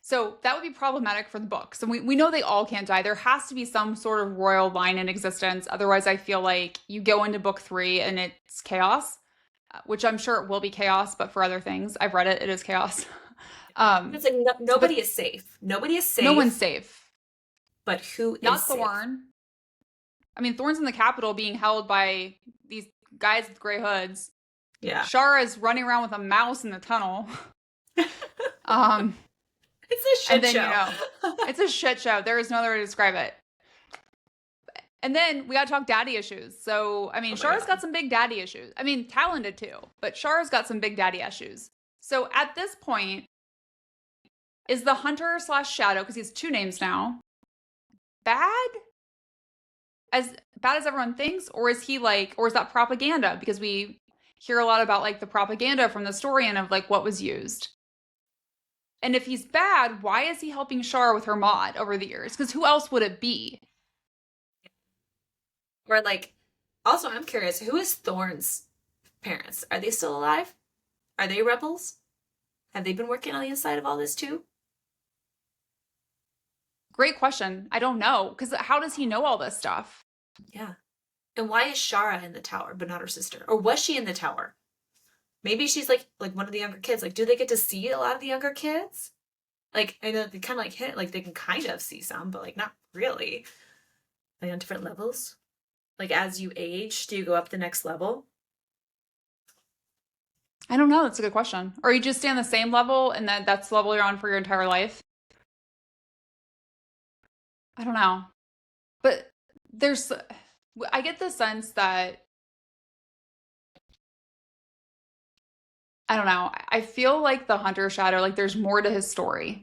so that would be problematic for the book. So we know they all can't die. There has to be some sort of royal line in existence. Otherwise, I feel like you go into book 3 and it's chaos, which I'm sure it will be chaos, but for other things, I've read it, it is chaos. It's like nobody But is safe. Nobody is no one's safe, safe. but who is Not safe? Thorne. I mean, Thorne's in the Capitol being held by these guys with gray hoods. Yeah. Shara is running around with a mouse in the tunnel. Um, It's a shit and then, show. it's a shit show. There is no other way to describe it. And then we got to talk daddy issues. So, I mean, Oh my Shara's God. got some big daddy issues. I mean, Talin did too, but Shara's got some big daddy issues. So at this point, is the hunter slash shadow, because he has 2 names now, bad? As bad as everyone thinks? Or is he like, or is that propaganda? Because we hear a lot about like the propaganda from the story and of like what was used. And if he's bad, why is he helping Shara with her mod over the years? Because who else would it be? Or like, also, I'm curious, who is Thorne's parents? Are they still alive? Are they rebels? Have they been working on the inside of all this too? Great question. I don't know. Because how does he know all this stuff? Yeah. And why is Shara in the tower but not her sister? Or was she in the tower? Maybe she's like one of the younger kids. Like, do they get to see a lot of the younger kids? Like, I know they kind of like hit, like they can kind of see some, but like not really. Like on different levels. Like as you age, do you go up the next level? I don't know. That's a good question. Or you just stay on the same level and that's the level you're on for your entire life? I don't know. But there's, I get the sense that, I don't know. I feel like the Hunter Shadow, like there's more to his story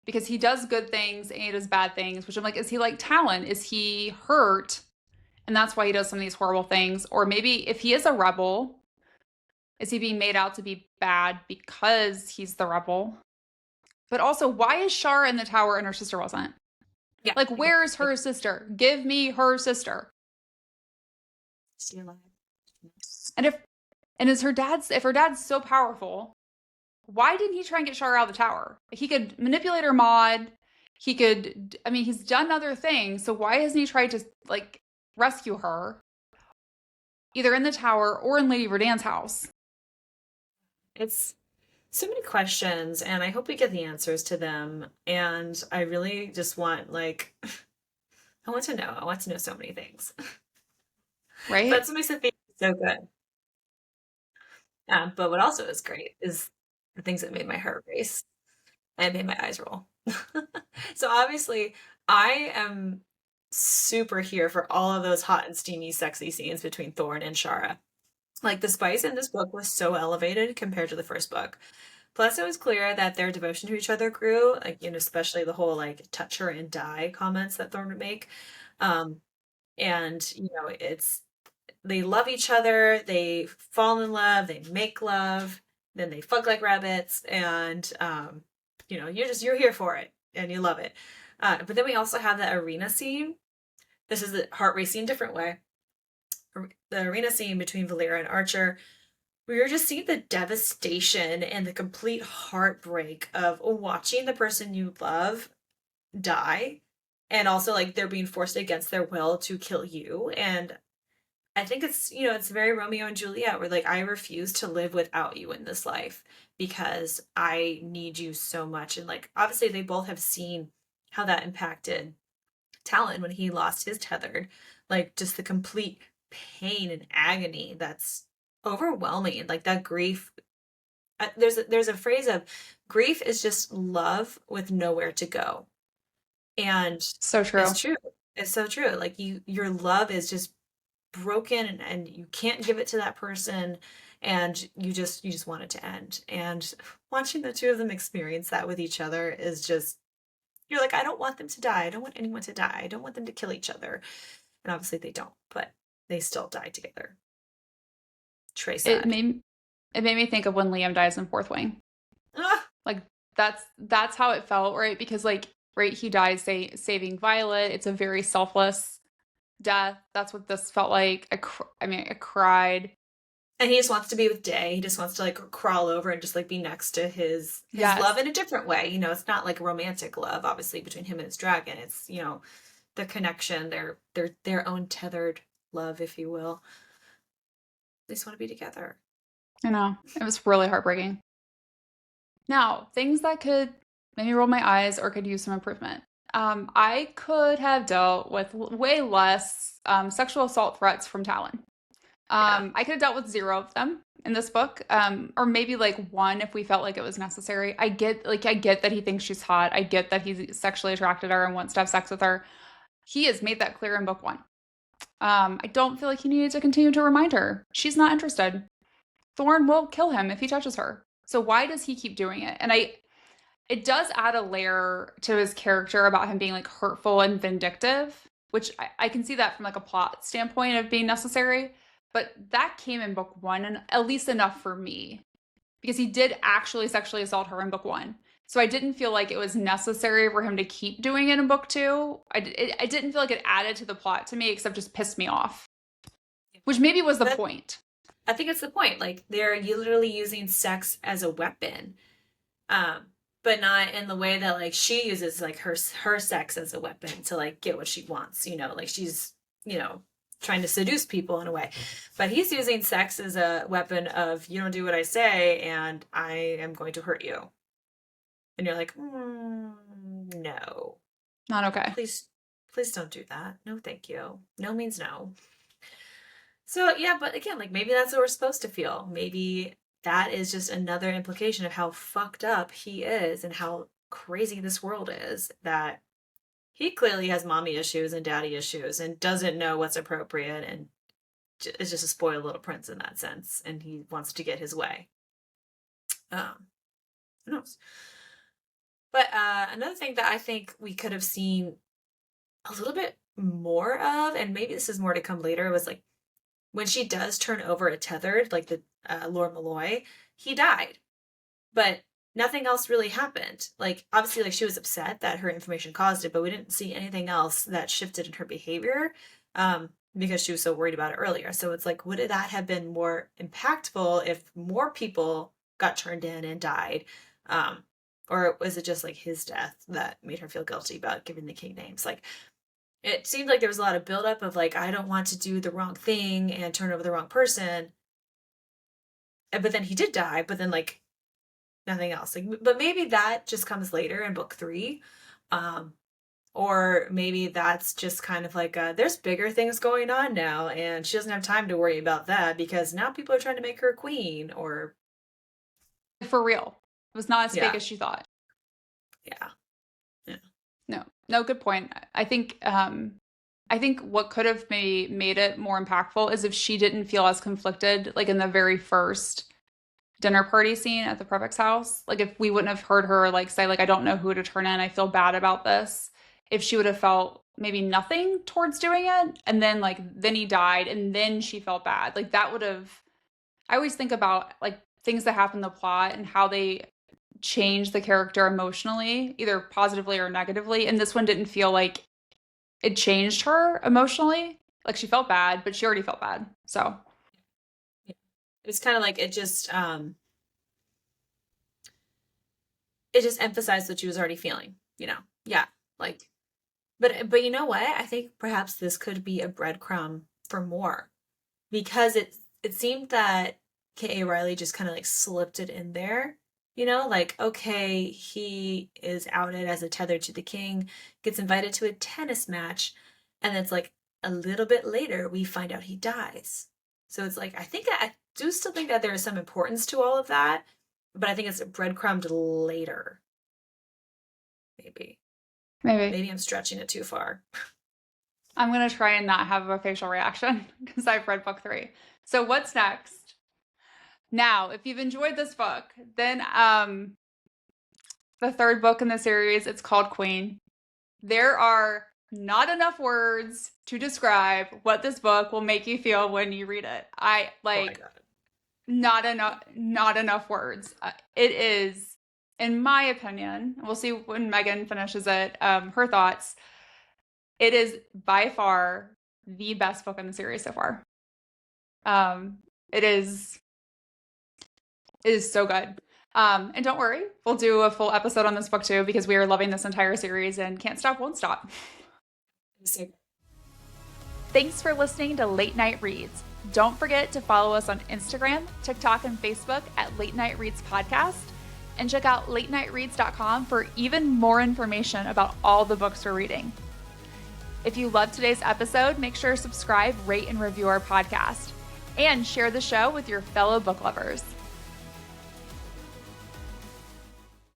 because he does good things and he does bad things, which I'm like, is he like Talon? Is he hurt? And that's why he does some of these horrible things. Or maybe if he is a rebel, is he being made out to be bad because he's the rebel? But also, why is Shara in the tower and her sister wasn't? Yeah. Like, where is her sister? Give me her sister. Is she alive? And if her dad's so powerful, why didn't he try and get Shara out of the tower? He could manipulate her mod. He could, I mean, he's done other things. So why hasn't he tried to like rescue her either in the tower or in Lady Verdan's house? It's so many questions, and I hope we get the answers to them. And I really just want, like, I want to know. I want to know so many things. Right? That's what makes it so good. But what also is great is the things that made my heart race and made my eyes roll. So obviously, I am super here for all of those hot and steamy, sexy scenes between Thorne and Shara. Like the spice in this book was so elevated compared to the first book. Plus, it was clear that their devotion to each other grew, like, especially the whole like touch her and die comments that Thorne would make. Um, and it's they love each other, they fall in love, they make love, then they fuck like rabbits, and you're here for it and you love it. But then we also have the arena scene. This is the heart racing different way. The arena scene between Valera and Archer. We were just seeing the devastation and the complete heartbreak of watching the person you love die, and also like they're being forced against their will to kill you. And I think it's very Romeo and Juliet, where like I refuse to live without you in this life because I need you so much. And like obviously they both have seen how that impacted Talon when he lost his tethered, like just the complete pain and agony that's overwhelming. Like that grief. There's a phrase of grief is just love with nowhere to go, and So true. it's true. It's so true. Like your love is just broken, and you can't give it to that person, and you just want it to end. And watching the two of them experience that with each other is just, you're like, I don't want them to die. I don't want anyone to die. I don't want them to kill each other. And obviously they don't, but they still die together. Trey It sad. made it made me think of when Liam dies in Fourth Wing. Ah, Like that's how it felt, right? Because like right, he dies saving Violet. It's a very selfless death. That's what this felt like. I mean, I cried. and he just wants to be with Day. He just wants to like crawl over and just like be next to his love Yes. in a different way. You know, it's not like a romantic love, obviously, between him and his dragon. It's, you know, the connection, their own tethered love, if you will. They just want to be together. I know. It was really heartbreaking. Now, things that could maybe roll my eyes or could use some improvement. I could have dealt with way less sexual assault threats from Talon. Yeah. I could have dealt with zero of them in this book, or maybe like one if we felt like it was necessary. I get that he thinks she's hot. I get that he's sexually attracted to her and wants to have sex with her. He has made that clear in book one. I don't feel like he needed to continue to remind her. She's not interested. Thorne will kill him if he touches her. So why does he keep doing it? And it does add a layer to his character about him being like hurtful and vindictive, which I can see that from like a plot standpoint of being necessary. But that came in book one, and at least enough for me, because he did actually sexually assault her in book one. So I didn't feel like it was necessary for him to keep doing it in book two. I didn't feel like it added to the plot to me, except just pissed me off, which maybe was the That point. I think it's the point. Like they're literally using sex as a weapon. Um, but not in the way that like she uses like her sex as a weapon to like get what she wants, you know, like she's, you know, trying to seduce people in a way. But he's using sex as a weapon of you don't do what I say and I am going to hurt you. And you're like, no. Not okay. Please don't do that. No, thank you. No means no. So yeah, but again, like maybe that's what we're supposed to feel. Maybe that is just another implication of how fucked up he is and how crazy this world is. That he clearly has mommy issues and daddy issues and doesn't know what's appropriate and is just a spoiled little prince in that sense. And he wants to get his way. Um, who knows? But another thing that I think we could have seen a little bit more of, and maybe this is more to come later, was like when she does turn over a tethered, like the Lord Malloy, he died, but nothing else really happened. Like obviously, like she was upset that her information caused it, but we didn't see anything else that shifted in her behavior because she was so worried about it earlier. So it's like, would that have been more impactful if more people got turned in and died? Um, or was it just like his death that made her feel guilty about giving the king names? Like it seemed like there was a lot of buildup of like I don't want to do the wrong thing and turn over the wrong person. But then he did die, but then like nothing else. Like but maybe that just comes later in book 3. Um or maybe that's just kind of like there's bigger things going on now and she doesn't have time to worry about that because now people are trying to make her queen or For real. It was not as fake yeah. as she thought. Yeah. Yeah. No, no, good point. I think what could have maybe made it more impactful is if she didn't feel as conflicted, like in the very first dinner party scene at the prefect's house. Like if we wouldn't have heard her like say, like, I don't know who to turn in, I feel bad about this. If she would have felt maybe nothing towards doing it, and then he died, and then she felt bad. Like that would have I always think about like things that happen in the plot and how they change the character emotionally, either positively or negatively. And this one didn't feel like it changed her emotionally. Like she felt bad, but she already felt bad. So It was kind of like it just emphasized what she was already feeling, you know. Yeah. Like but you know what? I think perhaps this could be a breadcrumb for more because it seemed that K.A. Riley just kind of like slipped it in there. You know, like okay, he is outed as a tether to the king, gets invited to a tennis match, and it's like a little bit later we find out he dies. So it's like I do still think that there is some importance to all of that, but I think it's breadcrumbed later. Maybe. maybe Maybe I'm stretching it too far. I'm going to try and not have a facial reaction because I've read book three. So what's next? Now, if you've enjoyed this book, then the third book in the series, it's called Queen. There are not enough words to describe what this book will make you feel when you read it. I Oh my like god. not enough words. It is, in my opinion, we'll see when Megan finishes it, her thoughts. It is by far the best book in the series so far. Um, it is so good. And don't worry, we'll do a full episode on this book too, because we are loving this entire series and can't stop, won't stop. Thanks for listening to Late Night Reads. Don't forget to follow us on Instagram, TikTok, and Facebook at Late Night Reads Podcast, and check out latenightreads.com for even more information about all the books we're reading. If you loved today's episode, make sure to subscribe, rate, and review our podcast, and share the show with your fellow book lovers.